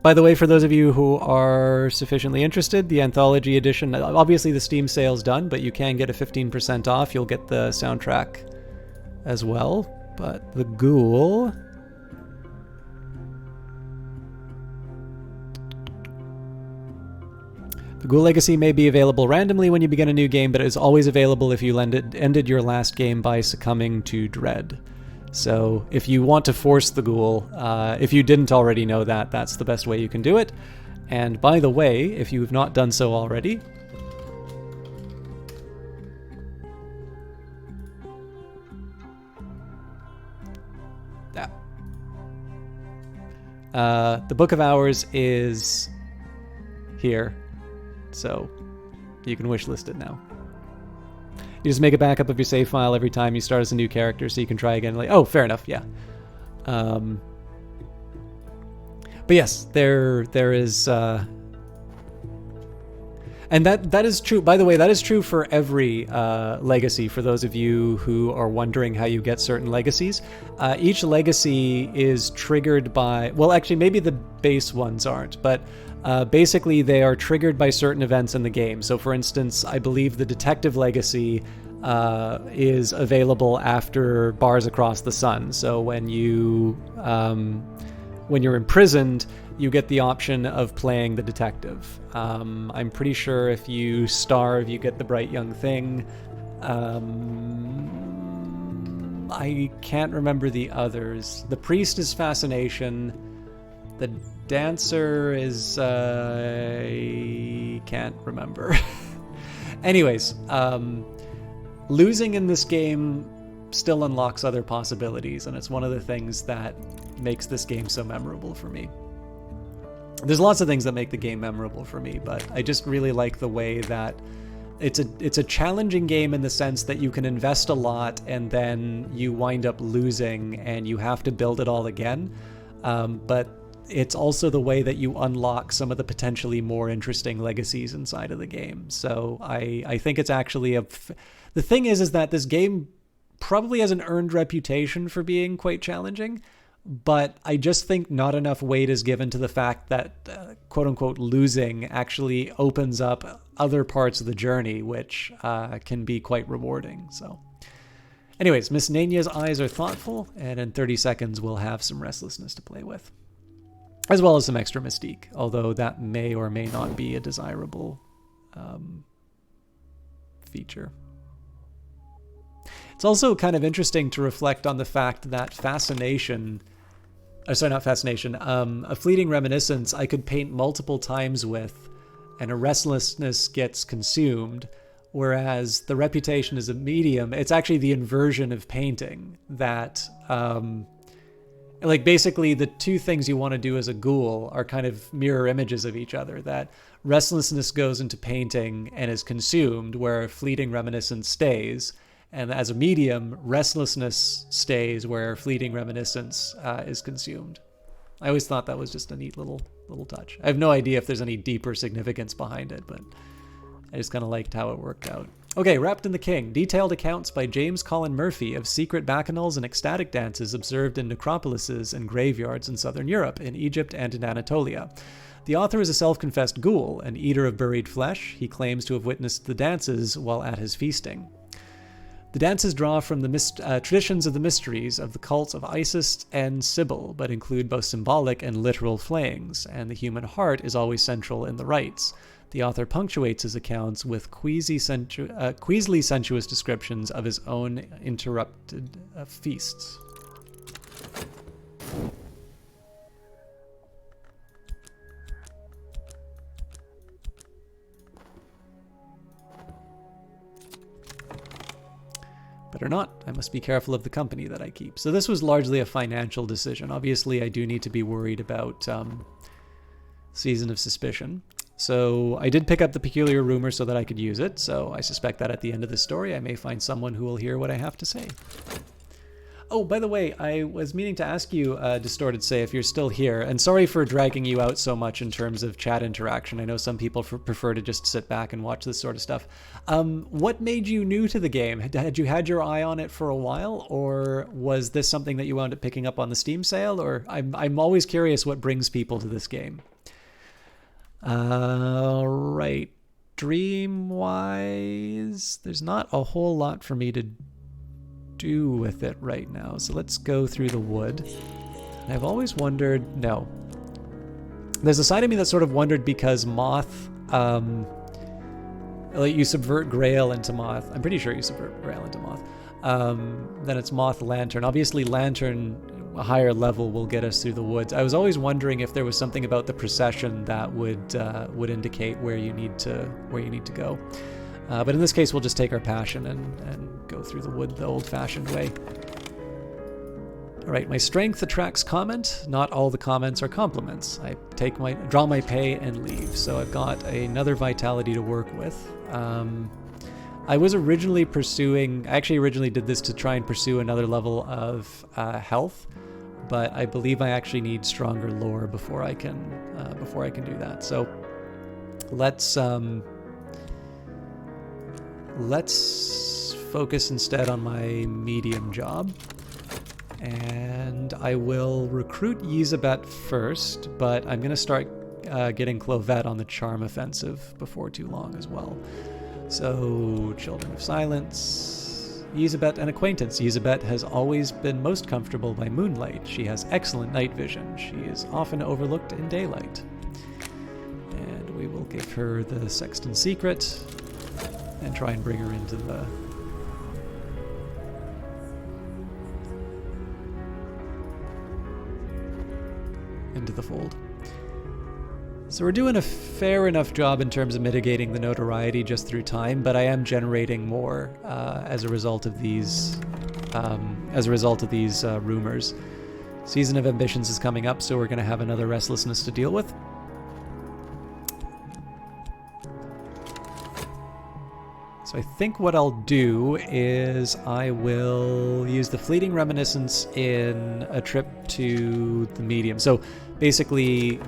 By the way, for those of you who are sufficiently interested, the Anthology Edition, obviously the Steam sale's done, but you can get a 15% off. You'll get the soundtrack as well. But the Ghoul... The Ghoul Legacy may be available randomly when you begin a new game, but it is always available if you ended your last game by succumbing to dread. So if you want to force the Ghoul, if you didn't already know that, that's the best way you can do it. And by the way, if you have not done so already, the Book of Hours is here. So you can wishlist it now. You just make a backup of your save file every time you start as a new character, so you can try again. Like, oh, fair enough, yeah. But yes, there is, and that is true. By the way, that is true for every legacy. For those of you who are wondering how you get certain legacies, each legacy is triggered by. Well, actually, maybe the base ones aren't, but. Basically, they are triggered by certain events in the game. So, for instance, I believe the Detective Legacy is available after Bars Across the Sun. So, when you're imprisoned, you get the option of playing the detective. I'm pretty sure if you starve, you get the Bright Young Thing. I can't remember the others. The Priest is Fascination. The Dancer is, I can't remember. Anyways, losing in this game still unlocks other possibilities, and it's one of the things that makes this game so memorable for me. There's lots of things that make the game memorable for me, but I just really like the way that it's a challenging game in the sense that you can invest a lot and then you wind up losing and you have to build it all again. But it's also the way that you unlock some of the potentially more interesting legacies inside of the game. So I think it's actually the thing is that this game probably has an earned reputation for being quite challenging, but I just think not enough weight is given to the fact that quote unquote losing actually opens up other parts of the journey, which can be quite rewarding. So anyways, Miss Nania's eyes are thoughtful, and in 30 seconds we'll have some restlessness to play with. As well as some extra mystique, although that may or may not be a desirable feature. It's also kind of interesting to reflect on the fact that a fleeting reminiscence I could paint multiple times with, and a restlessness gets consumed, whereas the reputation as a medium, it's actually the inversion of painting that... like basically the two things you want to do as a ghoul are kind of mirror images of each other, that restlessness goes into painting and is consumed, where fleeting reminiscence stays. And as a medium, restlessness stays where fleeting reminiscence is consumed. I always thought that was just a neat little touch. I have no idea if there's any deeper significance behind it, but I just kind of liked how it worked out. Okay, Wrapped in the King. Detailed accounts by James Colin Murphy of secret bacchanals and ecstatic dances observed in necropolises and graveyards in southern Europe, in Egypt, and in Anatolia. The author is a self-confessed ghoul, an eater of buried flesh. He claims to have witnessed the dances while at his feasting. The dances draw from the traditions of the mysteries of the cults of Isis and Sybil, but include both symbolic and literal flayings, and the human heart is always central in the rites. The author punctuates his accounts with queasily sensuous descriptions of his own interrupted feasts. Better not. I must be careful of the company that I keep. So this was largely a financial decision. Obviously, I do need to be worried about Season of Suspicion. So I did pick up the Peculiar Rumor so that I could use it. So I suspect that at the end of the story, I may find someone who will hear what I have to say. Oh, by the way, I was meaning to ask you, Distorted Say, if you're still here. And sorry for dragging you out so much in terms of chat interaction. I know some people prefer to just sit back and watch this sort of stuff. What made you new to the game? Had you had your eye on it for a while? Or was this something that you wound up picking up on the Steam sale? Or I'm always curious what brings people to this game. Right. Dream-wise, there's not a whole lot for me to do with it right now. So let's go through the wood. I've always wondered... No. There's a side of me that sort of wondered because Moth... you subvert Grail into Moth. I'm pretty sure you subvert Grail into Moth. Then it's Moth Lantern. Obviously Lantern, a higher level, will get us through the woods. I was always wondering if there was something about the procession that would indicate where you need to go. But in this case, we'll just take our passion and go through the wood the old-fashioned way. All right, my strength attracts comment. Not all the comments are compliments. I draw my pay and leave. So I've got another vitality to work with. I was originally originally did this to try and pursue another level of health, but I believe I actually need stronger lore before I can do that. So let's focus instead on my medium job. And I will recruit Yzabet first, but I'm going to start getting Clovette on the charm offensive before too long as well. So, Children of Silence, Yzabet, and Acquaintance. Yzabet has always been most comfortable by moonlight. She has excellent night vision. She is often overlooked in daylight. And we will give her the Sexton Secret and try and bring her into the fold. So we're doing a fair enough job in terms of mitigating the notoriety just through time, but I am generating more as a result of these rumors. Season of Ambitions is coming up, so we're going to have another restlessness to deal with. So I think what I'll do is I will use the Fleeting Reminiscence in a trip to the medium. So basically,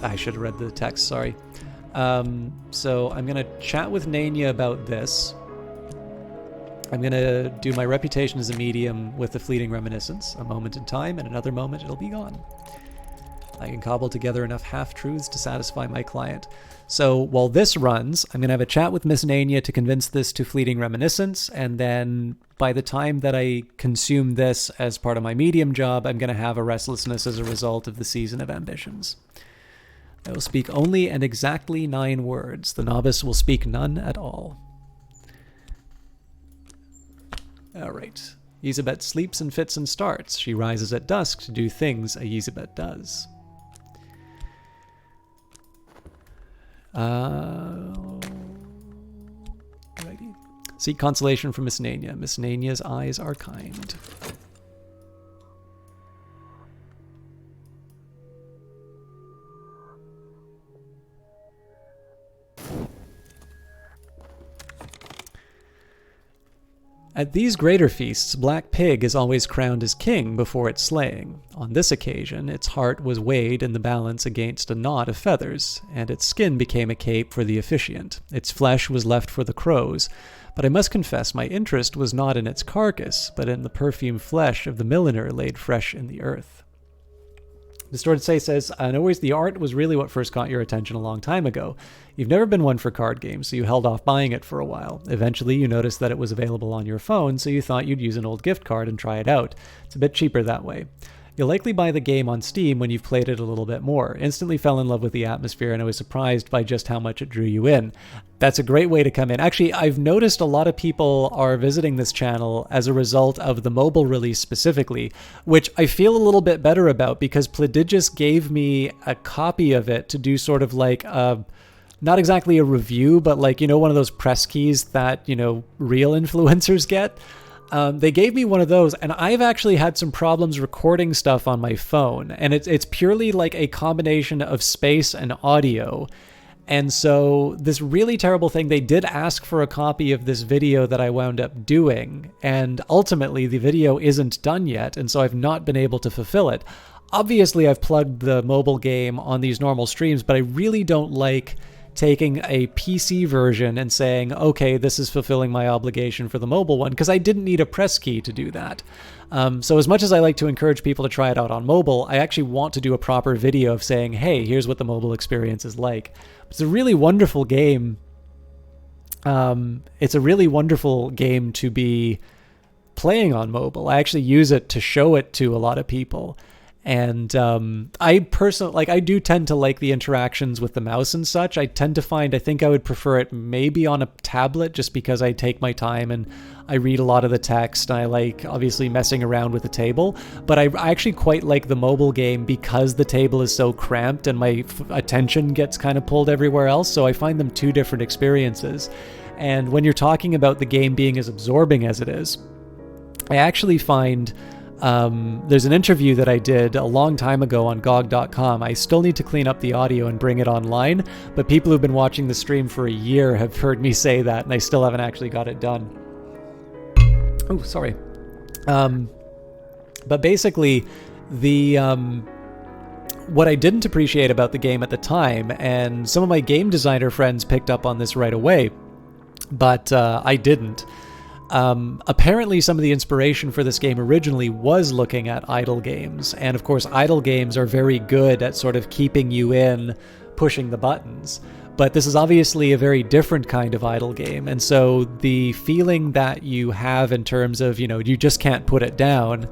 I should have read the text, sorry. So I'm going to chat with Nania about this. I'm going to do my reputation as a medium with the Fleeting Reminiscence. A moment in time, and another moment it'll be gone. I can cobble together enough half-truths to satisfy my client. So while this runs, I'm going to have a chat with Miss Nania to convince this to Fleeting Reminiscence, and then by the time that I consume this as part of my medium job, I'm going to have a restlessness as a result of the Season of Ambitions. I will speak only and exactly 9 words. The novice will speak none at all. All right. Yzabet sleeps and fits and starts. She rises at dusk to do things a Yzabet does. Righty. Seek consolation from Miss Nania. Miss Nania's eyes are kind. At these greater feasts, Black Pig is always crowned as king before its slaying. On this occasion, its heart was weighed in the balance against a knot of feathers, and its skin became a cape for the officiant. Its flesh was left for the crows, but I must confess my interest was not in its carcass, but in the perfumed flesh of the milliner laid fresh in the earth. Distorted Say says, no worries, the art was really what first caught your attention a long time ago. You've never been one for card games, so you held off buying it for a while. Eventually, you noticed that it was available on your phone, so you thought you'd use an old gift card and try it out. It's a bit cheaper that way. You'll likely buy the game on Steam when you've played it a little bit more. Instantly fell in love with the atmosphere, and I was surprised by just how much it drew you in. That's a great way to come in. Actually, I've noticed a lot of people are visiting this channel as a result of the mobile release specifically, which I feel a little bit better about because Pledigious gave me a copy of it to do sort of like a, not exactly a review, but like, you know, one of those press keys that, you know, real influencers get. They gave me one of those, and I've actually had some problems recording stuff on my phone, and it's purely like a combination of space and audio. And so this really terrible thing, they did ask for a copy of this video that I wound up doing, and ultimately the video isn't done yet, and so I've not been able to fulfill it. Obviously, I've plugged the mobile game on these normal streams, but I really don't like taking a PC version and saying, okay, this is fulfilling my obligation for the mobile one, because I didn't need a press key to do that. So as much as I like to encourage people to try it out on mobile, I actually want to do a proper video of saying, hey, here's what the mobile experience is like. It's a really wonderful game. It's a really wonderful game to be playing on mobile. I actually use it to show it to a lot of people. And I personally, I do tend to like the interactions with the mouse and such. I tend to find, I think I would prefer it maybe on a tablet just because I take my time and I read a lot of the text. I like, obviously, messing around with the table. But I actually quite like the mobile game because the table is so cramped and my attention gets kind of pulled everywhere else. So I find them two different experiences. And when you're talking about the game being as absorbing as it is, I actually find... there's an interview that I did a long time ago on GOG.com. I still need to clean up the audio and bring it online, but people who've been watching the stream for a year have heard me say that, and I still haven't actually got it done. Oh, sorry. But basically, the what I didn't appreciate about the game at the time, and some of my game designer friends picked up on this right away, but I didn't. Apparently some of the inspiration for this game originally was looking at idle games. And of course, idle games are very good at sort of keeping you in, pushing the buttons. But this is obviously a very different kind of idle game. And so the feeling that you have in terms of, you know, you just can't put it down,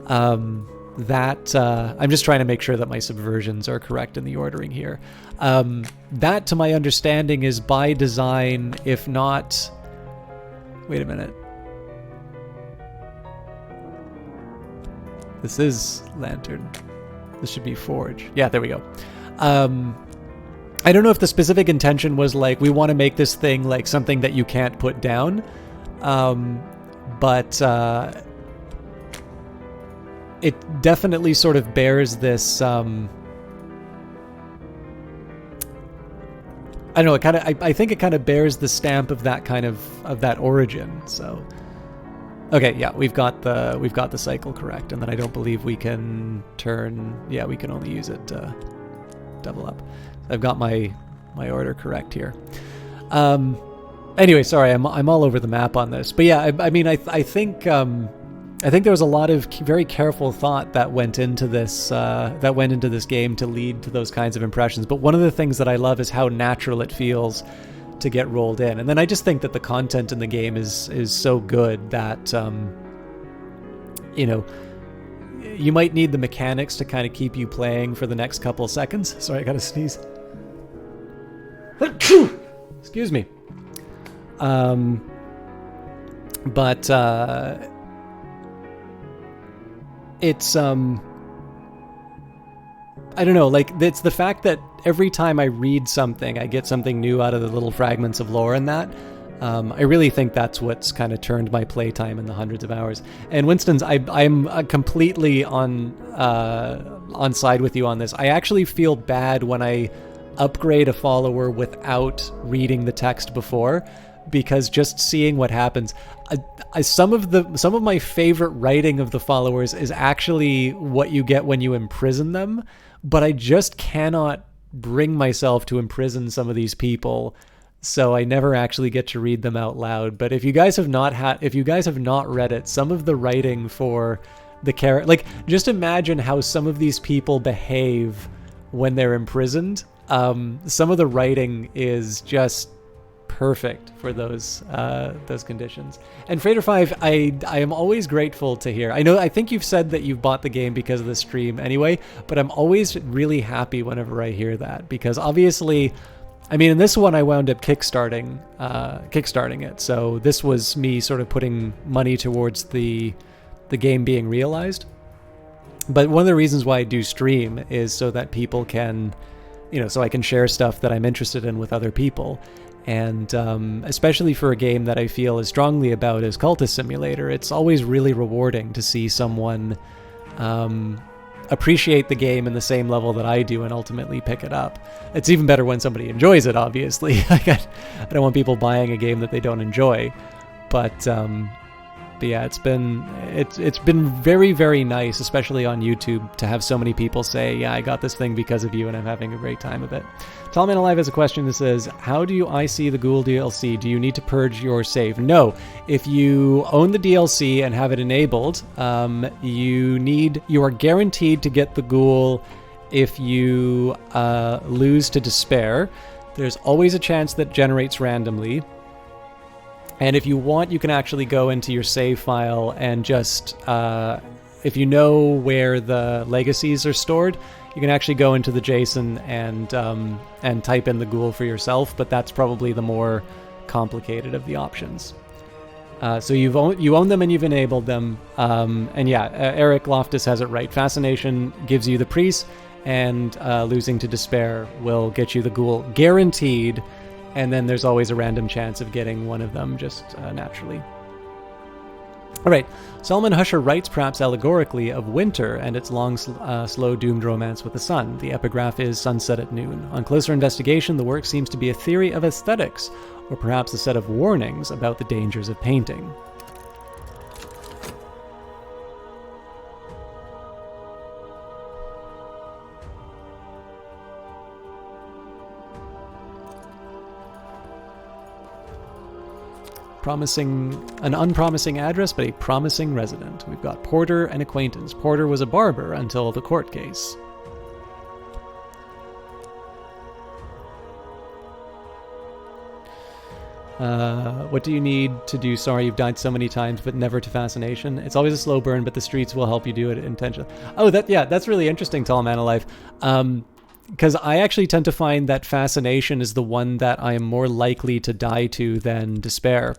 I'm just trying to make sure that my subversions are correct in the ordering here. That, to my understanding, is by design, if not... Wait a minute. This is Lantern. This should be Forge. Yeah, there we go. I don't know if the specific intention was like, we want to make this thing like something that you can't put down. But it definitely sort of bears this... I don't know. It kind of. I think it kind of bears the stamp of that kind of that origin. So, okay, yeah, we've got the cycle correct, and then I don't believe we can turn. Yeah, we can only use it to double up. I've got my order correct here. Anyway, sorry, I'm all over the map on this, but yeah, I mean, I think there was a lot of very careful thought that went into this game to lead to those kinds of impressions. But one of the things that I love is how natural it feels to get rolled in. And then I just think that the content in the game is so good that, you know, you might need the mechanics to kind of keep you playing for the next couple of seconds. Sorry, I gotta sneeze. Excuse me. But it's I don't know, like, it's the fact that every time I read something, I get something new out of the little fragments of lore in that. I really think that's what's kind of turned my playtime in the hundreds of hours. And Winston's, I'm completely on side with you on this. I actually feel bad when I upgrade a follower without reading the text before, because just seeing what happens, some of my favorite writing of the followers is actually what you get when you imprison them, but I just cannot bring myself to imprison some of these people, so I never actually get to read them out loud. But if you guys have not read it, some of the writing for the character, like, just imagine how some of these people behave when they're imprisoned. Some of the writing is just perfect for those conditions. And Frater 5, I am always grateful to hear. I think you've said that you've bought the game because of the stream anyway, but I'm always really happy whenever I hear that, because obviously, I mean, in this one I wound up kickstarting it. So this was me sort of putting money towards the game being realized. But one of the reasons why I do stream is so that people can, so I can share stuff that I'm interested in with other people. And especially for a game that I feel as strongly about as Cultist Simulator, it's always really rewarding to see someone appreciate the game in the same level that I do and ultimately pick it up. It's even better when somebody enjoys it, obviously. I don't want people buying a game that they don't enjoy. But yeah, it's been very, very nice, especially on YouTube, to have so many people say, yeah, I got this thing because of you and I'm having a great time of it. Tallman Alive has a question that says, how do I see the Ghoul DLC? Do you need to purge your save? No. If you own the DLC and have it enabled, you are guaranteed to get the Ghoul if you lose to despair. There's always a chance that generates randomly. And if you want, you can actually go into your save file and just, if you know where the legacies are stored, you can actually go into the JSON and type in the Ghoul for yourself, but that's probably the more complicated of the options. So you own them and you've enabled them. And yeah, Eric Loftus has it right. Fascination gives you the priest, and losing to despair will get you the Ghoul, guaranteed. And then there's always a random chance of getting one of them just naturally. All right, Solomon Husher writes, perhaps allegorically, of winter and its long, slow doomed romance with the sun. The epigraph is sunset at noon. On closer investigation, the work seems to be a theory of aesthetics, or perhaps a set of warnings about the dangers of painting. An unpromising address, but a promising resident. We've got Porter and acquaintance. Porter was a barber until the court case. What do you need to do? Sorry, you've died so many times, but never to fascination. It's always a slow burn, but the streets will help you do it intentionally. Oh, that's really interesting, Tall Man Alive. Because I actually tend to find that fascination is the one that I am more likely to die to than despair.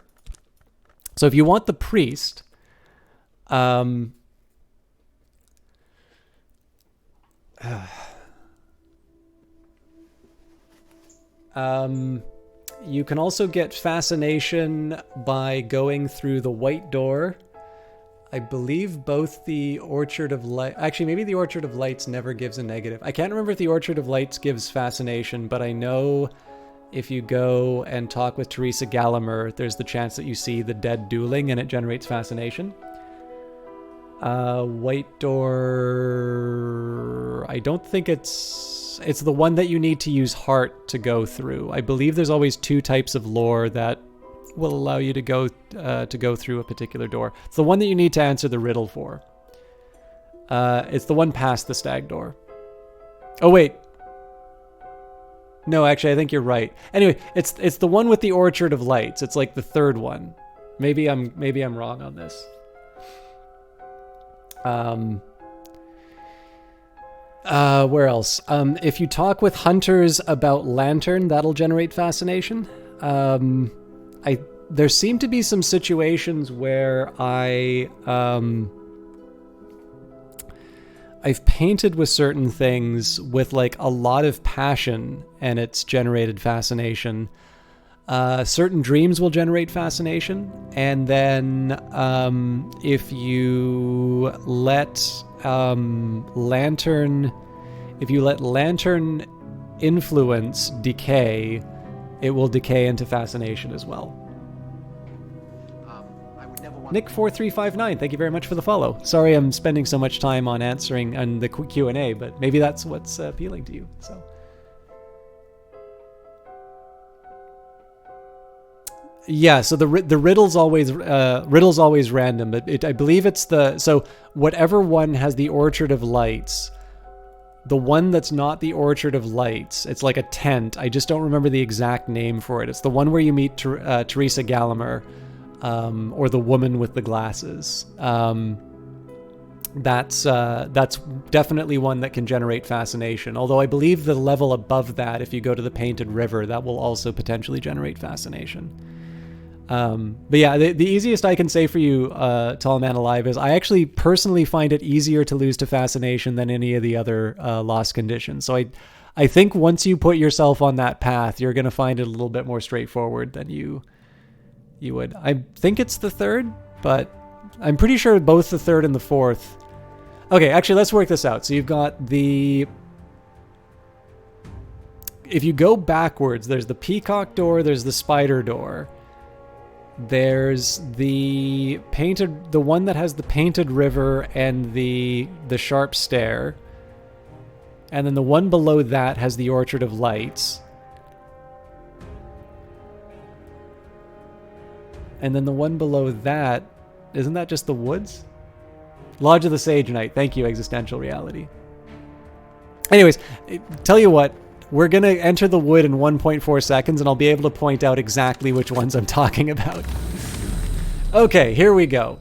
So if you want the priest, you can also get fascination by going through the white door. I believe both the Orchard of Light... Actually, maybe the Orchard of Lights never gives a negative. I can't remember if the Orchard of Lights gives fascination, but I know if you go and talk with Teresa Gallagher, there's the chance that you see the dead dueling and it generates fascination. White door... I don't think it's the one that you need to use heart to go through. I believe there's always two types of lore that will allow you to go through a particular door. It's the one that you need to answer the riddle for. It's the one past the stag door. Oh wait. No, actually, I think you're right. Anyway, it's the one with the Orchard of Lights. It's like the third one. Maybe I'm wrong on this. Where else? If you talk with hunters about Lantern, that'll generate fascination. There seem to be some situations where I've painted with certain things with like a lot of passion and it's generated fascination. Certain dreams will generate fascination. And then if you let Lantern influence decay, it will decay into fascination as well. Nick4359, thank you very much for the follow. Sorry I'm spending so much time on answering and the Q&A, but maybe that's what's appealing to you. So, yeah, so the riddle's always random, but I believe it's so whatever one has the Orchard of Lights, the one that's not the Orchard of Lights, it's like a tent. I just don't remember the exact name for it. It's the one where you meet Teresa Gallagher, or the woman with the glasses. That's definitely one that can generate fascination. Although I believe the level above that, if you go to the Painted River, that will also potentially generate fascination. But yeah, the easiest I can say for you, Tall Man Alive, is I actually personally find it easier to lose to fascination than any of the other lost conditions. So I think once you put yourself on that path, you're going to find it a little bit more straightforward than you would. I think it's the third, but I'm pretty sure both the third and the fourth. Okay, actually, let's work this out. So you've got if you go backwards, there's the peacock door, there's the spider door. There's the one that has the Painted River and the sharp stair. And then the one below that has the Orchard of Lights. And then the one below that, isn't that just the woods? Lodge of the Sage Knight. Thank you, Existential Reality. Anyways, tell you what, we're going to enter the wood in 1.4 seconds, and I'll be able to point out exactly which ones I'm talking about. Okay, here we go.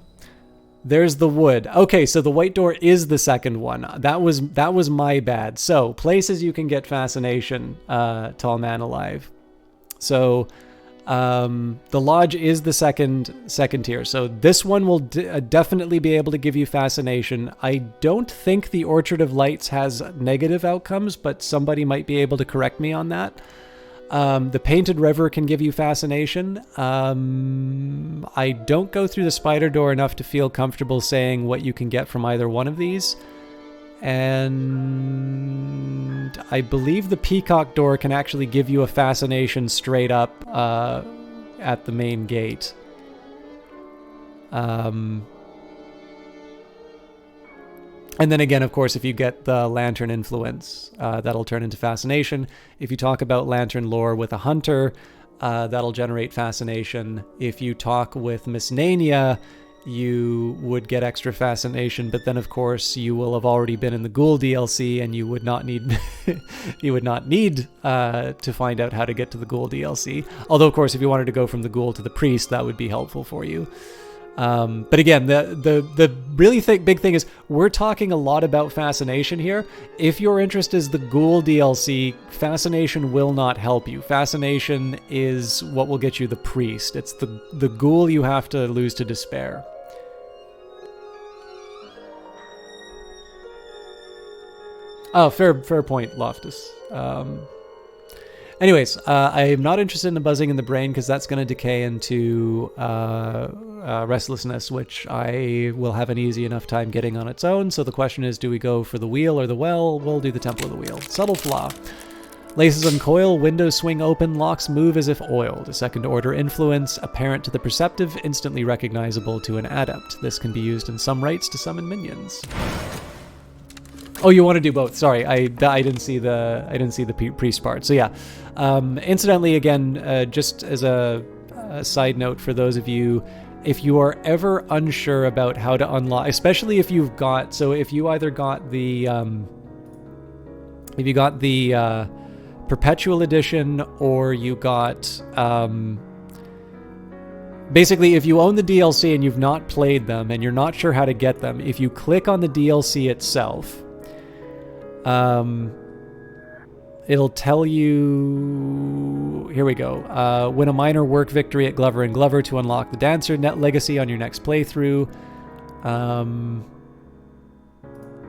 There's the wood. Okay, so the white door is the second one. That was my bad. So, places you can get fascination, Tall Man Alive. So, the lodge is the second tier. So this one will definitely be able to give you fascination. I don't think the Orchard of Lights has negative outcomes, but somebody might be able to correct me on that. The Painted River can give you fascination. I don't go through the spider door enough to feel comfortable saying what you can get from either one of these. And I believe the peacock door can actually give you a fascination straight up at the main gate. And then again, of course, if you get the lantern influence, that'll turn into fascination. If you talk about lantern lore with a hunter, that'll generate fascination. If you talk with Miss Nania, you would get extra fascination, but then of course you will have already been in the Ghoul DLC, and you would not need to find out how to get to the Ghoul DLC. Although of course if you wanted to go from the Ghoul to the Priest, that would be helpful for you. But again, the really big thing is we're talking a lot about fascination here. If your interest is the Ghoul DLC, fascination will not help you. Fascination is what will get you the Priest. It's the Ghoul you have to lose to despair. Oh, fair point, Loftus. Anyways, I am not interested in the buzzing in the brain because that's going to decay into restlessness, which I will have an easy enough time getting on its own. So the question is, do we go for the wheel or the well? We'll do the Temple of the Wheel. Subtle flaw. Laces uncoil, windows swing open, locks move as if oiled. A second order influence, apparent to the perceptive, instantly recognizable to an adept. This can be used in some rites to summon minions. Oh, you want to do both? Sorry, I didn't see the priest part. So yeah, incidentally, again, just as a side note for those of you, if you are ever unsure about how to unlock, especially if you've got, so if you either got the Perpetual Edition or you got basically, if you own the DLC and you've not played them and you're not sure how to get them, if you click on the DLC itself, it'll tell you, here we go, win a minor work victory at Glover and Glover to unlock the Dancer Net Legacy on your next playthrough.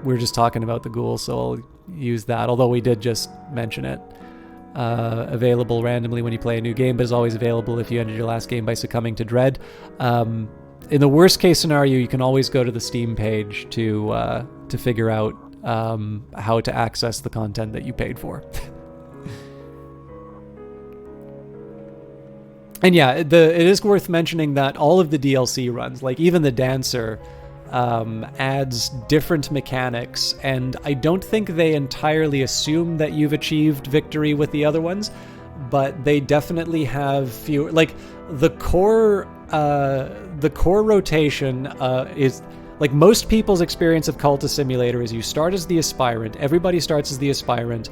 We're just talking about the Ghoul, so I'll use that, although we did just mention it. Available randomly when you play a new game, but is always available if you ended your last game by succumbing to dread. In the worst case scenario, you can always go to the Steam page to figure out how to access the content that you paid for. And yeah, it is worth mentioning that all of the DLC runs, like even the Dancer, adds different mechanics, and I don't think they entirely assume that you've achieved victory with the other ones, but they definitely have fewer. Like the core rotation is like most people's experience of Cultist Simulator is you start as the aspirant. Everybody starts as the aspirant.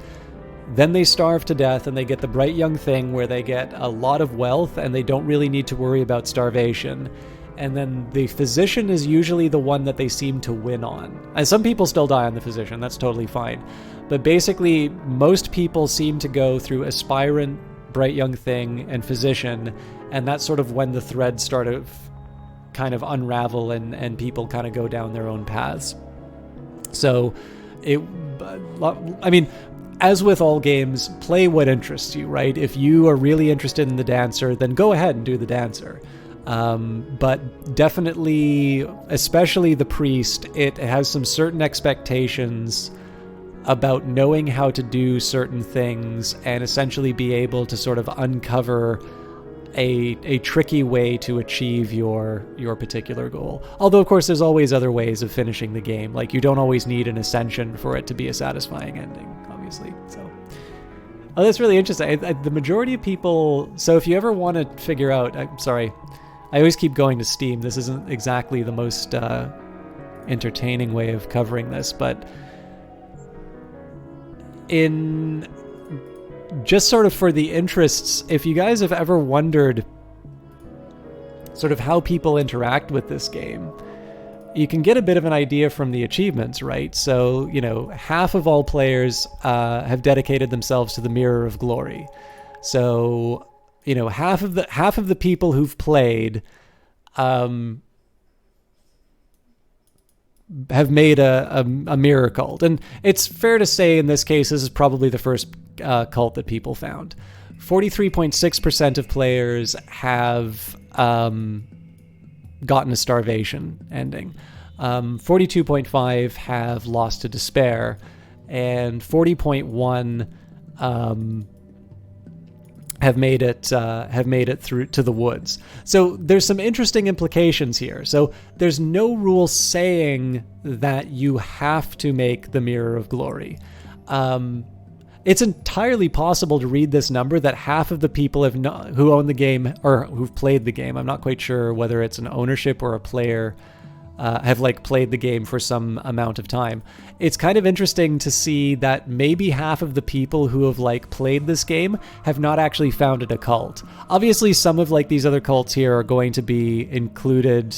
Then they starve to death and they get the Bright Young Thing where they get a lot of wealth and they don't really need to worry about starvation. And then the Physician is usually the one that they seem to win on. And some people still die on the Physician, that's totally fine. But basically, most people seem to go through aspirant, Bright Young Thing, and Physician, and that's sort of when the threads start to kind of unravel and people kind of go down their own paths. So, I mean, as with all games, play what interests you, right? If you are really interested in the Dancer, then go ahead and do the Dancer. But definitely, especially the Priest, it has some certain expectations about knowing how to do certain things and essentially be able to sort of uncover a tricky way to achieve your particular goal. Although, of course, there's always other ways of finishing the game. Like, you don't always need an Ascension for it to be a satisfying ending, obviously. So, oh, that's really interesting. The majority of people... So if you ever want to figure out... I'm sorry. I always keep going to Steam. This isn't exactly the most entertaining way of covering this, but in... just sort of for the interests, if you guys have ever wondered sort of how people interact with this game, you can get a bit of an idea from the achievements, right? So, you know, half of all players have dedicated themselves to the Mirror of Glory. So, you know, half of the people who've played have made a mirror cult. And it's fair to say in this case, this is probably the first cult that people found. 43.6% of players have gotten a starvation ending. 42.5 have lost to despair, and 40.1 have made it through to the woods. So there's some interesting implications here. So there's no rule saying that you have to make the Mirror of Glory. It's entirely possible to read this number that half of the people who own the game or who've played the game, I'm not quite sure whether it's an ownership or a player, have like played the game for some amount of time. It's kind of interesting to see that maybe half of the people who have like played this game have not actually founded a cult. Obviously, some of like these other cults here are going to be included,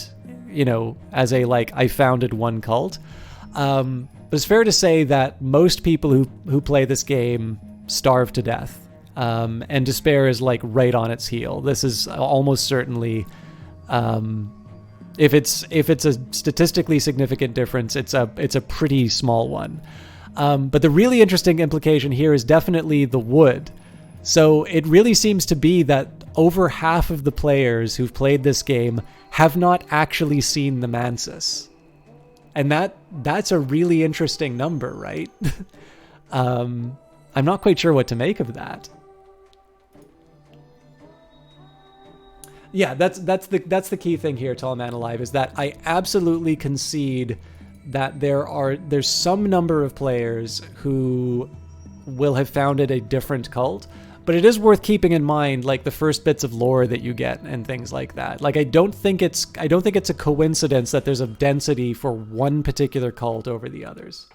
you know, as a like I founded one cult. But it's fair to say that most people who play this game starve to death, and despair is like right on its heel. This is almost certainly. If it's a statistically significant difference, it's a pretty small one. But the really interesting implication here is definitely the wood. So it really seems to be that over half of the players who've played this game have not actually seen the Mansis. And that's a really interesting number, right? I'm not quite sure what to make of that. Yeah, that's the key thing here, Tall Man Alive, is that I absolutely concede that there's some number of players who will have founded a different cult, but it is worth keeping in mind like the first bits of lore that you get and things like that. Like I don't think it's a coincidence that there's a density for one particular cult over the others.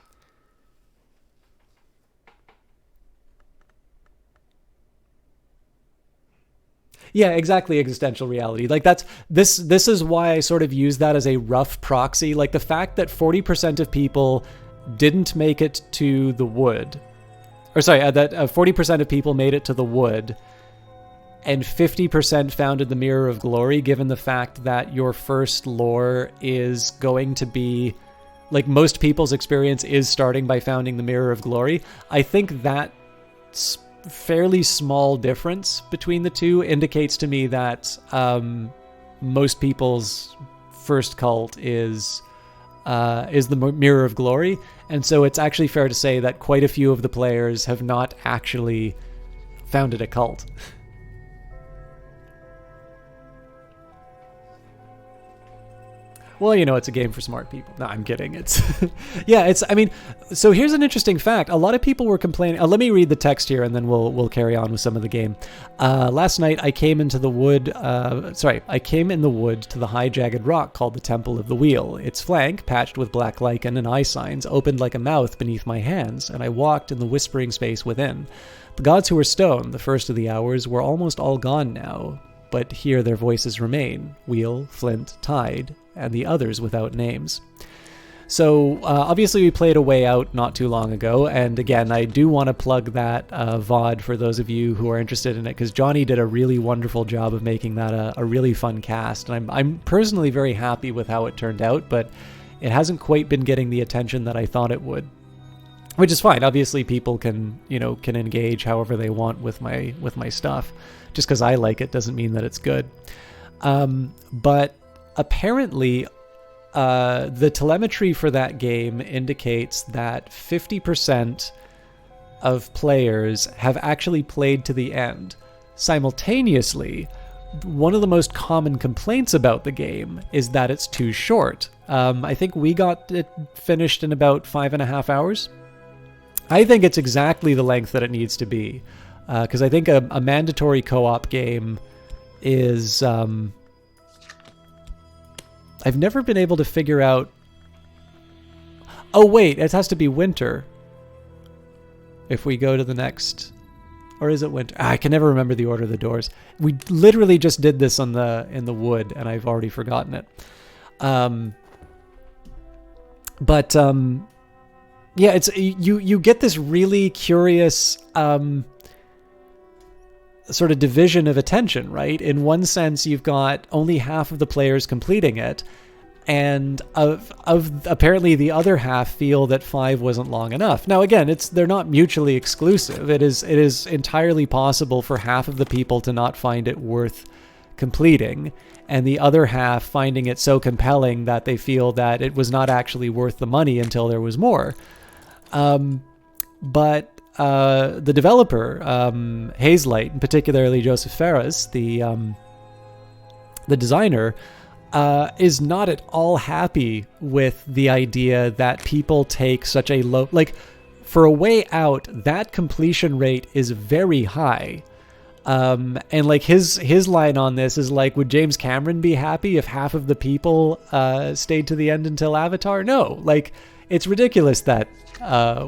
Yeah, exactly. Existential reality. Like this is why I sort of use that as a rough proxy. Like the fact that 40% of people didn't make it to the wood, or sorry, that 40% of people made it to the wood, and 50% founded the Mirror of Glory, given the fact that your first lore is going to be, like most people's experience is starting by founding the Mirror of Glory. I think that's fairly small difference between the two indicates to me that most people's first cult is the Mirror of Glory, and so it's actually fair to say that quite a few of the players have not actually founded a cult. Well, it's a game for smart people. No, I'm kidding. It's, yeah, I mean, so here's an interesting fact. A lot of people were complaining. Let me read the text here and then we'll carry on with some of the game. Last night I came into the wood, I came in the wood to the high jagged rock called the Temple of the Wheel. Its flank, patched with black lichen and eye signs, opened like a mouth beneath my hands, and I walked in the whispering space within. The gods who were stone, the first of the hours, were almost all gone now, but here their voices remain: Wheel, Flint, Tide, and the others without names. So obviously we played A Way Out not too long ago, and again, I do want to plug that VOD for those of you who are interested in it, because Johnny did a really wonderful job of making that a really fun cast, and I'm personally very happy with how it turned out, but it hasn't quite been getting the attention that I thought it would. Which is fine. Obviously, people can engage however they want with my stuff. Just because I like it doesn't mean that it's good. But apparently, the telemetry for that game indicates that 50% of players have actually played to the end. Simultaneously, one of the most common complaints about the game is that it's too short. I think we got it finished in about 5.5 hours. I think it's exactly the length that it needs to be, because I think a mandatory co-op game is... I've never been able to figure out... Oh, wait, it has to be winter. If we go to the next... Or is it winter? I can never remember the order of the doors. We literally just did this in the wood, and I've already forgotten it. Yeah, it's you get this really curious sort of division of attention, right? In one sense, you've got only half of the players completing it, and of apparently the other half feel that 5 wasn't long enough. Now, again, they're not mutually exclusive. It is entirely possible for half of the people to not find it worth completing, and the other half finding it so compelling that they feel that it was not actually worth the money until there was more. But the developer, Hazelight, and particularly Joseph Ferris, the designer, is not at all happy with the idea that people take such a low... Like, for A Way Out, that completion rate is very high. And like his line on this is like, would James Cameron be happy if half of the people stayed to the end until Avatar? No, like, it's ridiculous that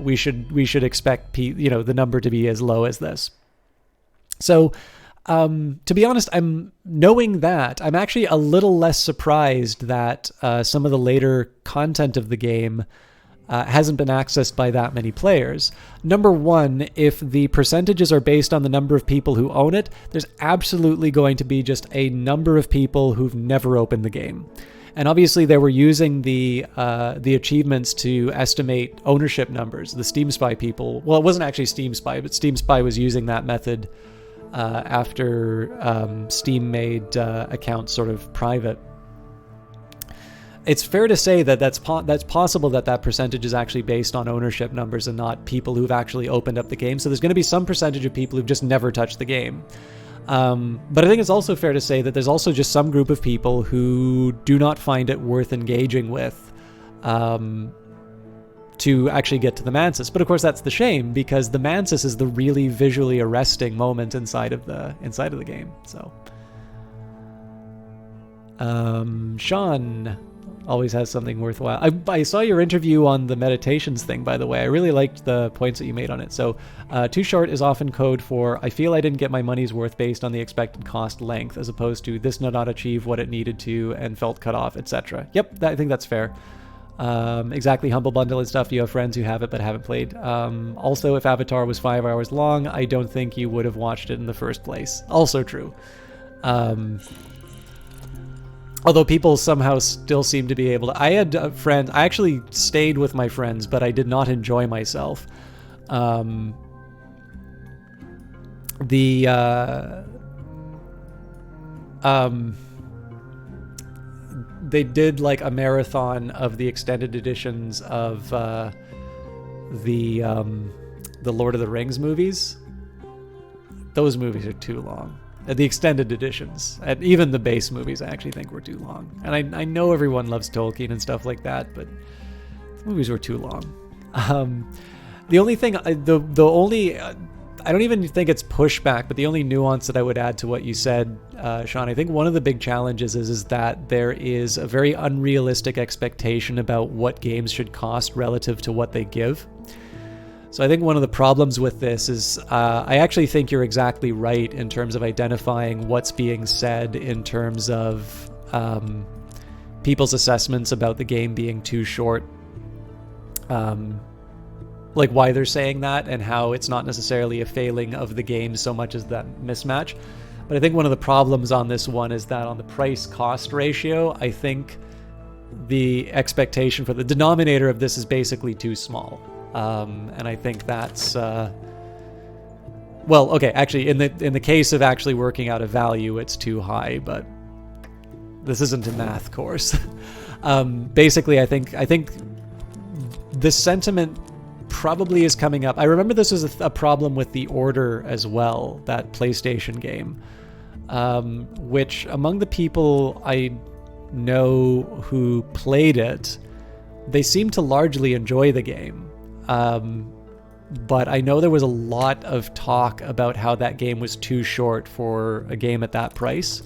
we should expect the number to be as low as this. So to be honest, knowing that, I'm actually a little less surprised that some of the later content of the game hasn't been accessed by that many players. Number one, if the percentages are based on the number of people who own it, there's absolutely going to be just a number of people who've never opened the game. And obviously they were using the achievements to estimate ownership numbers. The Steam Spy people, well, it wasn't actually Steam Spy, but Steam Spy was using that method after Steam made accounts sort of private. It's fair to say that that's possible that percentage is actually based on ownership numbers and not people who've actually opened up the game. So there's going to be some percentage of people who've just never touched the game. But I think it's also fair to say that there's also just some group of people who do not find it worth engaging with to actually get to the Mantis. But of course that's the shame, because the Mantis is the really visually arresting moment inside of the game. So Sean always has something worthwhile. I saw your interview on the meditations thing, by the way. I really liked the points that you made on it. So too short is often code for, I feel I didn't get my money's worth based on the expected cost length, as opposed to this did not achieve what it needed to and felt cut off, etc. Yep, I think that's fair. Exactly, Humble Bundle and stuff. You have friends who have it but haven't played. Also, if Avatar was 5 hours long, I don't think you would have watched it in the first place. Also true. Although people somehow still seem to be able to... I had friends... I actually stayed with my friends, but I did not enjoy myself. They did like a marathon of the extended editions of the Lord of the Rings movies. Those movies are too long. The extended editions, and even the base movies, I actually think were too long. And I know everyone loves Tolkien and stuff like that, but the movies were too long. The only thing, the only, I don't even think it's pushback, but the only nuance that I would add to what you said, Sean, I think one of the big challenges is that there is a very unrealistic expectation about what games should cost relative to what they give. So I think one of the problems with this is I actually think you're exactly right in terms of identifying what's being said in terms of people's assessments about the game being too short. Like why they're saying that and how it's not necessarily a failing of the game so much as that mismatch. But I think one of the problems on this one is that on the price-cost ratio, I think the expectation for the denominator of this is basically too small. And I think that's well, okay, actually in the case of actually working out a value, it's too high, but this isn't a math course. Basically, I think this sentiment probably is coming up. I remember this was a problem with The Order as well, that PlayStation game, which among the people I know who played it, they seemed to largely enjoy the game. But I know there was a lot of talk about how that game was too short for a game at that price.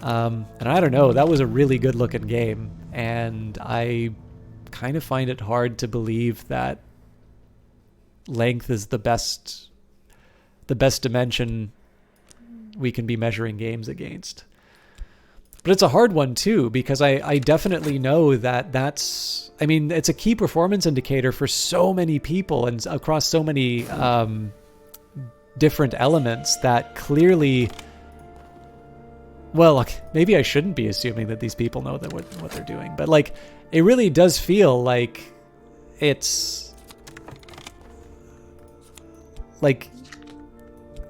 And I don't know, that was a really good looking game. And I kind of find it hard to believe that length is the best dimension we can be measuring games against. But it's a hard one too, because I definitely know that's, I mean, it's a key performance indicator for so many people and across so many different elements that clearly, well, look, maybe I shouldn't be assuming that these people know that what they're doing, but like, it really does feel like it's like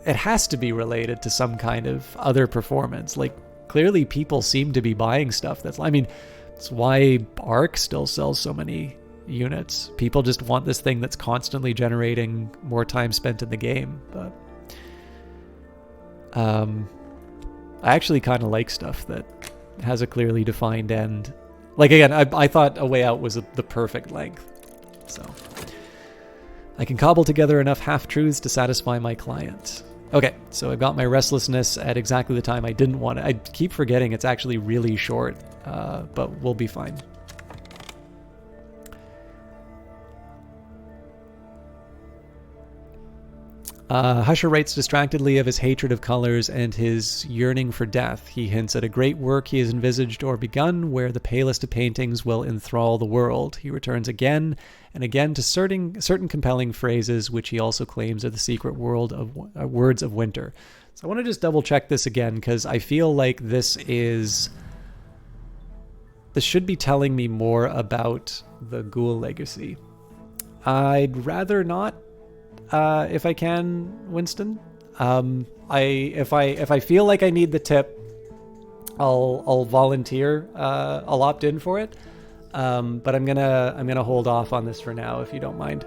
it has to be related to some kind of other performance. Like, clearly people seem to be buying stuff that's, I mean, it's why Ark still sells so many units. People just want this thing that's constantly generating more time spent in the game. But I actually kind of like stuff that has a clearly defined end. Like, again, I thought A Way Out was the perfect length. So I can cobble together enough half-truths to satisfy my client. Okay, so I've got my restlessness at exactly the time I didn't want it. I keep forgetting it's actually really short, but we'll be fine. Husher writes distractedly of his hatred of colors and his yearning for death. He hints at a great work he has envisaged or begun, where the palest of paintings will enthrall the world. He returns again and again to certain compelling phrases, which he also claims are the secret words of winter. So I want to just double check this again, because I feel like this should be telling me more about the Ghoul legacy. I'd rather not. If I can, Winston. If I feel like I need the tip, I'll volunteer. I'll opt in for it. But I'm gonna hold off on this for now, if you don't mind.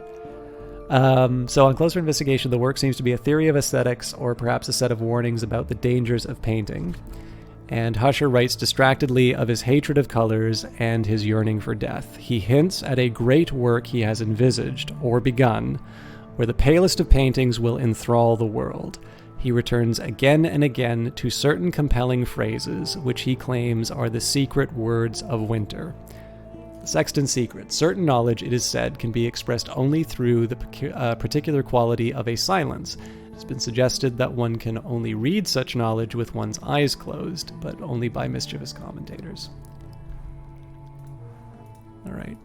So on closer investigation, the work seems to be a theory of aesthetics, or perhaps a set of warnings about the dangers of painting. And Husher writes distractedly of his hatred of colors and his yearning for death. He hints at a great work he has envisaged or begun, where the palest of paintings will enthrall the world. He returns again and again to certain compelling phrases, which he claims are the secret words of winter. The Sexton's secret. Certain knowledge, it is said, can be expressed only through the particular quality of a silence. It's been suggested that one can only read such knowledge with one's eyes closed, but only by mischievous commentators. All right.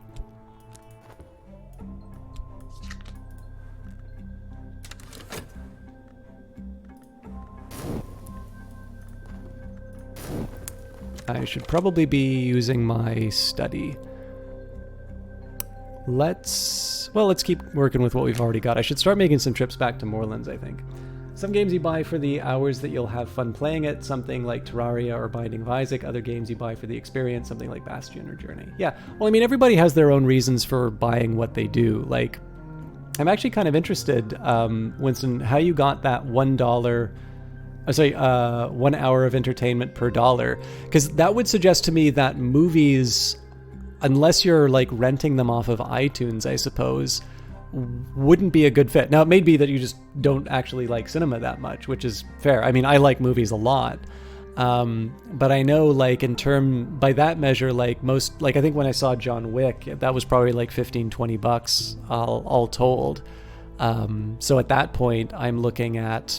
I should probably be using my study. Let's keep working with what we've already got. I should start making some trips back to Moorlands, I think. Some games you buy for the hours that you'll have fun playing it, something like Terraria or Binding of Isaac. Other games you buy for the experience, something like Bastion or Journey. Yeah, well, I mean, everybody has their own reasons for buying what they do. Like, I'm actually kind of interested, Winston, how you got that $1 sorry, 1 hour of entertainment per dollar, because that would suggest to me that movies, unless you're like renting them off of iTunes, I suppose, wouldn't be a good fit. Now, it may be that you just don't actually like cinema that much, which is fair. I mean, I like movies a lot. But I know, like, by that measure, like most, like I think when I saw John Wick, that was probably like $15-20 all told. So at that point, I'm looking at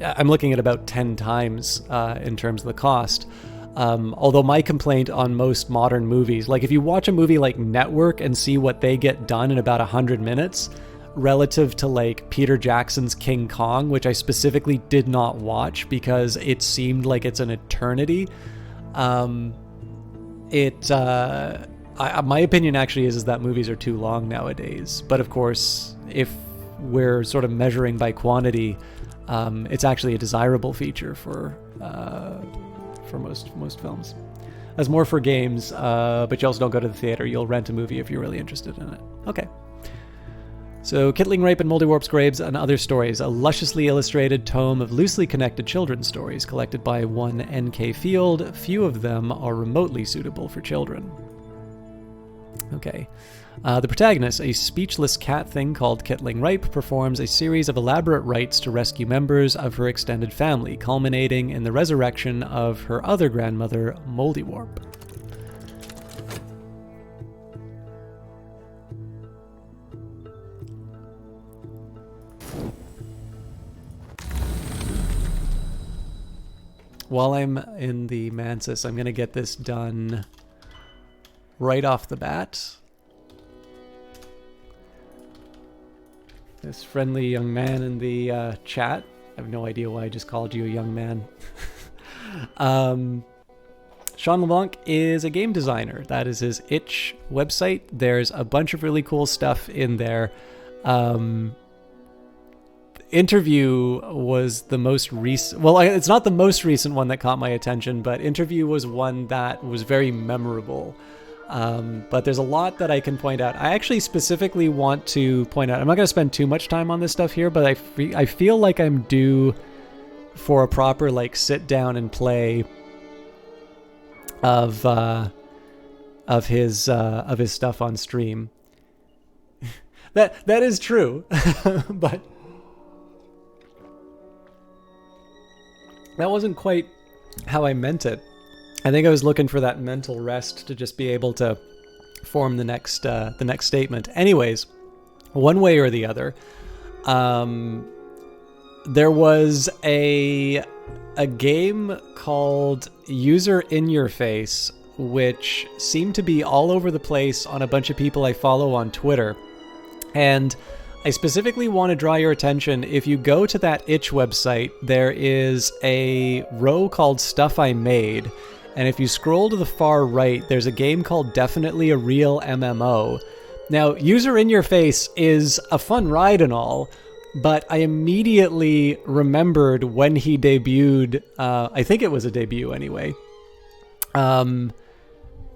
about 10 times in terms of the cost. Although my complaint on most modern movies, like if you watch a movie like Network and see what they get done in about 100 minutes, relative to like Peter Jackson's King Kong, which I specifically did not watch because it seemed like it's an eternity. My opinion actually is that movies are too long nowadays. But of course, if we're sort of measuring by quantity, it's actually a desirable feature for most films. As more for games, but you also don't go to the theater. You'll rent a movie if you're really interested in it. Okay. So, Kittling Ripe and Moldywarp's Graves and Other Stories, a lusciously illustrated tome of loosely connected children's stories collected by one N.K. Field. Few of them are remotely suitable for children. Okay. The protagonist, a speechless cat thing called Kittling Ripe, performs a series of elaborate rites to rescue members of her extended family, culminating in the resurrection of her other grandmother, Moldywarp. While I'm in the Mansis, I'm going to get this done right off the bat. This friendly young man in the chat. I have no idea why I just called you a young man. Sean LeBlanc is a game designer. That is his itch website. There's a bunch of really cool stuff in there. Interview was the most recent. Well, it's not the most recent one that caught my attention, but Interview was one that was very memorable. But there's a lot that I can point out. I actually specifically want to point out, I'm not going to spend too much time on this stuff here, but I feel like I'm due for a proper like sit down and play of his stuff on stream. That is true, but that wasn't quite how I meant it. I think I was looking for that mental rest to just be able to form the next statement. Anyways, one way or the other, there was a game called User in Your Face, which seemed to be all over the place on a bunch of people I follow on Twitter. And I specifically want to draw your attention. If you go to that itch website, there is a row called Stuff I Made. And if you scroll to the far right, there's a game called Definitely a Real MMO. Now, User in Your Face is a fun ride and all, but I immediately remembered when he debuted, I think it was a debut anyway,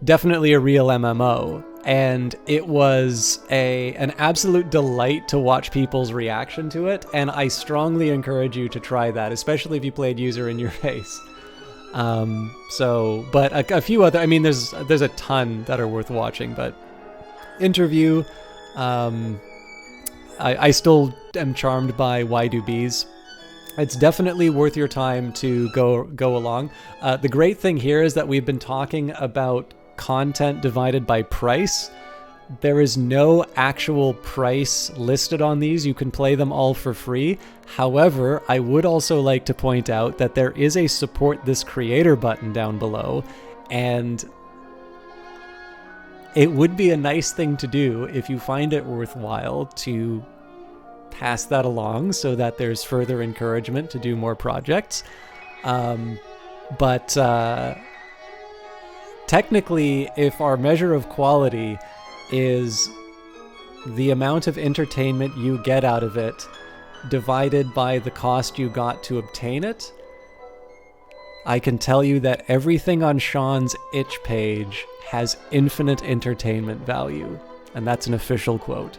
Definitely a Real MMO. And it was an absolute delight to watch people's reaction to it, and I strongly encourage you to try that, especially if you played User in Your Face. But a few other, I mean, there's a ton that are worth watching, but Interview, I still am charmed by Why Do Bees. It's definitely worth your time to go along. The great thing here is that we've been talking about content divided by price. There is no actual price listed on these. You can play them all for free. However, I would also like to point out that there is a support this creator button down below, and it would be a nice thing to do if you find it worthwhile to pass that along so that there's further encouragement to do more projects. Technically, if our measure of quality is the amount of entertainment you get out of it divided by the cost you got to obtain it, I can tell you that everything on Sean's itch page has infinite entertainment value. And that's an official quote.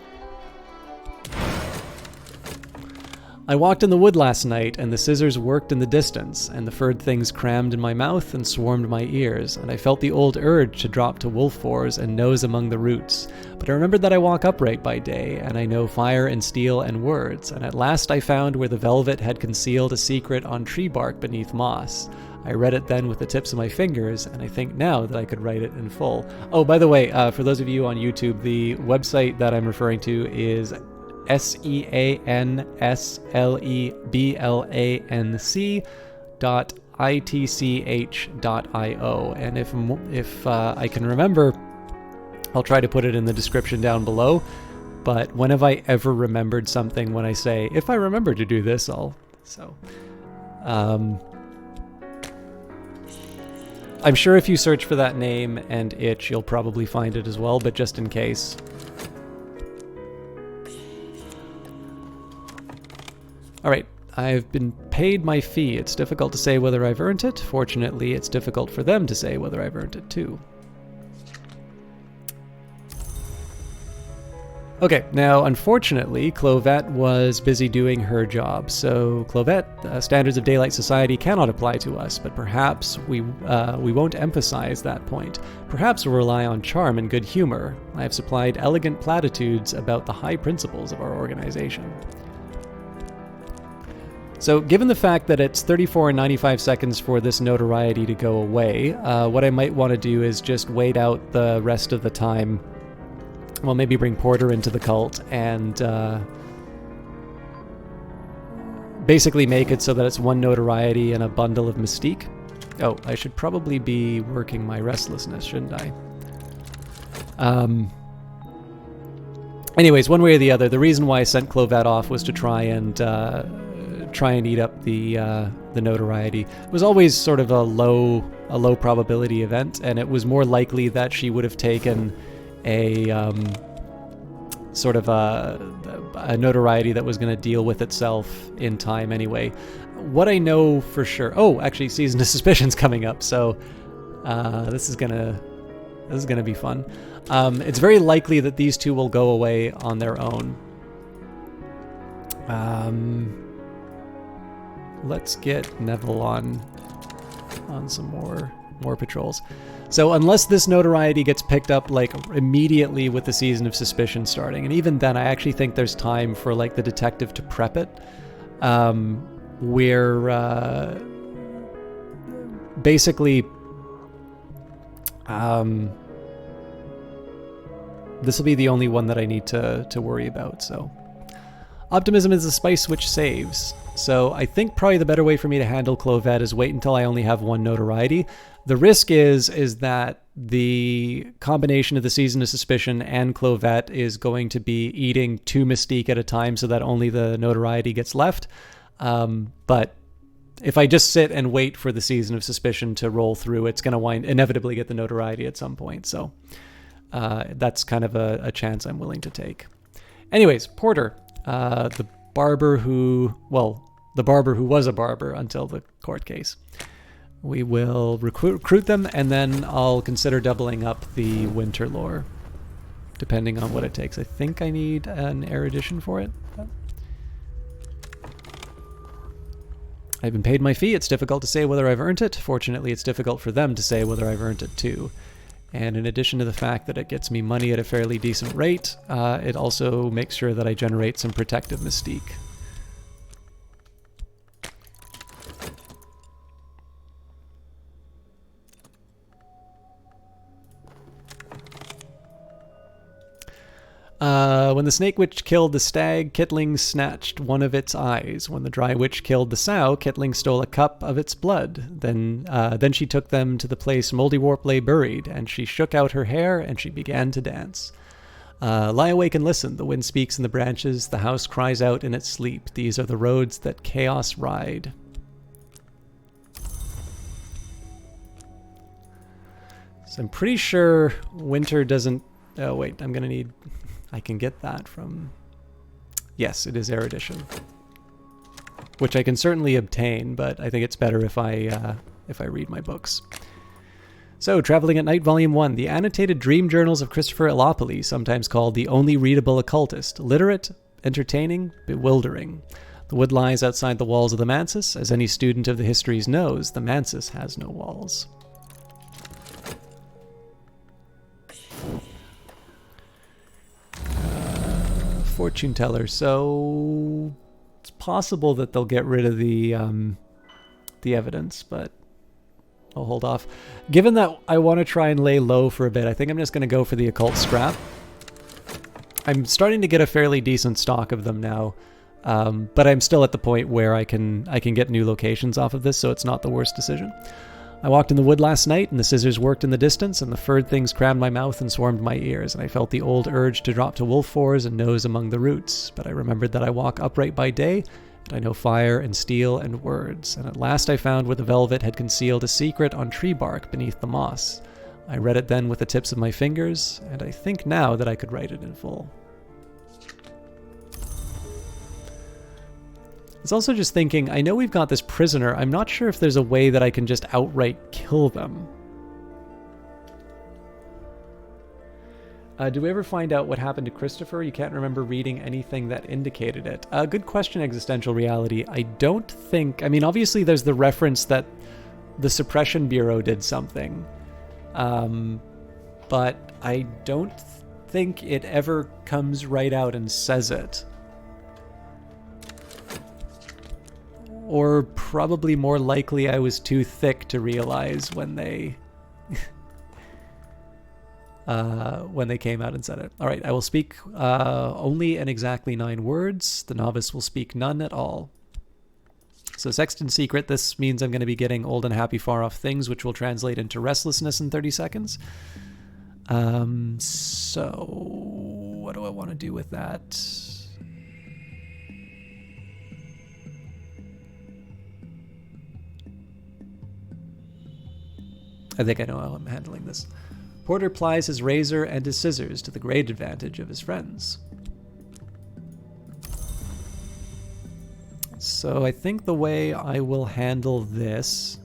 I walked in the wood last night, and the scissors worked in the distance, and the furred things crammed in my mouth and swarmed my ears, and I felt the old urge to drop to wolf fours and nose among the roots. But I remembered that I walk upright by day, and I know fire and steel and words, and at last I found where the velvet had concealed a secret on tree bark beneath moss. I read it then with the tips of my fingers, and I think now that I could write it in full. Oh, by the way, for those of you on YouTube, the website that I'm referring to is seansleblanc.itch.io, and if I can remember, I'll try to put it in the description down below. But when have I ever remembered something when I say, if I remember to do this, I'll... So, I'm sure if you search for that name and itch, you'll probably find it as well, but just in case. Alright, I've been paid my fee. It's difficult to say whether I've earned it. Fortunately, it's difficult for them to say whether I've earned it too. Okay, now unfortunately, Clovette was busy doing her job. So Clovette, standards of daylight society cannot apply to us, but perhaps we won't emphasize that point. Perhaps we'll rely on charm and good humor. I have supplied elegant platitudes about the high principles of our organization. So given the fact that it's 34 and 95 seconds for this notoriety to go away, what I might want to do is just wait out the rest of the time. Well, maybe bring Porter into the cult and basically make it so that it's one notoriety and a bundle of mystique. Oh, I should probably be working my restlessness, shouldn't I? Anyways, one way or the other, the reason why I sent Clovette off was to try and eat up the notoriety. It was always sort of a low probability event, and it was more likely that she would have taken a sort of a notoriety that was going to deal with itself in time anyway. What I know for sure... Oh, actually, Season of Suspicion's coming up, so this is gonna be fun. It's very likely that these two will go away on their own. Let's get Neville on some more patrols. So unless this notoriety gets picked up like immediately with the Season of Suspicion starting, and even then I actually think there's time for like the detective to prep it, where basically this will be the only one that I need to worry about. So optimism is the spice which saves. So I think probably the better way for me to handle Clovette is wait until I only have one notoriety. The risk is that the combination of the Season of Suspicion and Clovette is going to be eating 2 mystique at a time so that only the notoriety gets left. But if I just sit and wait for the Season of Suspicion to roll through, it's going to inevitably get the notoriety at some point. So that's kind of a chance I'm willing to take. Anyways, Porter, the barber who was a barber until the court case. We will recruit them, and then I'll consider doubling up the winter lore, depending on what it takes. I think I need an erudition for it. I've been paid my fee. It's difficult to say whether I've earned it. Fortunately, it's difficult for them to say whether I've earned it too. And in addition to the fact that it gets me money at a fairly decent rate, it also makes sure that I generate some protective mystique. When the snake witch killed the stag, Kitling snatched one of its eyes. When the dry witch killed the sow, Kitling stole a cup of its blood. Then she took them to the place Moldywarp lay buried, and she shook out her hair, and she began to dance. Lie awake and listen. The wind speaks in the branches. The house cries out in its sleep. These are the roads that chaos ride. So I'm pretty sure winter doesn't... Oh, wait, I'm going to need... I can get that from... Yes, it is erudition. Which I can certainly obtain, but I think it's better if I read my books. So, Traveling at Night, Volume 1. The Annotated Dream Journals of Christopher Elopoli, sometimes called the Only Readable Occultist. Literate, entertaining, bewildering. The wood lies outside the walls of the mansis. As any student of the histories knows, the mansis has no walls. Fortune teller. So it's possible that they'll get rid of the evidence, but I'll hold off. Given that I want to try and lay low for a bit, I think I'm just going to go for the occult scrap. I'm starting to get a fairly decent stock of them now, but I'm still at the point where I can get new locations off of this, so it's not the worst decision. I walked in the wood last night, and the scissors worked in the distance, and the furred things crammed my mouth and swarmed my ears, and I felt the old urge to drop to wolf fours and nose among the roots. But I remembered that I walk upright by day, and I know fire and steel and words, and at last I found where the velvet had concealed a secret on tree bark beneath the moss. I read it then with the tips of my fingers, and I think now that I could write it in full. I was also just thinking, I know we've got this prisoner. I'm not sure if there's a way that I can just outright kill them. Do we ever find out what happened to Christopher? You can't remember reading anything that indicated it. Good question, Existential Reality. I don't think... I mean, obviously there's the reference that the Suppression Bureau did something. But I don't think it ever comes right out and says it. Or probably more likely I was too thick to realize when they came out and said it. All right, I will speak only in exactly 9 words. The novice will speak none at all. So Sexton's Secret, this means I'm going to be getting old and happy far off things, which will translate into restlessness in 30 seconds. So what do I want to do with that? I think I know how I'm handling this. Porter plies his razor and his scissors to the great advantage of his friends. So I think the way I will handle this...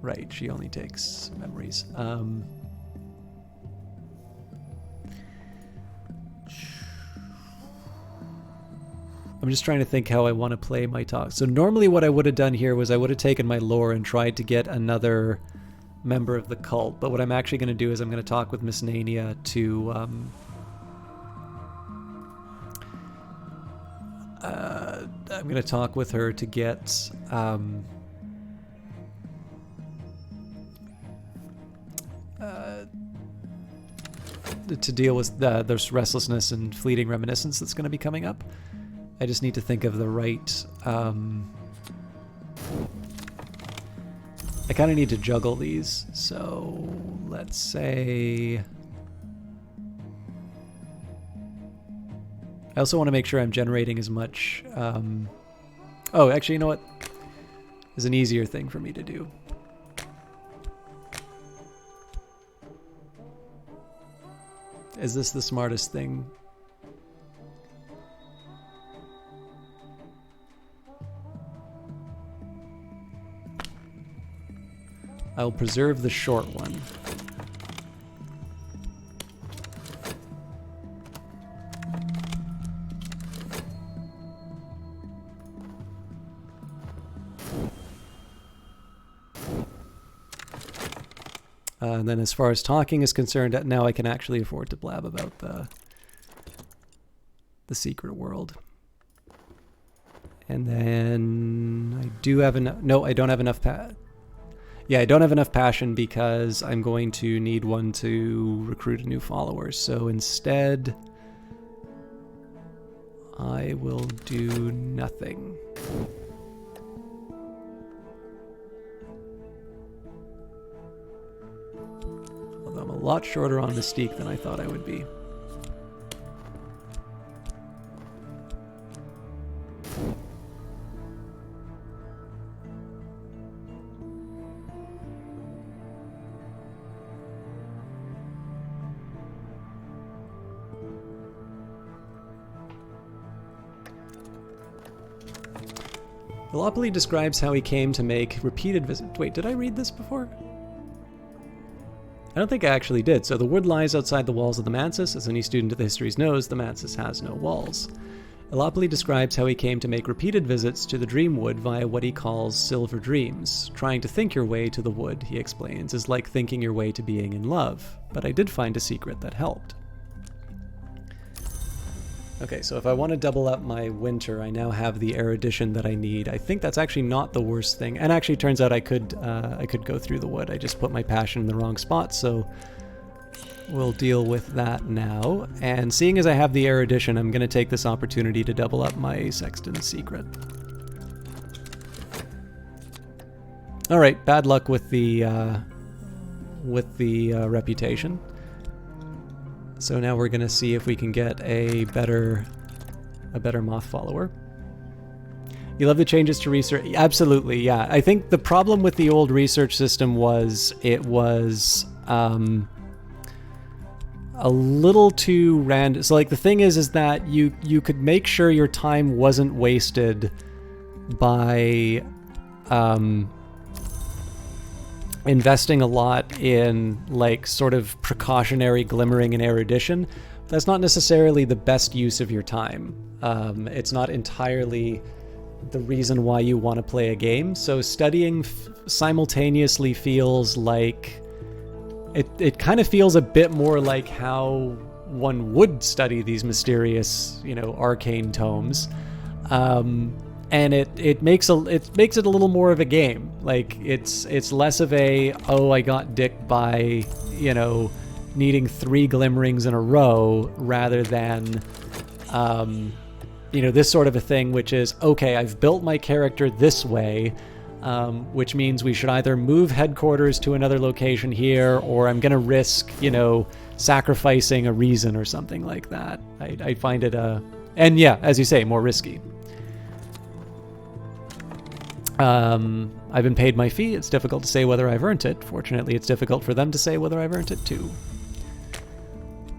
Right, she only takes memories. I'm just trying to think how I want to play my talk. So normally what I would have done here was I would have taken my lore and tried to get another member of the cult. But what I'm actually going to do is I'm going to talk with Miss Nania to... I'm going to talk with her to get... to deal with there's restlessness and fleeting reminiscence that's going to be coming up. I just need to think of the right... I kind of need to juggle these. So let's say... I also want to make sure I'm generating as much... Oh, actually, you know what? There's an easier thing for me to do. Is this the smartest thing? I'll preserve the short one. And then as far as talking is concerned, now I can actually afford to blab about the secret world. And then I do have enough... No, I don't have enough... Yeah, I don't have enough passion because I'm going to need one to recruit a new follower. So instead, I will do nothing. Although I'm a lot shorter on Mystique than I thought I would be. Velopoli describes how he came to make repeated visits. Wait, did I read this before? I don't think I actually did. So the wood lies outside the walls of the mansis. As any student of the histories knows, the mansis has no walls. Elopoli describes how he came to make repeated visits to the Dreamwood via what he calls silver dreams. Trying to think your way to the wood, he explains, is like thinking your way to being in love. But I did find a secret that helped. Okay, so if I want to double up my winter, I now have the erudition that I need. I think that's actually not the worst thing. And actually, it turns out I could go through the wood. I just put my passion in the wrong spot, so we'll deal with that now. And seeing as I have the erudition, I'm going to take this opportunity to double up my Sexton's Secret. All right, bad luck with the reputation. So now we're going to see if we can get a better moth follower. You love the changes to research? Absolutely, yeah. I think the problem with the old research system was it was a little too random. So like the thing is that you could make sure your time wasn't wasted by investing a lot in like sort of precautionary glimmering and erudition. That's not necessarily the best use of your time. It's not entirely the reason why you want to play a game. So studying simultaneously feels like it kind of feels a bit more like how one would study these mysterious, arcane tomes. And it makes it a little more of a game. Like it's less of a, oh, I got dicked by, needing 3 glimmerings in a row, rather than this sort of a thing, which is, okay, I've built my character this way, which means we should either move headquarters to another location here, or I'm gonna risk, sacrificing a reason or something like that. I find it and yeah, as you say, more risky. I've been paid my fee. It's difficult to say whether I've earned it. Fortunately, it's difficult for them to say whether I've earned it too.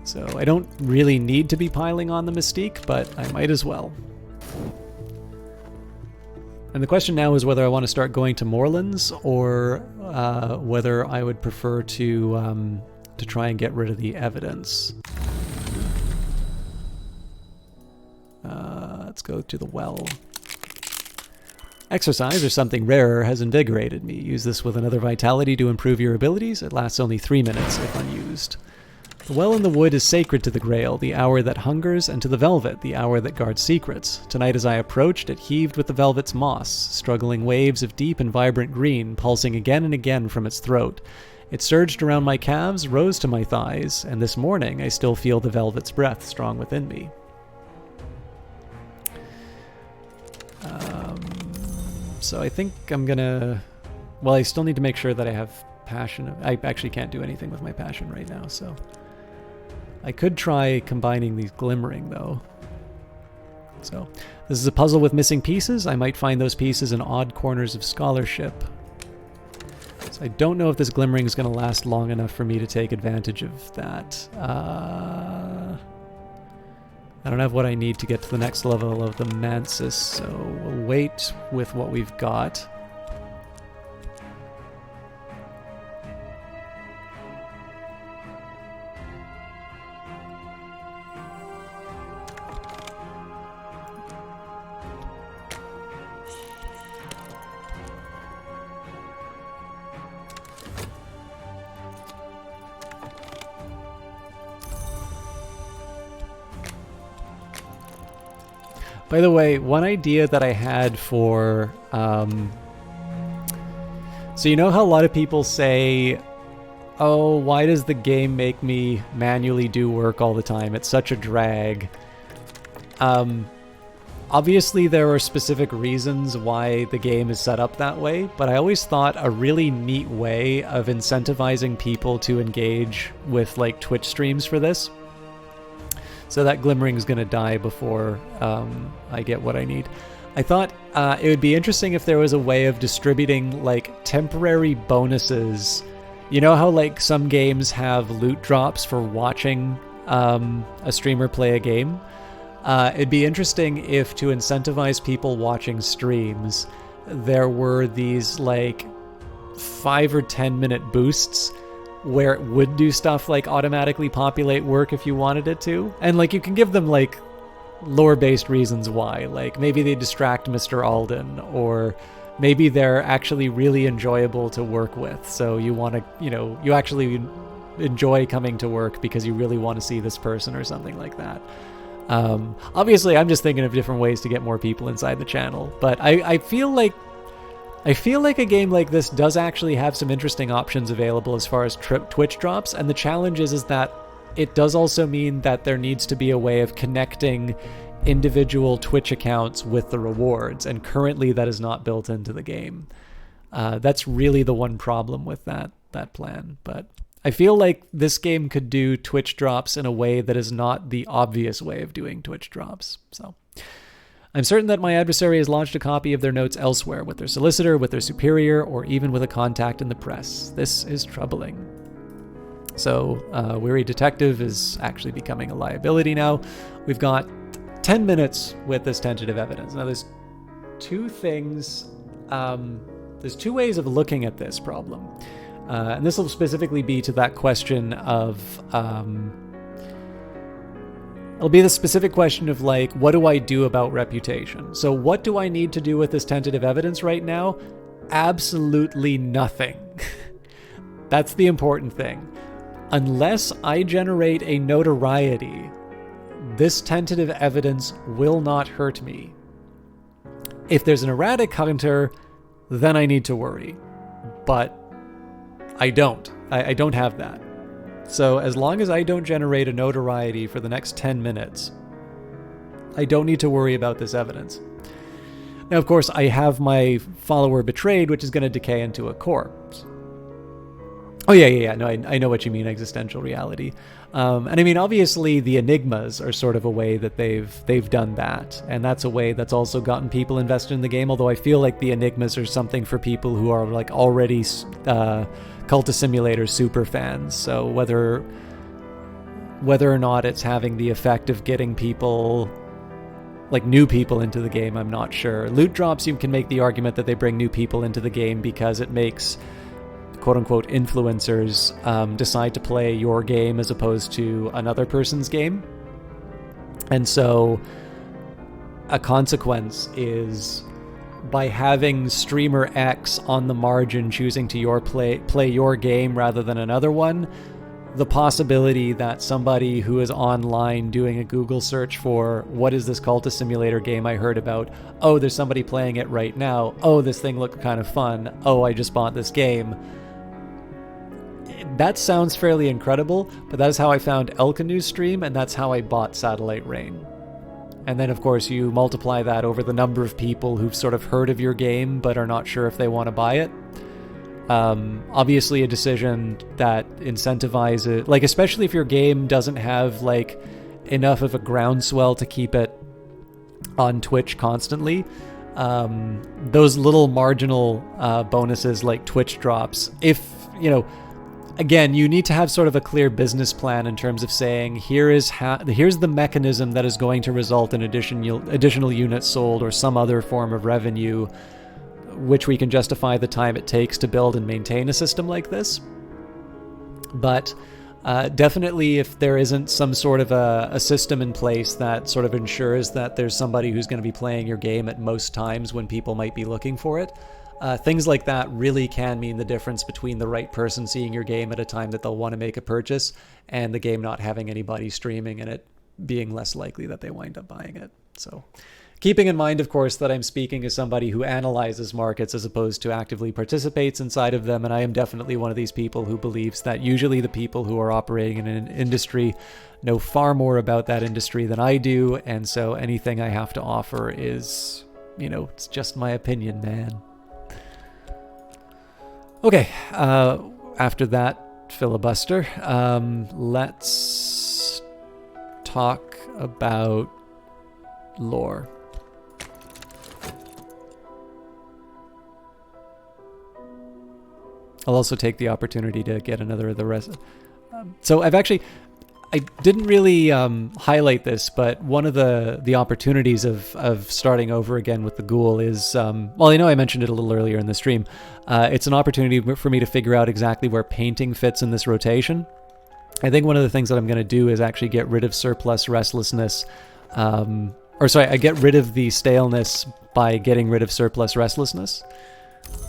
So I don't really need to be piling on the mystique, but I might as well. And the question now is whether I want to start going to Moorlands, or whether I would prefer to try and get rid of the evidence. Let's go to the well. Exercise, or something rarer, has invigorated me. Use this with another vitality to improve your abilities. It lasts only 3 minutes if unused. The well in the wood is sacred to the Grail, the hour that hungers, and to the velvet, the hour that guards secrets. Tonight as I approached, it heaved with the velvet's moss, struggling waves of deep and vibrant green, pulsing again and again from its throat. It surged around my calves, rose to my thighs, and this morning I still feel the velvet's breath strong within me. So I think I'm gonna... Well, I still need to make sure that I have passion. I actually can't do anything with my passion right now, so... I could try combining these glimmering, though. So, this is a puzzle with missing pieces. I might find those pieces in odd corners of scholarship. So I don't know if this glimmering is going to last long enough for me to take advantage of that. I don't have what I need to get to the next level of the Mansis, so we'll wait with what we've got. By the way, one idea that I had for... so you know how a lot of people say, oh, why does the game make me manually do work all the time? It's such a drag. Obviously, there are specific reasons why the game is set up that way, but I always thought a really neat way of incentivizing people to engage with like Twitch streams for this. So that glimmering is going to die before I get what I need. I thought it would be interesting if there was a way of distributing like temporary bonuses. You know how like some games have loot drops for watching a streamer play a game? It'd be interesting if, to incentivize people watching streams, there were these like 5 or 10 minute boosts where it would do stuff like automatically populate work if you wanted it to. And like you can give them like lore-based reasons why. Like maybe they distract Mr. Alden, or maybe they're actually really enjoyable to work with. So you want to, you actually enjoy coming to work because you really want to see this person or something like that. Obviously, I'm just thinking of different ways to get more people inside the channel, but I feel like a game like this does actually have some interesting options available as far as Twitch drops, and the challenge is that it does also mean that there needs to be a way of connecting individual Twitch accounts with the rewards, and currently that is not built into the game. That's really the one problem with that plan, but I feel like this game could do Twitch drops in a way that is not the obvious way of doing Twitch drops. So I'm certain that my adversary has launched a copy of their notes elsewhere, with their solicitor, with their superior, or even with a contact in the press. This is troubling. So Weary Detective is actually becoming a liability now. We've got 10 minutes with this tentative evidence. Now there's two things, there's two ways of looking at this problem. And this will specifically be to that question of, it'll be the specific question of like, what do I do about reputation? So what do I need to do with this tentative evidence right now? Absolutely nothing. That's the important thing. Unless I generate a notoriety, this tentative evidence will not hurt me. If there's an erratic hunter, then I need to worry. But I don't. I don't have that. So as long as I don't generate a notoriety for the next 10 minutes, I don't need to worry about this evidence. Now, of course, I have my follower betrayed, which is going to decay into a corpse. Oh, yeah. No, I know what you mean, existential reality. And I mean, obviously, the enigmas are sort of a way that they've done that. And that's a way that's also gotten people invested in the game, although I feel like the enigmas are something for people who are like already Cultist Simulator super fans. So whether or not it's having the effect of getting people, like new people into the game, I'm not sure. Loot drops, you can make the argument that they bring new people into the game because it makes quote-unquote influencers decide to play your game as opposed to another person's game. And so a consequence is, by having streamer X on the margin choosing to play your game rather than another one, the possibility that somebody who is online doing a Google search for what is this Cultist Simulator game I heard about, oh, there's somebody playing it right now, oh, this thing looked kind of fun, oh, I just bought this game. That sounds fairly incredible, but that is how I found Elkanu's stream, and that's how I bought Satellite Rain. And then, of course, you multiply that over the number of people who've sort of heard of your game but are not sure if they want to buy it. Obviously, a decision that incentivizes, like, especially if your game doesn't have, like, enough of a groundswell to keep it on Twitch constantly. Those little marginal bonuses like Twitch drops, if, again, you need to have sort of a clear business plan in terms of saying, here's the mechanism that is going to result in additional units sold or some other form of revenue, which we can justify the time it takes to build and maintain a system like this. But definitely, if there isn't some sort of a system in place that sort of ensures that there's somebody who's going to be playing your game at most times when people might be looking for it, things like that really can mean the difference between the right person seeing your game at a time that they'll want to make a purchase and the game not having anybody streaming and it being less likely that they wind up buying it. So keeping in mind, of course, that I'm speaking as somebody who analyzes markets as opposed to actively participates inside of them, and I am definitely one of these people who believes that usually the people who are operating in an industry know far more about that industry than I do, and so anything I have to offer is, it's just my opinion, man. Okay, after that filibuster, let's talk about lore. I'll also take the opportunity to get another of the rest. So I didn't really highlight this, but one of the opportunities of starting over again with the Ghoul is, well, I know I mentioned it a little earlier in the stream. It's an opportunity for me to figure out exactly where painting fits in this rotation. I think one of the things that I'm going to do is actually get rid of surplus restlessness Or sorry, I get rid of the staleness by getting rid of surplus restlessness.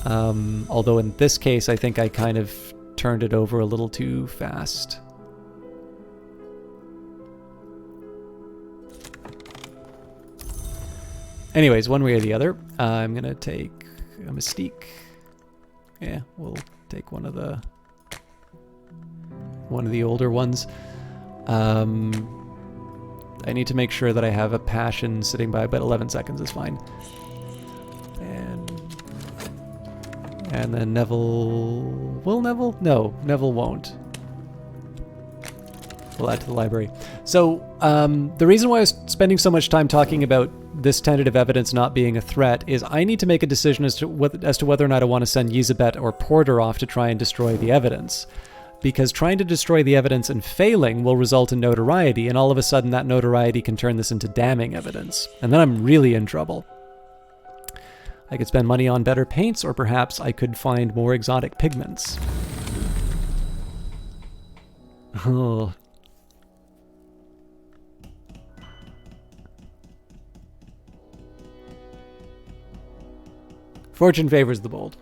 Although in this case, I think I kind of turned it over a little too fast. Anyways, one way or the other, I'm going to take a Mystique. Yeah, we'll take one of the older ones. I need to make sure that I have a passion sitting by, but 11 seconds is fine. And then Neville... Will Neville? No, Neville won't. We'll add to the library. So, the reason why I was spending so much time talking about this tentative evidence not being a threat is I need to make a decision as to whether or not I want to send Yzabet or Porter off to try and destroy the evidence. Because trying to destroy the evidence and failing will result in notoriety, and all of a sudden that notoriety can turn this into damning evidence. And then I'm really in trouble. I could spend money on better paints, or perhaps I could find more exotic pigments. Oh. Fortune favors the bold.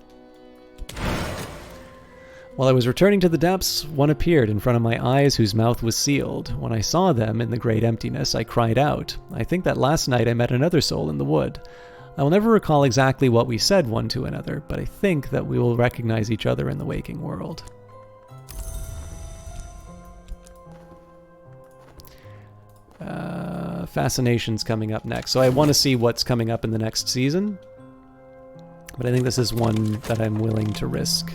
While I was returning to the depths, one appeared in front of my eyes whose mouth was sealed. When I saw them in the great emptiness, I cried out. I think that last night I met another soul in the wood. I will never recall exactly what we said one to another, but I think that we will recognize each other in the waking world. Fascination's coming up next. So I want to see what's coming up in the next season. But I think this is one that I'm willing to risk.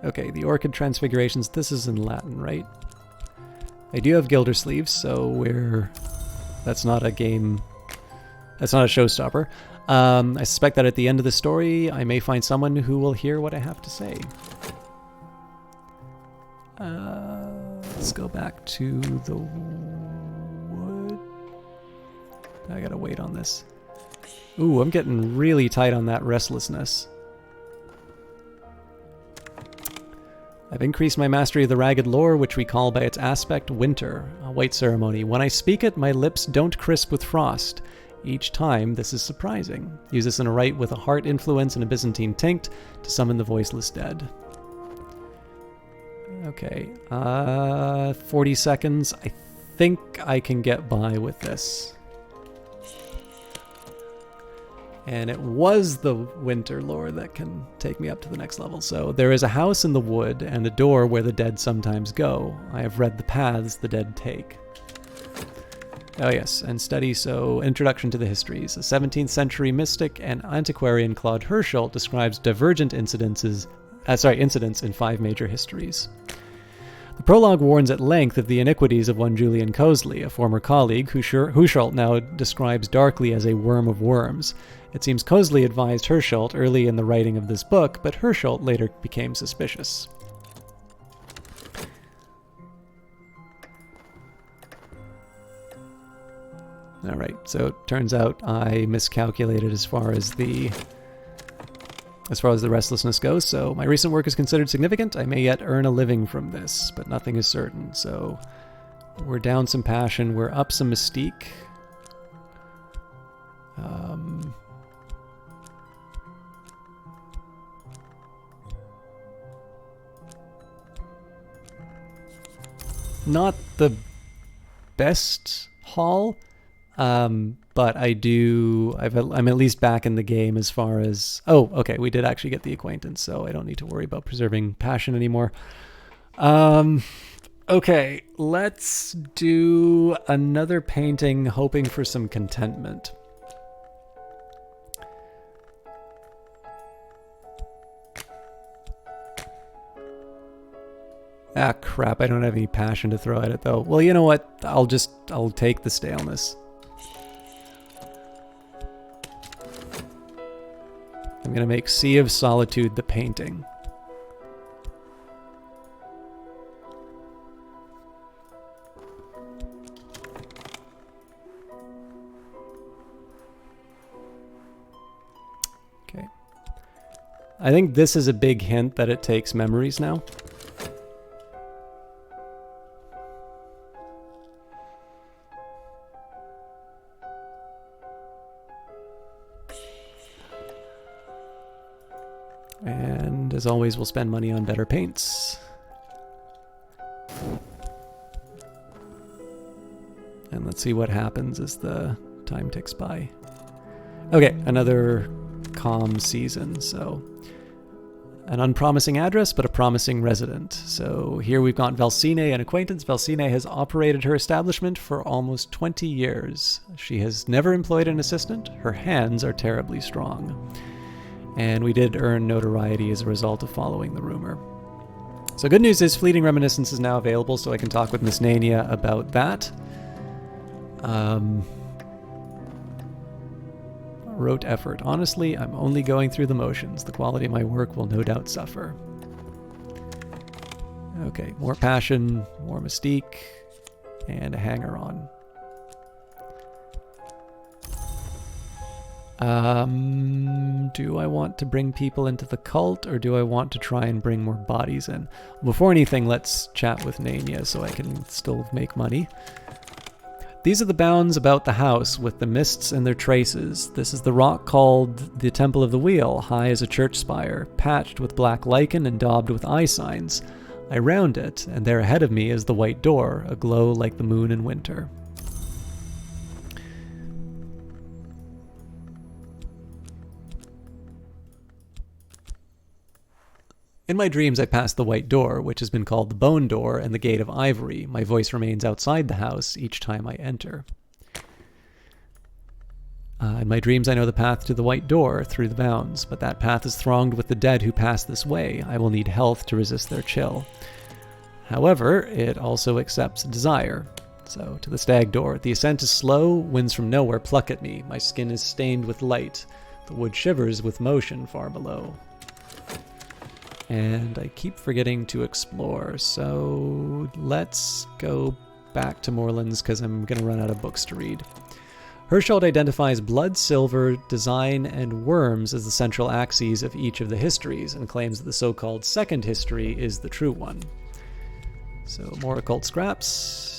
Okay, the Orchid Transfigurations. This is in Latin, right? I do have Gildersleeves, so that's not a game... That's not a showstopper. I suspect that at the end of the story, I may find someone who will hear what I have to say. Let's go back to the wood. I gotta wait on this. Ooh, I'm getting really tight on that restlessness. I've increased my mastery of the ragged lore, which we call by its aspect winter, a white ceremony. When I speak it, my lips don't crisp with frost. Each time, this is surprising. Use this in a rite with a heart influence and a Byzantine tinct to summon the voiceless dead. Okay, 40 seconds. I think I can get by with this. And it was the winter lore that can take me up to the next level. So there is a house in the wood and a door where the dead sometimes go. I have read the paths the dead take. Oh yes, and study, so Introduction to the Histories. A 17th century mystic and antiquarian Claude Herschel describes divergent incidents in 5 major histories. The prologue warns at length of the iniquities of one Julian Cosley, a former colleague, who Herschel now describes darkly as a worm of worms. It seems Cosley advised Herschel early in the writing of this book, but Herschel later became suspicious. Alright, so it turns out I miscalculated as far as the restlessness goes, so my recent work is considered significant. I may yet earn a living from this, but nothing is certain. So we're down some passion, we're up some mystique. Not the best haul. But I'm at least back in the game as far as... Oh, okay, we did actually get the acquaintance, so I don't need to worry about preserving passion anymore. Okay, let's do another painting, hoping for some contentment. Ah, crap, I don't have any passion to throw at it, though. Well, you know what? I'll take the staleness. I'm going to make Sea of Solitude the painting. Okay. I think this is a big hint that it takes memories now. And as always, we'll spend money on better paints. And let's see what happens as the time ticks by. Okay, another calm season, so an unpromising address, but a promising resident. So here we've got Valsine, an acquaintance. Valsine has operated her establishment for almost 20 years. She has never employed an assistant. Her hands are terribly strong. And we did earn notoriety as a result of following the rumor. So good news is Fleeting Reminiscence is now available, so I can talk with Miss Nania about that. Rote effort. Honestly, I'm only going through the motions. The quality of my work will no doubt suffer. Okay, more passion, more mystique, and a hanger-on. Do I want to bring people into the cult, or do I want to try and bring more bodies in? Before anything, let's chat with Nania so I can still make money. These are the bounds about the house, with the mists and their traces. This is the rock called the Temple of the Wheel, high as a church spire, patched with black lichen and daubed with eye signs. I round it, and there ahead of me is the white door, aglow like the moon in winter. In my dreams, I pass the white door, which has been called the bone door and the gate of ivory. My voice remains outside the house each time I enter. In my dreams, I know the path to the white door through the bounds, but that path is thronged with the dead who pass this way. I will need health to resist their chill. However, it also accepts desire. So, to the stag door. The ascent is slow, winds from nowhere pluck at me. My skin is stained with light. The wood shivers with motion far below. And I keep forgetting to explore, so let's go back to Moorlands because I'm going to run out of books to read. Hirschfeld identifies blood, silver, design, and worms as the central axes of each of the histories and claims that the so-called second history is the true one. So more occult scraps.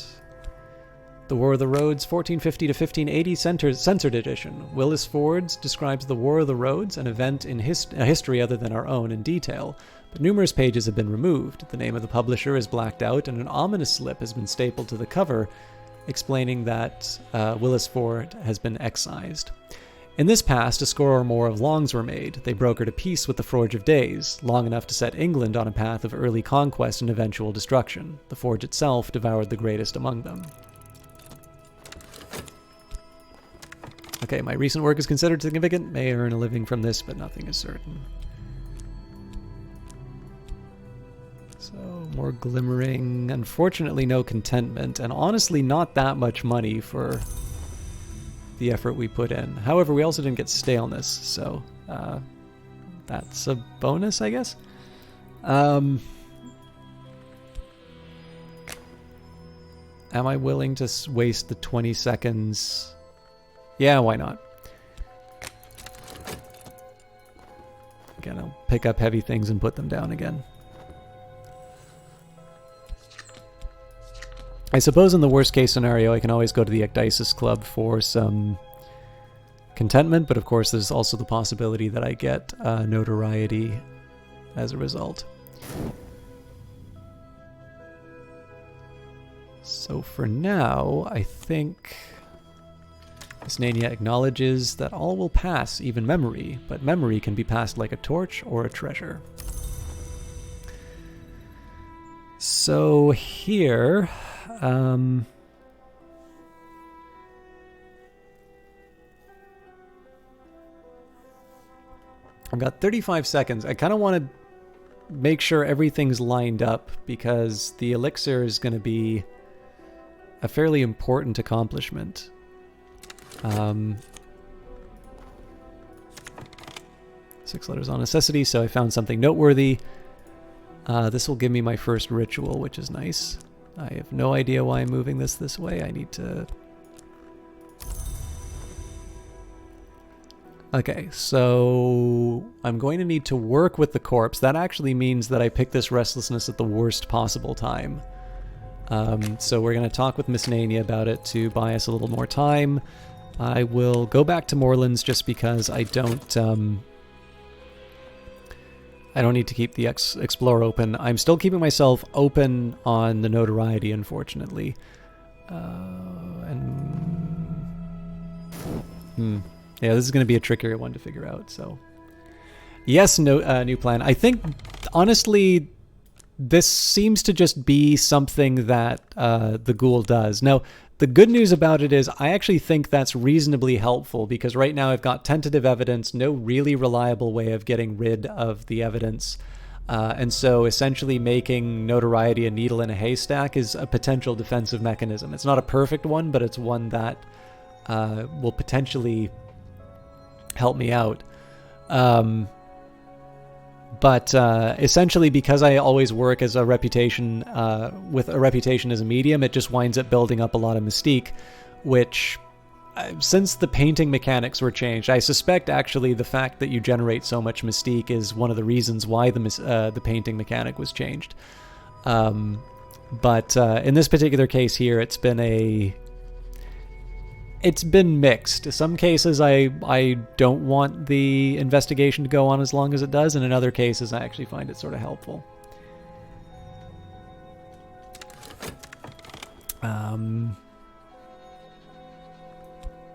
The War of the Roads, 1450 to 1580, censored edition. Willis Ford describes the War of the Roads, an event in a history other than our own, in detail, but numerous pages have been removed. The name of the publisher is blacked out, and an ominous slip has been stapled to the cover, explaining that Willis Ford has been excised. In this past, a score or more of longs were made. They brokered a peace with the Forge of Days, long enough to set England on a path of early conquest and eventual destruction. The Forge itself devoured the greatest among them. Okay, my recent work is considered significant. May earn a living from this, but nothing is certain. So, more glimmering. Unfortunately, no contentment, and honestly not that much money for the effort we put in. However, we also didn't get staleness, so that's a bonus, I guess. Am I willing to waste the 20 seconds? Yeah, why not? Again, I'll pick up heavy things and put them down again. I suppose in the worst case scenario, I can always go to the Ecdysis Club for some contentment, but of course there's also the possibility that I get notoriety as a result. So for now, I think Miss Nania acknowledges that all will pass, even memory, but memory can be passed like a torch or a treasure. So here, I've got 35 seconds. I kind of want to make sure everything's lined up because the elixir is going to be a fairly important accomplishment. 6 letters on necessity, so I found something noteworthy. This will give me my first ritual, which is nice. I have no idea why I'm moving this way. I need to... Okay, so I'm going to need to work with the corpse. That actually means that I pick this restlessness at the worst possible time. So we're going to talk with Miss Nania about it to buy us a little more time. I will go back to Moorlands just because I don't I don't need to keep the explore open. I'm still keeping myself open on the notoriety, unfortunately. Yeah, this is going to be a trickier one to figure out. So, yes, no new plan. I think, honestly, this seems to just be something that the Ghoul does. Now, the good news about it is I actually think that's reasonably helpful, because right now I've got tentative evidence, no really reliable way of getting rid of the evidence. And so essentially making notoriety a needle in a haystack is a potential defensive mechanism. It's not a perfect one, but it's one that will potentially help me out. But essentially, because I always work as a reputation with a reputation as a medium, it just winds up building up a lot of mystique, which, since the painting mechanics were changed, I suspect actually the fact that you generate so much mystique is one of the reasons why the painting mechanic was changed. But in this particular case here, it's been mixed. In some cases, I don't want the investigation to go on as long as it does, and in other cases, I actually find it sort of helpful.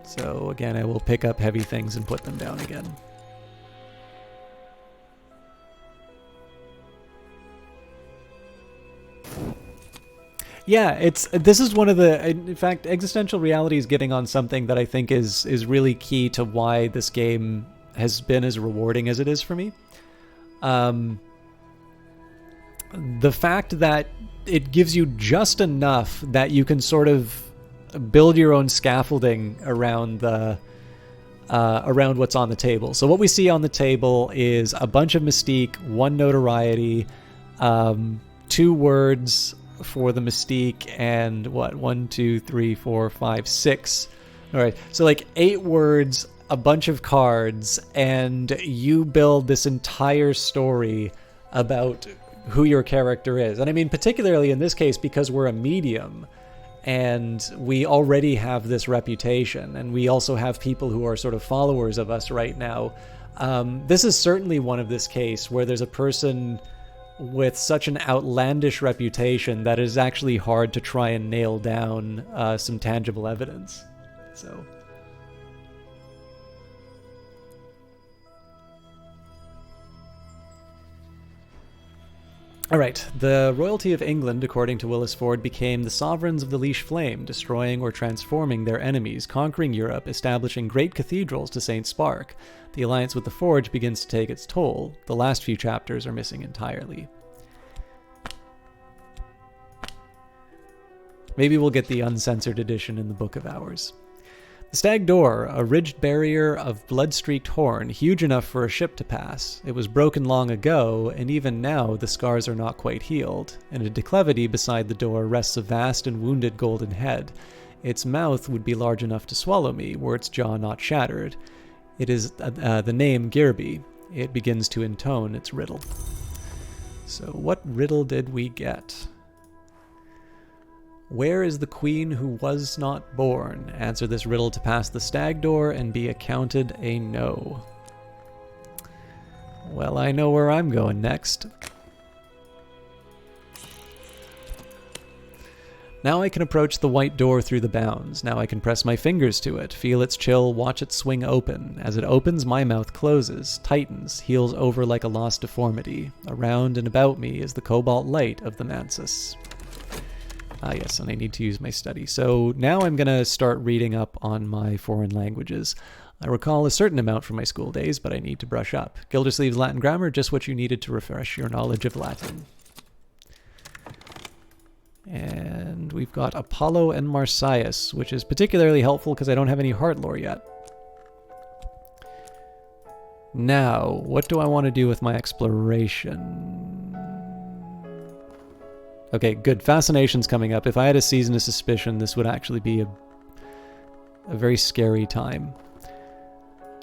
So again, I will pick up heavy things and put them down again. Yeah, this is one of the, in fact, existential reality is getting on something that I think is really key to why this game has been as rewarding as it is for me. The fact that it gives you just enough that you can sort of build your own scaffolding around around what's on the table. So what we see on the table is a bunch of mystique, 1 notoriety, 2 words for the mystique, and what, 1, 2, 3, 4, 5, 6. All right, so like 8 words, a bunch of cards, and you build this entire story about who your character is. And I mean, particularly in this case, because we're a medium and we already have this reputation, and we also have people who are sort of followers of us right now. This is certainly one of this case where there's a person with such an outlandish reputation that it is actually hard to try and nail down some tangible evidence. So, all right. The royalty of England, according to Willis Ford, became the sovereigns of the Leash Flame, destroying or transforming their enemies, conquering Europe, establishing great cathedrals to St. Spark. The alliance with the Forge begins to take its toll. The last few chapters are missing entirely. Maybe we'll get the uncensored edition in the Book of Hours. The Stag Door, a ridged barrier of blood-streaked horn, huge enough for a ship to pass. It was broken long ago, and even now the scars are not quite healed. In a declivity beside the door rests a vast and wounded golden head. Its mouth would be large enough to swallow me, were its jaw not shattered. It is the name Girby. It begins to intone its riddle. So what riddle did we get? Where is the queen who was not born? Answer this riddle to pass the Stag Door and be accounted a no. Well, I know where I'm going next. Now I can approach the white door through the bounds. Now I can press my fingers to it, feel its chill, watch it swing open. As it opens, my mouth closes, tightens, heals over like a lost deformity. Around and about me is the cobalt light of the Mansus. Ah, yes, and I need to use my study. So now I'm going to start reading up on my foreign languages. I recall a certain amount from my school days, but I need to brush up. Gildersleeve's Latin grammar, just what you needed to refresh your knowledge of Latin. And we've got Apollo and Marsyas, which is particularly helpful because I don't have any heart lore yet. Now, what do I want to do with my exploration? Okay, good. Fascination's coming up. If I had a season of suspicion, this would actually be a very scary time.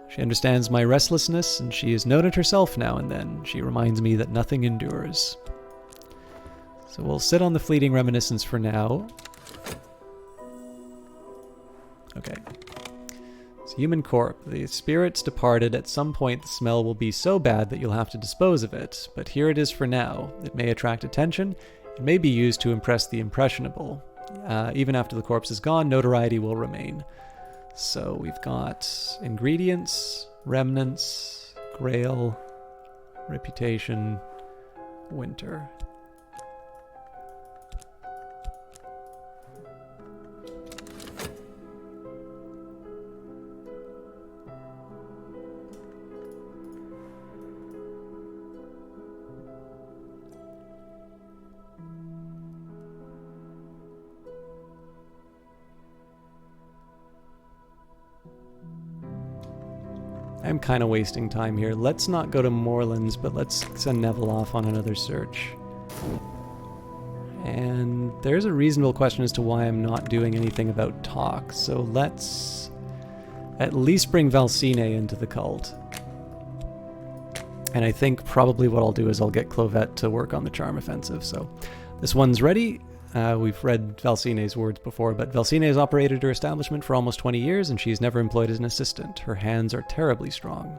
She understands my restlessness, and she is noted herself now and then. She reminds me that nothing endures. So we'll sit on the fleeting reminiscence for now. Okay. Human corpse. The spirit's departed. At some point, the smell will be so bad that you'll have to dispose of it. But here it is for now. It may attract attention. It may be used to impress the impressionable. Even after the corpse is gone, notoriety will remain. So we've got ingredients, remnants, grail, reputation, winter. I'm kind of wasting time here. Let's not go to Moorlands, but let's send Neville off on another search. And there's a reasonable question as to why I'm not doing anything about talk. So let's at least bring Valsine into the cult. And I think probably what I'll do is I'll get Clovette to work on the charm offensive. So this one's ready. We've read Valsine's words before, but Valsine has operated her establishment for almost 20 years, and she's never employed as an assistant. Her hands are terribly strong.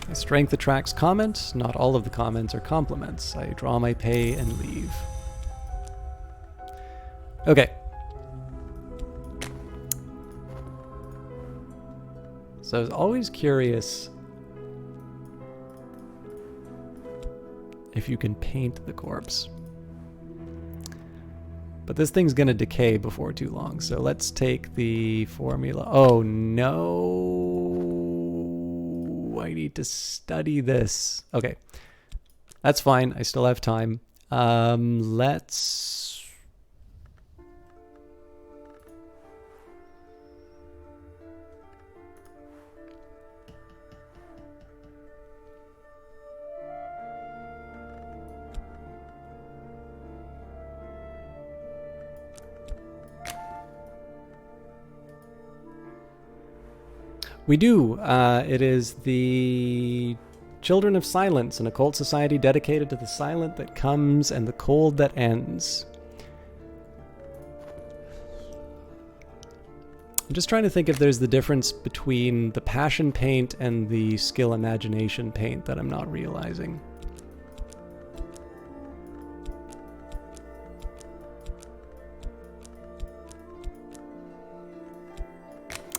My strength attracts comment. Not all of the comments are compliments. I draw my pay and leave. Okay. So I was always curious if you can paint the corpse. But this thing's gonna decay before too long, so let's take the formula. Oh no, I need to study this. Okay, that's fine, I still have time. Let's... We do. It is the Children of Silence, an occult society dedicated to the silent that comes and the cold that ends. I'm just trying to think if there's the difference between the passion paint and the skill imagination paint that I'm not realizing.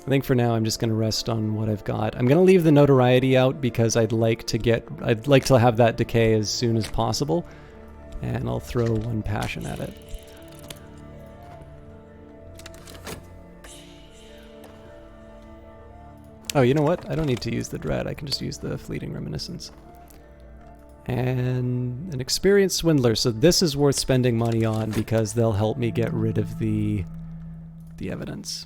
I think for now I'm just going to rest on what I've got. I'm going to leave the notoriety out because I'd like to have that decay as soon as possible, and I'll throw one passion at it. Oh, you know what? I don't need to use the dread. I can just use the fleeting reminiscence. And an experienced swindler. So this is worth spending money on because they'll help me get rid of the evidence.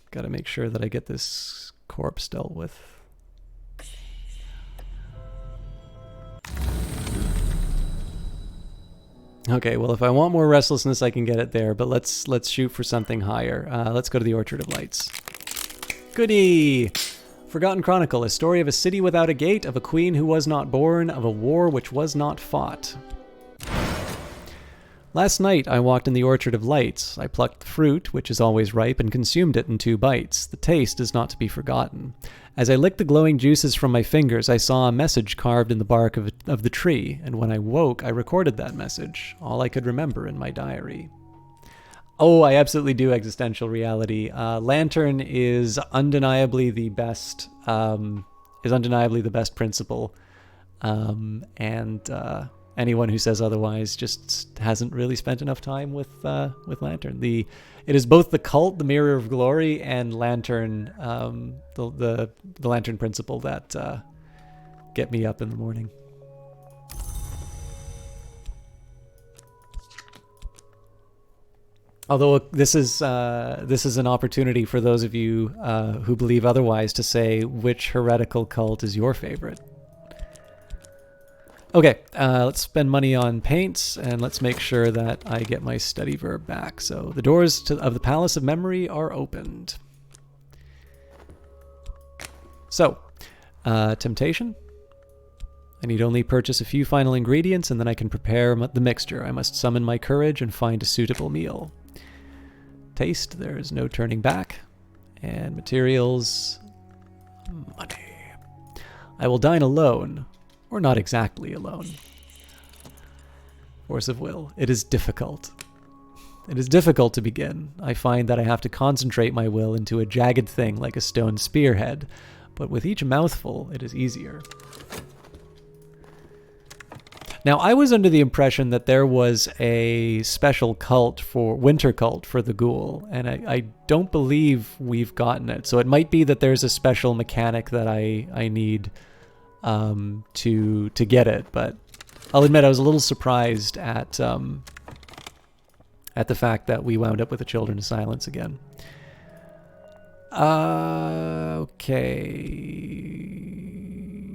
Got to make sure that I get this corpse dealt with. Okay, well, if I want more restlessness, I can get it there, but let's shoot for something higher. Let's go to the Orchard of Lights. Goody! Forgotten Chronicle, a story of a city without a gate, of a queen who was not born, of a war which was not fought. Last night I walked in the Orchard of Lights. I plucked the fruit, which is always ripe, and consumed it in 2 bites. The taste is not to be forgotten. As I licked the glowing juices from my fingers, I saw a message carved in the bark of the tree, and when I woke, I recorded that message, all I could remember in my diary. Oh, I absolutely do existential reality. Lantern is undeniably the best principle, and anyone who says otherwise just hasn't really spent enough time with Lantern. It is both the cult, the Mirror of Glory, and Lantern, the Lantern principle that get me up in the morning. Although this is an opportunity for those of you who believe otherwise to say which heretical cult is your favorite. Okay, let's spend money on paints, and let's make sure that I get my study verb back. So the doors of the Palace of Memory are opened. So, temptation. I need only purchase a few final ingredients, and then I can prepare the mixture. I must summon my courage and find a suitable meal. Taste, there is no turning back. And materials, money. I will dine alone, or not exactly alone. Force of will. It is difficult. It is difficult to begin. I find that I have to concentrate my will into a jagged thing like a stone spearhead, but with each mouthful, it is easier. Now, I was under the impression that there was a special cult winter cult for the ghoul, and I don't believe we've gotten it. So it might be that there's a special mechanic that I need to get it, but I'll admit I was a little surprised at the fact that we wound up with a Children of Silence again. Okay,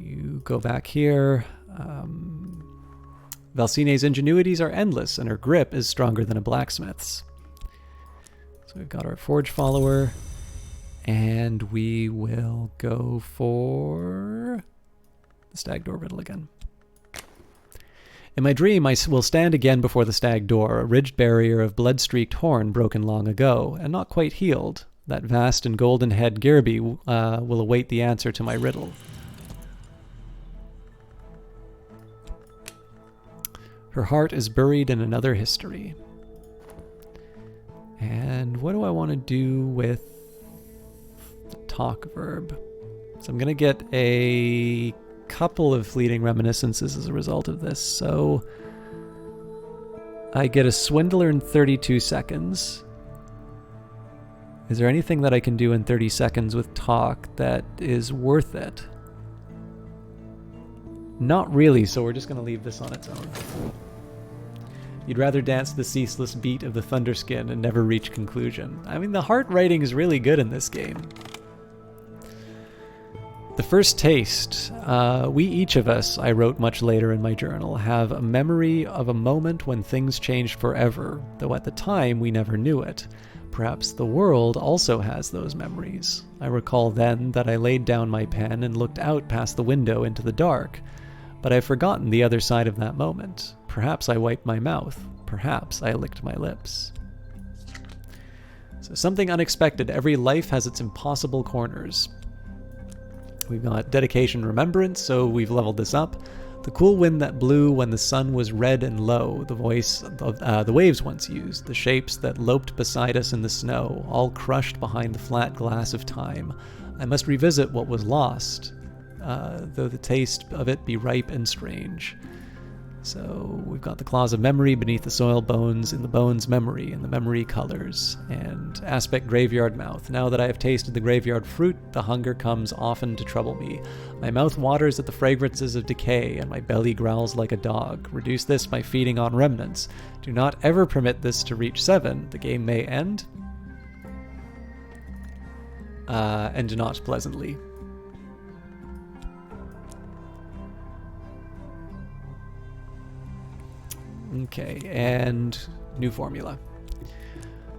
you go back here. Valsine's ingenuities are endless, and her grip is stronger than a blacksmith's. So we've got our forge follower, and we will go for the stag door riddle again. In my dream, I will stand again before the stag door, a ridged barrier of blood-streaked horn broken long ago, and not quite healed. That vast and golden-head Girby will await the answer to my riddle. Her heart is buried in another history. And what do I want to do with the talk verb? So I'm going to get a couple of fleeting reminiscences as a result of this. So I get a swindler in 32 seconds. Is there anything that I can do in 30 seconds with talk that is worth it? Not really, so we're just going to leave this on its own. You'd rather dance the ceaseless beat of the Thunderskin and never reach conclusion. I mean, the heart writing is really good in this game. The first taste. We each of us, I wrote much later in my journal, have a memory of a moment when things changed forever, though at the time we never knew it. Perhaps the world also has those memories. I recall then that I laid down my pen and looked out past the window into the dark, but I've forgotten the other side of that moment. Perhaps I wiped my mouth. Perhaps I licked my lips. So something unexpected. Every life has its impossible corners. We've got dedication, remembrance, so we've leveled this up. The cool wind that blew when the sun was red and low, the voice of the waves once used, the shapes that loped beside us in the snow, all crushed behind the flat glass of time. I must revisit what was lost, though the taste of it be ripe and strange. So we've got the claws of memory beneath the soil bones, in the bones memory, and the memory colors, and aspect graveyard mouth. Now that I have tasted the graveyard fruit, the hunger comes often to trouble me. My mouth waters at the fragrances of decay, and my belly growls like a dog. Reduce this by feeding on remnants. Do not ever permit this to reach 7. The game may end. And not pleasantly. Okay, and new formula.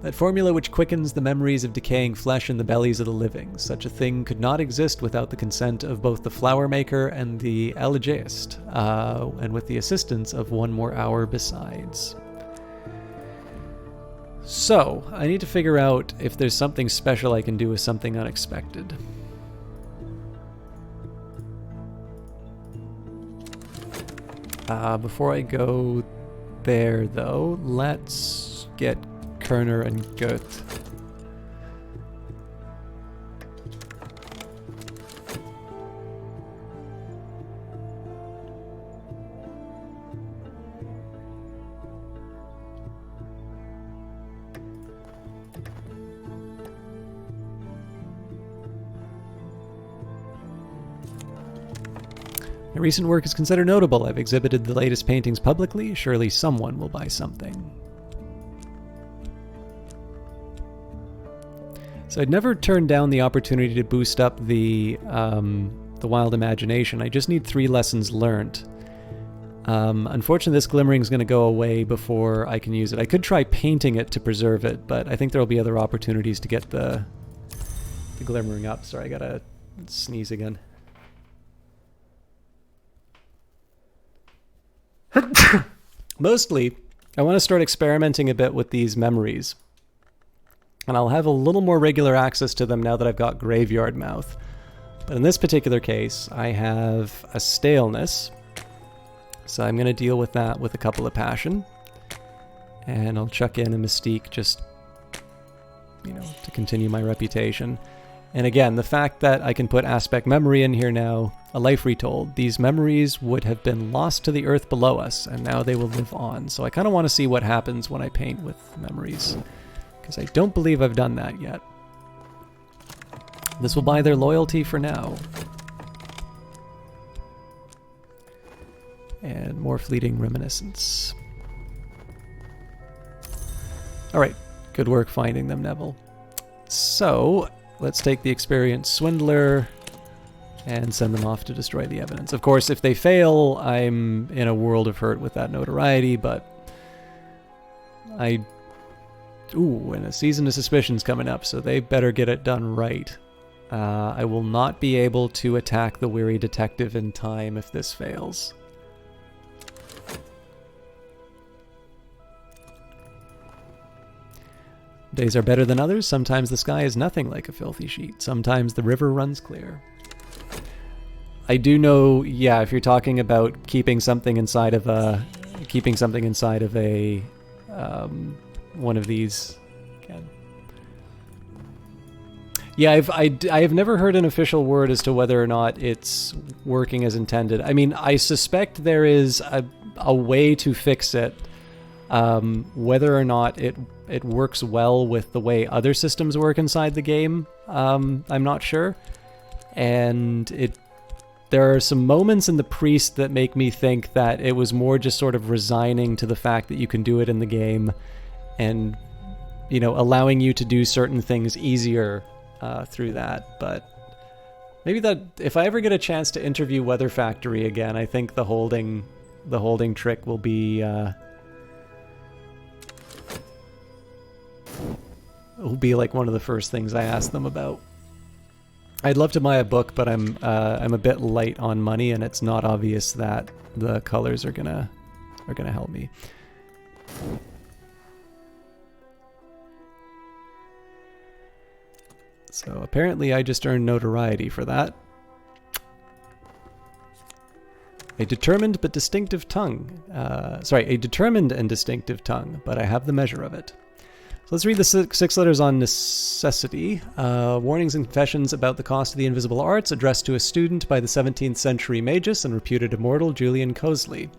That formula which quickens the memories of decaying flesh in the bellies of the living. Such a thing could not exist without the consent of both the flower maker and the elegiast, and with the assistance of one more hour besides. So, I need to figure out if there's something special I can do with something unexpected. Before I go there, though, let's get Kerner and Goethe. My recent work is considered notable. I've exhibited the latest paintings publicly. Surely someone will buy something. So I'd never turned down the opportunity to boost up the wild imagination. I just need 3 lessons learned. Unfortunately, this glimmering is going to go away before I can use it. I could try painting it to preserve it, but I think there will be other opportunities to get the glimmering up. Sorry, I gotta sneeze again. Mostly, I want to start experimenting a bit with these memories. And I'll have a little more regular access to them now that I've got Graveyard Mouth. But in this particular case, I have a staleness. So I'm going to deal with that with a couple of passion. And I'll chuck in a mystique just, to continue my reputation. And again, the fact that I can put aspect memory in here now, a life retold, these memories would have been lost to the earth below us, and now they will live on. So I kind of want to see what happens when I paint with memories, because I don't believe I've done that yet. This will buy their loyalty for now. And more fleeting reminiscence. Alright, good work finding them, Neville. So, let's take the experienced swindler and send them off to destroy the evidence. Of course, if they fail, I'm in a world of hurt with that notoriety, but Ooh, and a season of suspicion's coming up, so they better get it done right. I will not be able to attack the weary detective in time if this fails. Days are better than others. Sometimes the sky is nothing like a filthy sheet. Sometimes the river runs clear. I do know, yeah, if you're talking about keeping something inside of a one of these. Again. Yeah, I have never heard an official word as to whether or not it's working as intended. I mean, I suspect there is a way to fix it. Whether or not it works well with the way other systems work inside the game, I'm not sure. And there are some moments in The Priest that make me think that it was more just sort of resigning to the fact that you can do it in the game and, allowing you to do certain things easier through that. But maybe that, if I ever get a chance to interview Weather Factory again, I think the holding trick will be... will be like one of the first things I ask them about. I'd love to buy a book, but I'm a bit light on money, and it's not obvious that the colors are gonna help me. So apparently I just earned notoriety for that. A determined and distinctive tongue, but I have the measure of it. So let's read the six letters on necessity. Warnings and confessions about the cost of the invisible arts, addressed to a student by the 17th century magus and reputed immortal Julian Cosley.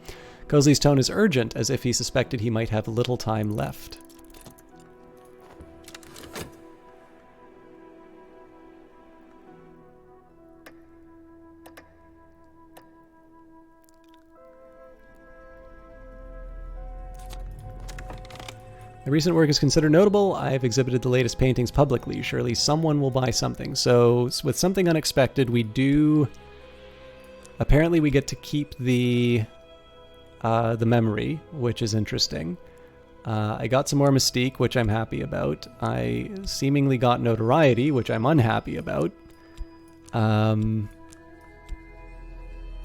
Cosley's tone is urgent, as if he suspected he might have little time left. My recent work is considered notable. I've exhibited the latest paintings publicly. Surely someone will buy something. So with something unexpected, we do... Apparently we get to keep the memory, which is interesting. I got some more mystique, which I'm happy about. I seemingly got notoriety, which I'm unhappy about.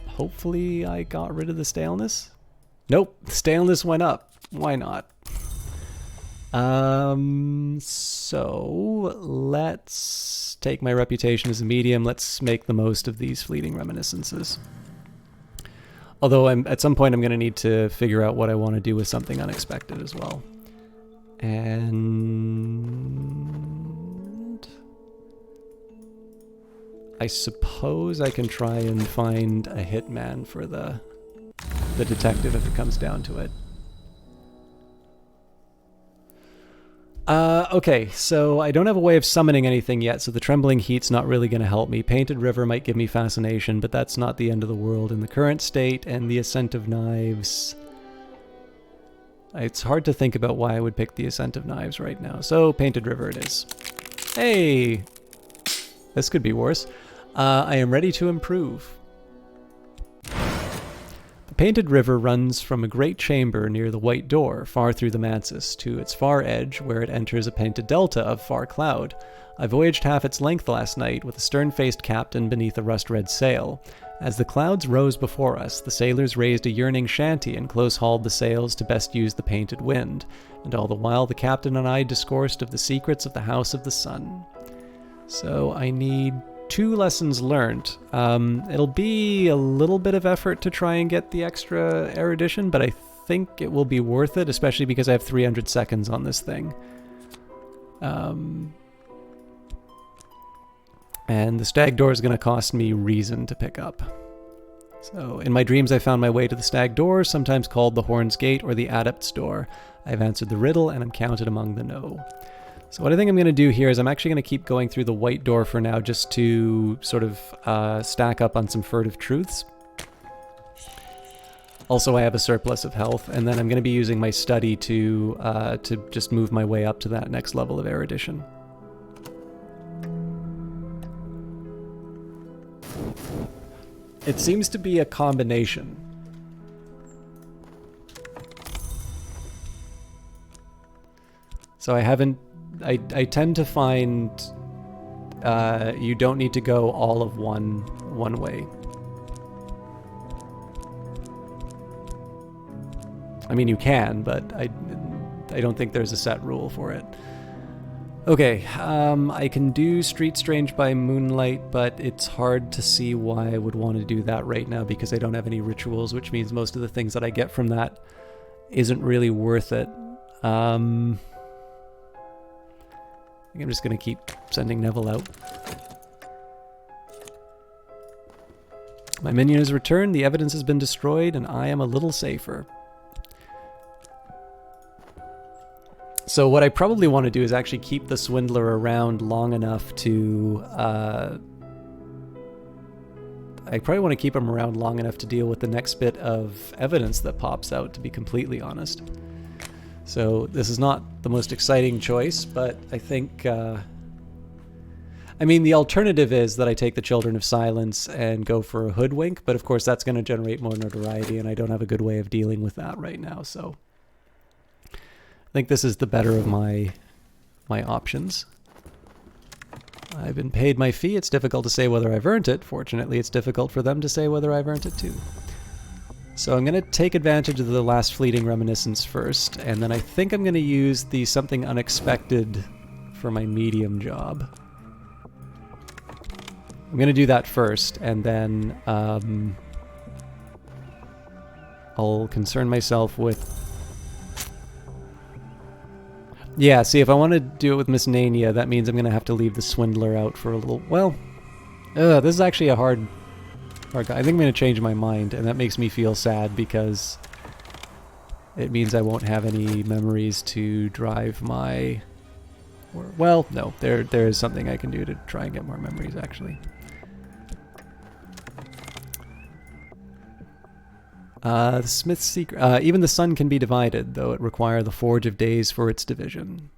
Hopefully I got rid of the staleness. Nope, staleness went up. Why not? So let's take my reputation as a medium. Let's make the most of these fleeting reminiscences. Although at some point I'm going to need to figure out what I want to do with something unexpected as well. And I suppose I can try and find a hitman for the detective if it comes down to it. Okay, so I don't have a way of summoning anything yet, so the Trembling Heat's not really going to help me. Painted River might give me fascination, but that's not the end of the world in the current state, and the Ascent of Knives... It's hard to think about why I would pick the Ascent of Knives right now, so Painted River it is. Hey! This could be worse. I am ready to improve. The Painted River runs from a great chamber near the White Door, far through the Mansis, to its far edge, where it enters a painted delta of far cloud. I voyaged half its length last night, with a stern-faced captain beneath a rust-red sail. As the clouds rose before us, the sailors raised a yearning shanty and close-hauled the sails to best use the painted wind, and all the while the captain and I discoursed of the secrets of the House of the Sun. So I need 2 lessons learned. It'll be a little bit of effort to try and get the extra erudition, but I think it will be worth it, especially because I have 300 seconds on this thing. And the stag door is going to cost me reason to pick up. So, in my dreams I found my way to the stag door, sometimes called the Horn's Gate or the Adept's Door. I've answered the riddle and I'm counted among the know. So what I think I'm going to do here is I'm actually going to keep going through the white door for now, just to sort of stack up on some furtive truths. Also, I have a surplus of health, and then I'm going to be using my study to just move my way up to that next level of erudition. It seems to be a combination. So I tend to find you don't need to go all of one way. I mean, you can, but I don't think there's a set rule for it. Okay, I can do Street Strange by Moonlight, but it's hard to see why I would want to do that right now because I don't have any rituals, which means most of the things that I get from that isn't really worth it. I think I'm just going to keep sending Neville out. My minion has returned, the evidence has been destroyed, and I am a little safer. So what I probably want to do is actually keep the Swindler around long enough to... I probably want to keep him around long enough to deal with the next bit of evidence that pops out, to be completely honest. So this is not the most exciting choice, but I think... I mean, the alternative is that I take the Children of Silence and go for a Hoodwink, but of course that's going to generate more notoriety, and I don't have a good way of dealing with that right now, so... I think this is the better of my options. I've been paid my fee. It's difficult to say whether I've earned it. Fortunately, it's difficult for them to say whether I've earned it too. So I'm going to take advantage of the last fleeting reminiscence first, and then I think I'm going to use the something unexpected for my medium job. I'm going to do that first, and then I'll concern myself with... Yeah, see, if I want to do it with Miss Nania, that means I'm going to have to leave the Swindler out for a little... Well, this is actually a hard guy. I think I'm going to change my mind, and that makes me feel sad because it means I won't have any memories to drive my... Well, no, there is something I can do to try and get more memories, actually. The Smith's secret. Even the sun can be divided, though it require the Forge of Days for its division.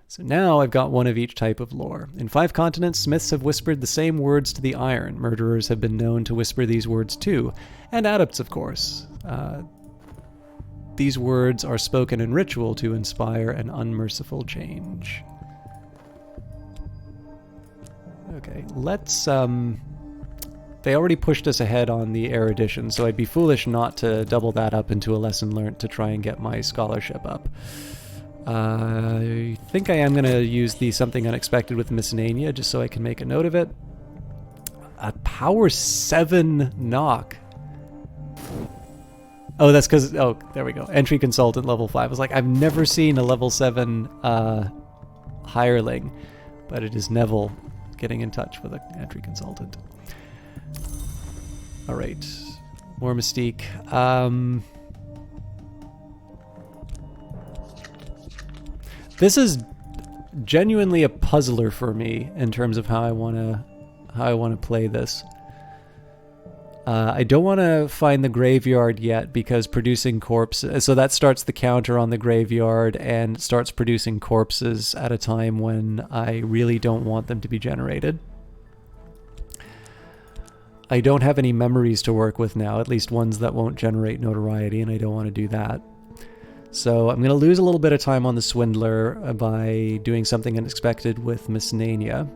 So now I've got one of each type of lore. In 5 continents, smiths have whispered the same words to the iron. Murderers have been known to whisper these words too, and adepts, of course. These words are spoken in ritual to inspire an unmerciful change. Okay, let's they already pushed us ahead on the erudition, so I'd be foolish not to double that up into a lesson learned to try and get my scholarship up. I think I am going to use the something unexpected with Misnania, just so I can make a note of it. A power 7 knock. Oh, that's because... Oh, there we go. Entry consultant level 5. I was like, I've never seen a level 7 hireling, but it is Neville getting in touch with an entry consultant. Alright, more Mystique. This is genuinely a puzzler for me in terms of how I want to play this. I don't want to find the graveyard yet because producing corpses, so that starts the counter on the graveyard and starts producing corpses at a time when I really don't want them to be generated. I don't have any memories to work with now, at least ones that won't generate notoriety, and I don't want to do that. So I'm going to lose a little bit of time on the Swindler by doing something unexpected with Miss Nania.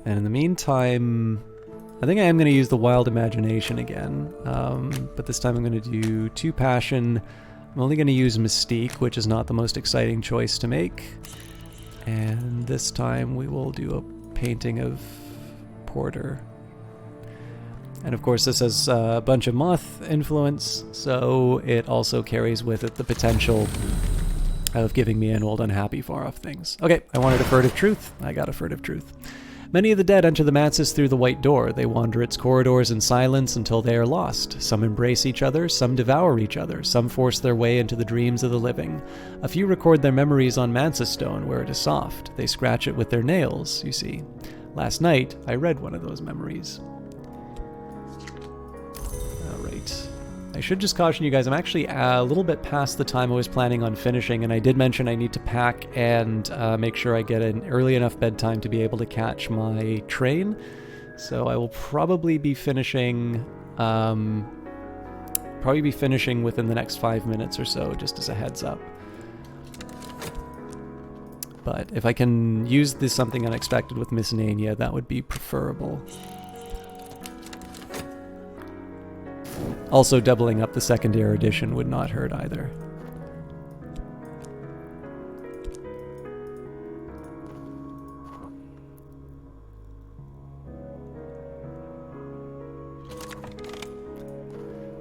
And in the meantime, I think I am going to use the Wild Imagination again, but this time I'm going to do 2 Passion. I'm only going to use Mystique, which is not the most exciting choice to make. And this time we will do a painting of Porter. And of course this has a bunch of Moth influence, so it also carries with it the potential of giving me an old unhappy far off things. Okay, I wanted a Furtive Truth. I got a Furtive Truth. Many of the dead enter the Mantis through the White Door. They wander its corridors in silence until they are lost. Some embrace each other, some devour each other, some force their way into the dreams of the living. A few record their memories on Mantis Stone where it is soft. They scratch it with their nails, you see. Last night, I read one of those memories. Alright. I should just caution you guys, I'm actually a little bit past the time I was planning on finishing, and I did mention I need to pack and make sure I get an early enough bedtime to be able to catch my train. So I will probably be finishing within the next 5 minutes or so, just as a heads up. But if I can use this something unexpected with Miss Nania, that would be preferable. Also, doubling up the second erudition would not hurt either.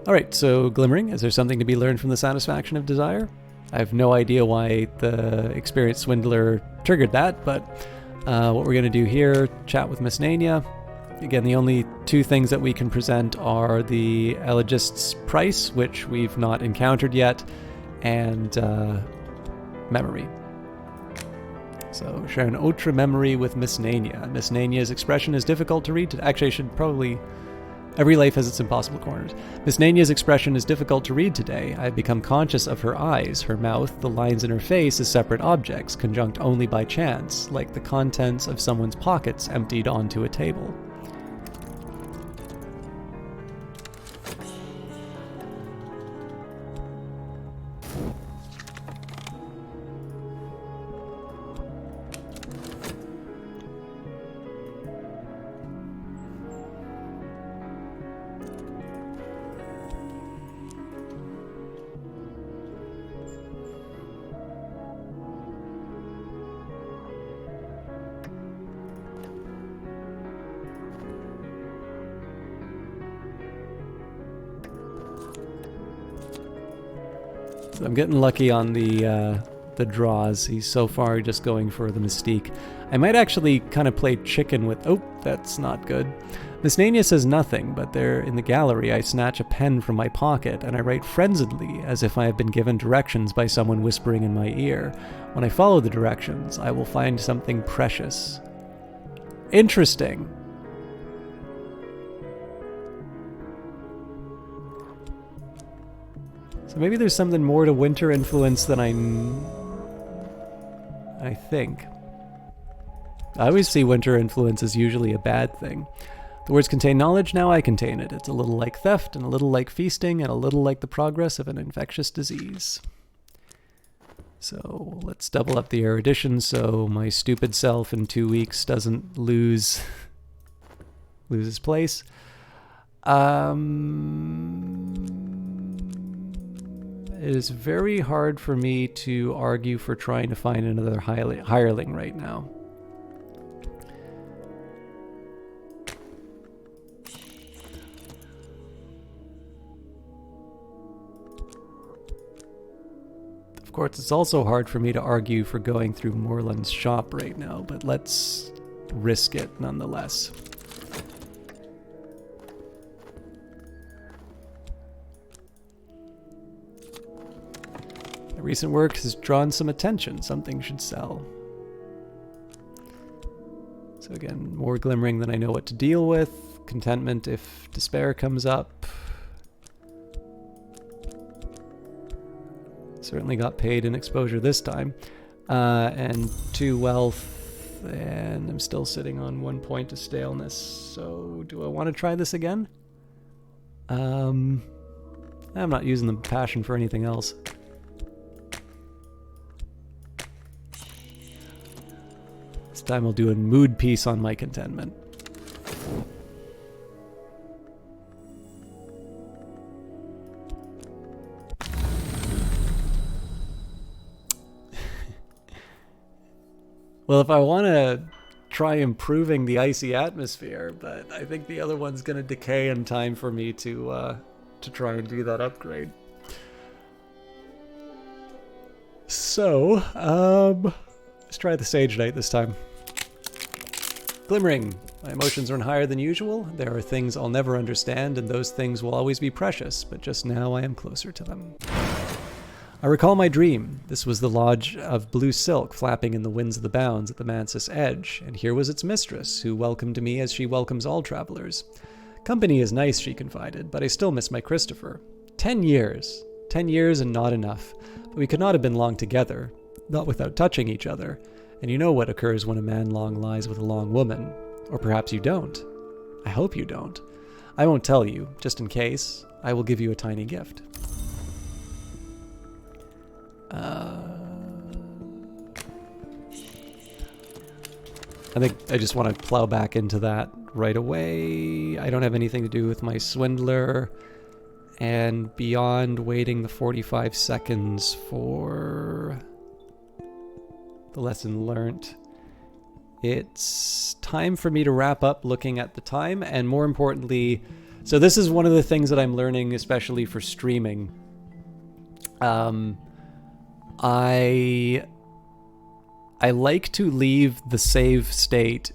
Alright, so Glimmering, is there something to be learned from the satisfaction of desire? I have no idea why the experienced swindler triggered that, but what we're going to do here, chat with Miss Nania. Again, the only 2 things that we can present are the Elegist's Price, which we've not encountered yet, and Memory. So, share an autre memory with Miss Nania. Miss Nania's expression is difficult to read. Actually, I should probably... Every life has its impossible corners. Miss Nania's expression is difficult to read today. I have become conscious of her eyes, her mouth, the lines in her face as separate objects, conjunct only by chance, like the contents of someone's pockets emptied onto a table. So I'm getting lucky on the draws. He's so far just going for the Mystique. I might actually kind of play chicken with... Oh, that's not good. Miss Nania says nothing, but there in the gallery I snatch a pen from my pocket and I write frenziedly as if I have been given directions by someone whispering in my ear. When I follow the directions, I will find something precious. Interesting. So maybe there's something more to winter influence than I think. I always see winter influence as usually a bad thing. The words contain knowledge, now I contain it. It's a little like theft, and a little like feasting, and a little like the progress of an infectious disease. So let's double up the erudition so my stupid self in 2 weeks doesn't lose his place. It is very hard for me to argue for trying to find another hireling right now. Of course, it's also hard for me to argue for going through Moreland's shop right now, but let's risk it nonetheless. Recent work has drawn some attention. Something should sell. So again, more glimmering than I know what to deal with. Contentment if despair comes up. Certainly got paid in exposure this time. And 2 wealth. And I'm still sitting on 1 point of staleness. So do I want to try this again? I'm not using the passion for anything else. This time I'll do a mood piece on my contentment. Well, if I want to try improving the icy atmosphere, but I think the other one's going to decay in time for me to try and do that upgrade. So, let's try the Sage Knight this time. Glimmering. My emotions run higher than usual. There are things I'll never understand, and those things will always be precious, but just now I am closer to them. I recall my dream. This was the lodge of blue silk flapping in the winds of the bounds at the Mansus edge, and here was its mistress, who welcomed me as she welcomes all travelers. Company is nice, she confided, but I still miss my Christopher. 10 years. 10 years and not enough. But we could not have been long together, not without touching each other. And you know what occurs when a man long lies with a long woman. Or perhaps you don't. I hope you don't. I won't tell you, just in case. I will give you a tiny gift. I think I just want to plow back into that right away. I don't have anything to do with my swindler. And beyond waiting the 45 seconds for the lesson learnt, it's time for me to wrap up looking at the time, and more importantly, so this is one of the things that I'm learning, especially for streaming. I like to leave the save state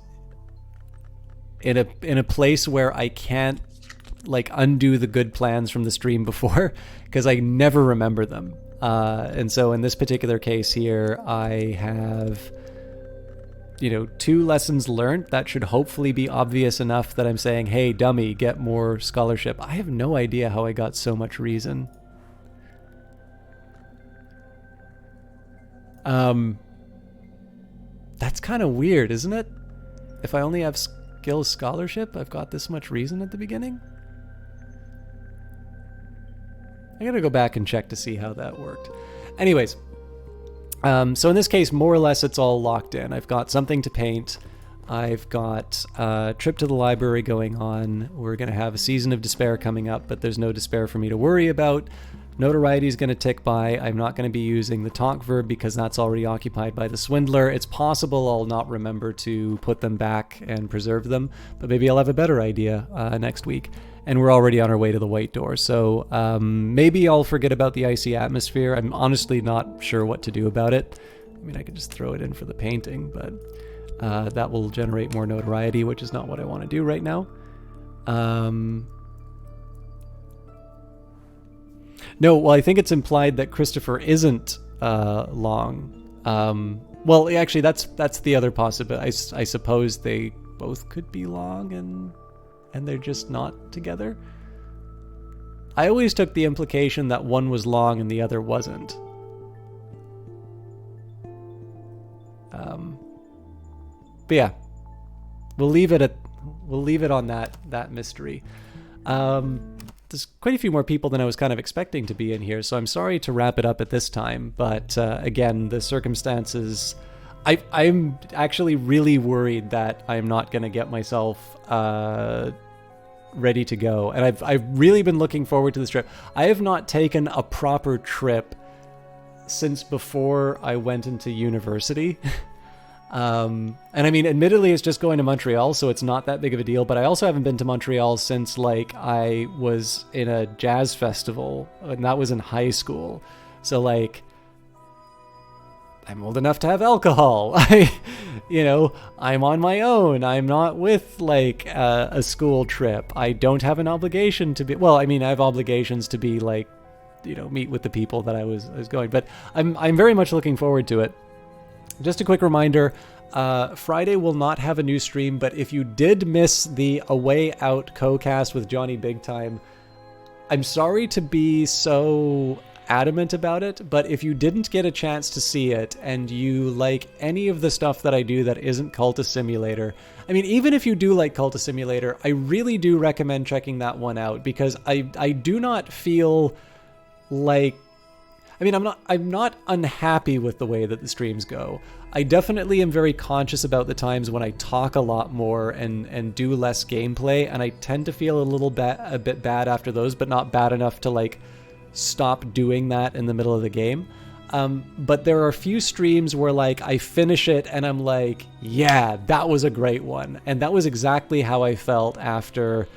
in a place where I can't like undo the good plans from the stream before, because I never remember them. And so in this particular case here, I have 2 lessons learned. That should hopefully be obvious enough that I'm saying, hey, dummy, get more scholarship. I have no idea how I got so much reason. That's kind of weird, isn't it? If I only have skill scholarship, I've got this much reason at the beginning? I gotta go back and check to see how that worked. Anyways, so in this case, more or less, it's all locked in. I've got something to paint. I've got a trip to the library going on. We're going to have a season of despair coming up, but there's no despair for me to worry about. Notoriety is going to tick by. I'm not going to be using the talk verb because that's already occupied by the swindler. It's possible I'll not remember to put them back and preserve them, but maybe I'll have a better idea next week. And we're already on our way to the White Door, so maybe I'll forget about the icy atmosphere. I'm honestly not sure what to do about it. I mean, I could just throw it in for the painting, but that will generate more notoriety, which is not what I want to do right now. No, well, I think it's implied that Christopher isn't long. Well, actually, that's the other possibility. I suppose they both could be long and they're just not together. I always took the implication that one was long and the other wasn't. But yeah, we'll leave it on that mystery. There's quite a few more people than I was kind of expecting to be in here, so I'm sorry to wrap it up at this time. But again, the circumstances, I'm actually really worried that I'm not going to get myself ready to go. And I've really been looking forward to this trip. I have not taken a proper trip since before I went into university. And I mean, admittedly, it's just going to Montreal, so it's not that big of a deal. But I also haven't been to Montreal since like I was in a jazz festival, and that was in high school. So like, I'm old enough to have alcohol. I'm on my own. I'm not with like a school trip. I don't have an obligation to be. Well, I mean, I have obligations to be like, meet with the people that I was going. But I'm very much looking forward to it. Just a quick reminder, Friday will not have a new stream, but if you did miss the A Way Out co-cast with Johnny Big Time, I'm sorry to be so adamant about it, but if you didn't get a chance to see it and you like any of the stuff that I do that isn't Cultist Simulator, I mean, even if you do like Cultist Simulator, I really do recommend checking that one out, because I do not feel like, I mean, I'm not unhappy with the way that the streams go. I definitely am very conscious about the times when I talk a lot more and do less gameplay, and I tend to feel a bit bad after those, but not bad enough to like stop doing that in the middle of the game. But there are a few streams where like I finish it and I'm like, yeah, that was a great one. And that was exactly how I felt after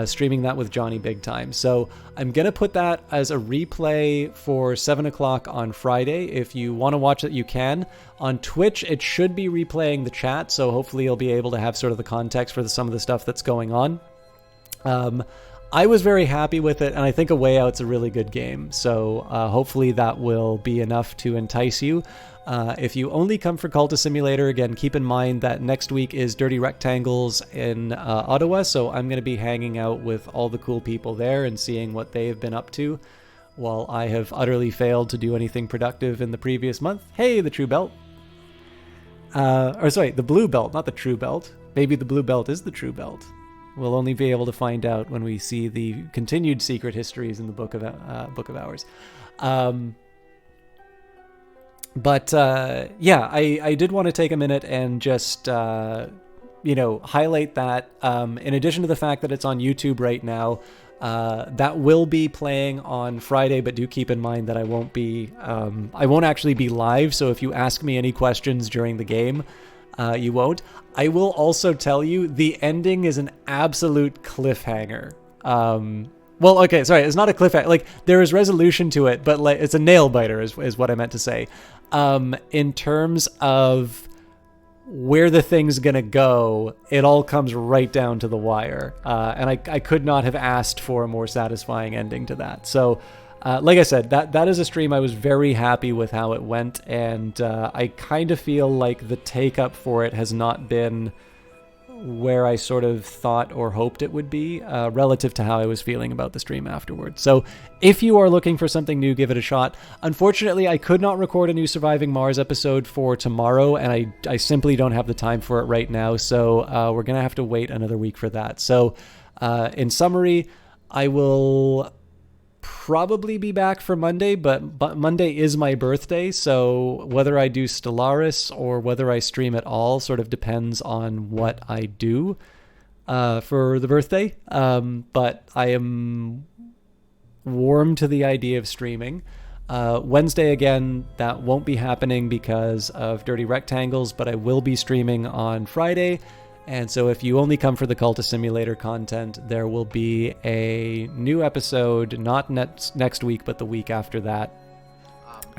streaming that with Johnny Big Time. So I'm going to put that as a replay for 7 o'clock on Friday. If you want to watch it, you can. On Twitch, it should be replaying the chat, so hopefully you'll be able to have sort of the context for some of the stuff that's going on. I was very happy with it, and I think A Way Out's a really good game, so hopefully that will be enough to entice you. If you only come for Cultist Simulator, again, keep in mind that next week is Dirty Rectangles in Ottawa, so I'm going to be hanging out with all the cool people there and seeing what they've been up to, while I have utterly failed to do anything productive in the previous month. Hey, the True Belt. The Blue Belt, not the True Belt. Maybe the Blue Belt is the True Belt. We'll only be able to find out when we see the continued secret histories in the Book of Hours. I did want to take a minute and just, highlight that. In addition to the fact that it's on YouTube right now, that will be playing on Friday, but do keep in mind that I won't actually be live. So if you ask me any questions during the game, you won't. I will also tell you the ending is an absolute cliffhanger. It's not a cliffhanger. Like, there is resolution to it, but like it's a nail biter is what I meant to say. In terms of where the thing's gonna go, it all comes right down to the wire. And I could not have asked for a more satisfying ending to that. So, like I said, that is a stream I was very happy with how it went, and I kind of feel like the take-up for it has not been where I sort of thought or hoped it would be, relative to how I was feeling about the stream afterwards. So if you are looking for something new, give it a shot. Unfortunately, I could not record a new Surviving Mars episode for tomorrow, and I simply don't have the time for it right now, so we're going to have to wait another week for that. So in summary, I will probably be back for Monday, but Monday is my birthday, so whether I do Stellaris or whether I stream at all sort of depends on what I do for the birthday. But I am warm to the idea of streaming. Wednesday, again, that won't be happening because of Dirty Rectangles, but I will be streaming on Friday. And so if you only come for the Cultist Simulator content, there will be a new episode, not next week, but the week after that.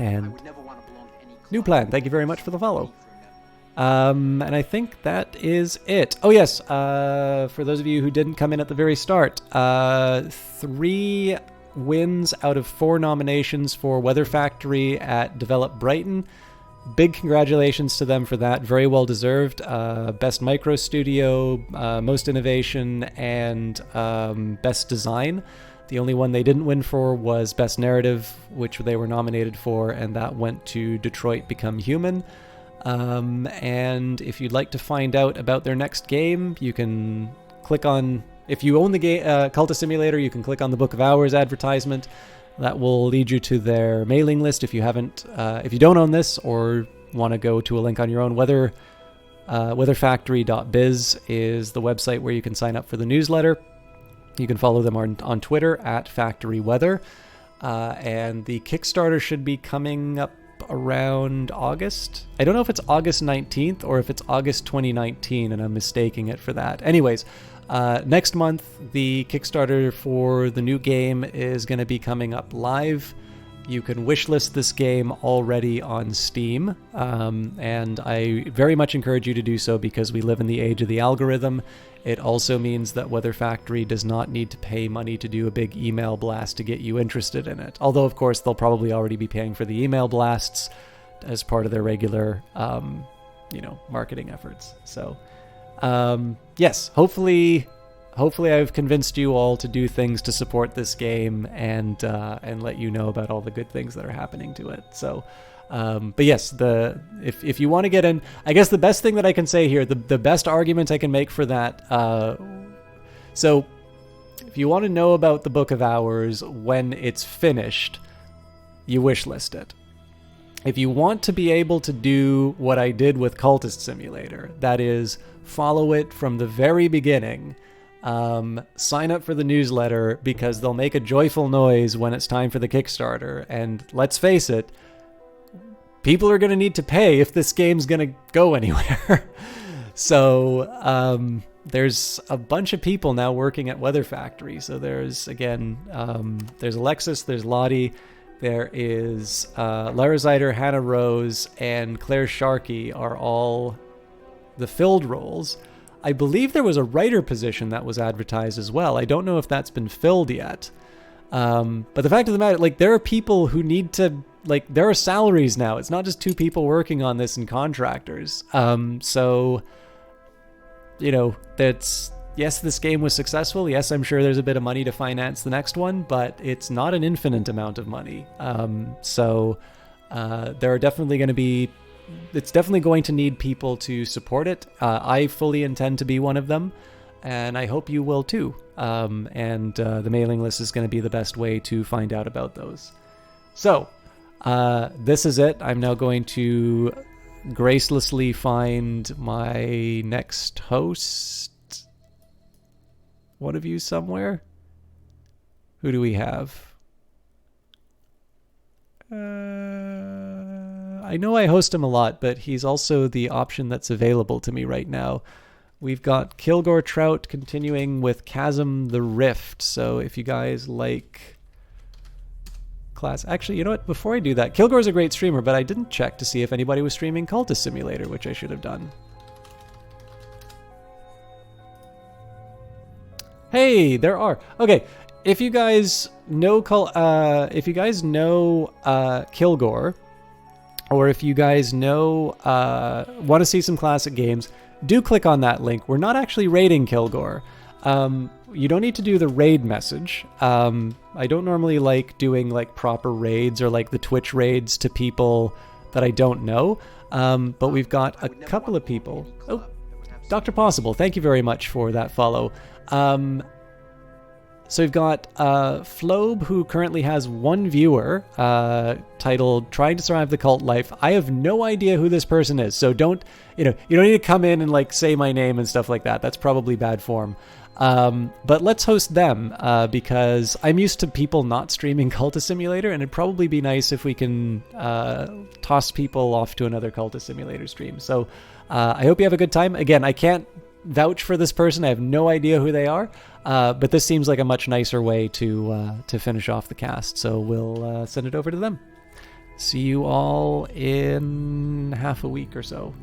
And new plan. Thank you very much for the follow. And I think that is it. Oh, yes. For those of you who didn't come in at the very start, 3 wins out of 4 nominations for Weather Factory at Develop Brighton. Big congratulations to them for that. Very well deserved. Best Micro Studio, Most Innovation, and Best Design. The only one they didn't win for was Best Narrative, which they were nominated for, and that went to Detroit Become Human. And if you'd like to find out about their next game, you can click on... If you own the game, Cultist Simulator, you can click on the Book of Hours advertisement. That will lead you to their mailing list. If you don't own this or want to go to a link on your own, weatherfactory.biz is the website where you can sign up for the newsletter. You can follow them on Twitter at Factory Weather. And the Kickstarter should be coming up around August. I don't know if it's August 19th or if it's August 2019, and I'm mistaking it for that. Anyways, next month, the Kickstarter for the new game is going to be coming up live. You can wishlist this game already on Steam, and I very much encourage you to do so because we live in the age of the algorithm. It also means that Weather Factory does not need to pay money to do a big email blast to get you interested in it. Although, of course, they'll probably already be paying for the email blasts as part of their regular, marketing efforts. So... yes, hopefully I've convinced you all to do things to support this game and let you know about all the good things that are happening to it. So, but yes, if you want to get in, I guess the best thing that I can say here, the best argument I can make for that. So if you want to know about the Book of Hours when it's finished, you wishlist it. If you want to be able to do what I did with Cultist Simulator, that is, follow it from the very beginning, sign up for the newsletter because they'll make a joyful noise when it's time for the Kickstarter. And let's face it, people are going to need to pay if this game's going to go anywhere. So there's a bunch of people now working at Weather Factory. So there's, again, there's Alexis, there's Lottie, there is Lara Zyder, Hannah Rose, and Claire Sharkey are all the filled roles. I believe there was a writer position that was advertised as well. I don't know if that's been filled yet. But the fact of the matter, like, there are people who need to, like, there are salaries now. It's not just 2 people working on this and contractors. So, you know, that's, yes, this game was successful. Yes, I'm sure there's a bit of money to finance the next one, but it's not an infinite amount of money. So there are definitely going to be, it's definitely going to need people to support it. I fully intend to be one of them, and I hope you will too. The mailing list is going to be the best way to find out about those. So this is it. I'm now going to gracelessly find my next host. One of you somewhere? Who do we have? I know I host him a lot, but he's also the option that's available to me right now. We've got Kilgore Trout continuing with Chasm the Rift. So if you guys like class... Actually, you know what? Before I do that, Kilgore's a great streamer, but I didn't check to see if anybody was streaming Cultist Simulator, which I should have done. Hey, there are. Okay, if you guys know Kilgore, or if you guys know want to see some classic games, do click on that link. We're not actually raiding Kilgore. You don't need to do the raid message. I don't normally like doing like proper raids or like the Twitch raids to people that I don't know. But we've got a couple of people. Oh, Dr. Possible, thank you very much for that follow. So we've got Flobe, who currently has 1 viewer, titled "Trying to Survive the Cult Life." I have no idea who this person is, so don't you don't need to come in and like say my name and stuff like that. That's probably bad form. But let's host them because I'm used to people not streaming Cultist Simulator, and it'd probably be nice if we can toss people off to another Cultist Simulator stream. So I hope you have a good time. Again, I can't vouch for this person. I have no idea who they are, but this seems like a much nicer way to finish off the cast. So we'll send it over to them. See you all in half a week or so.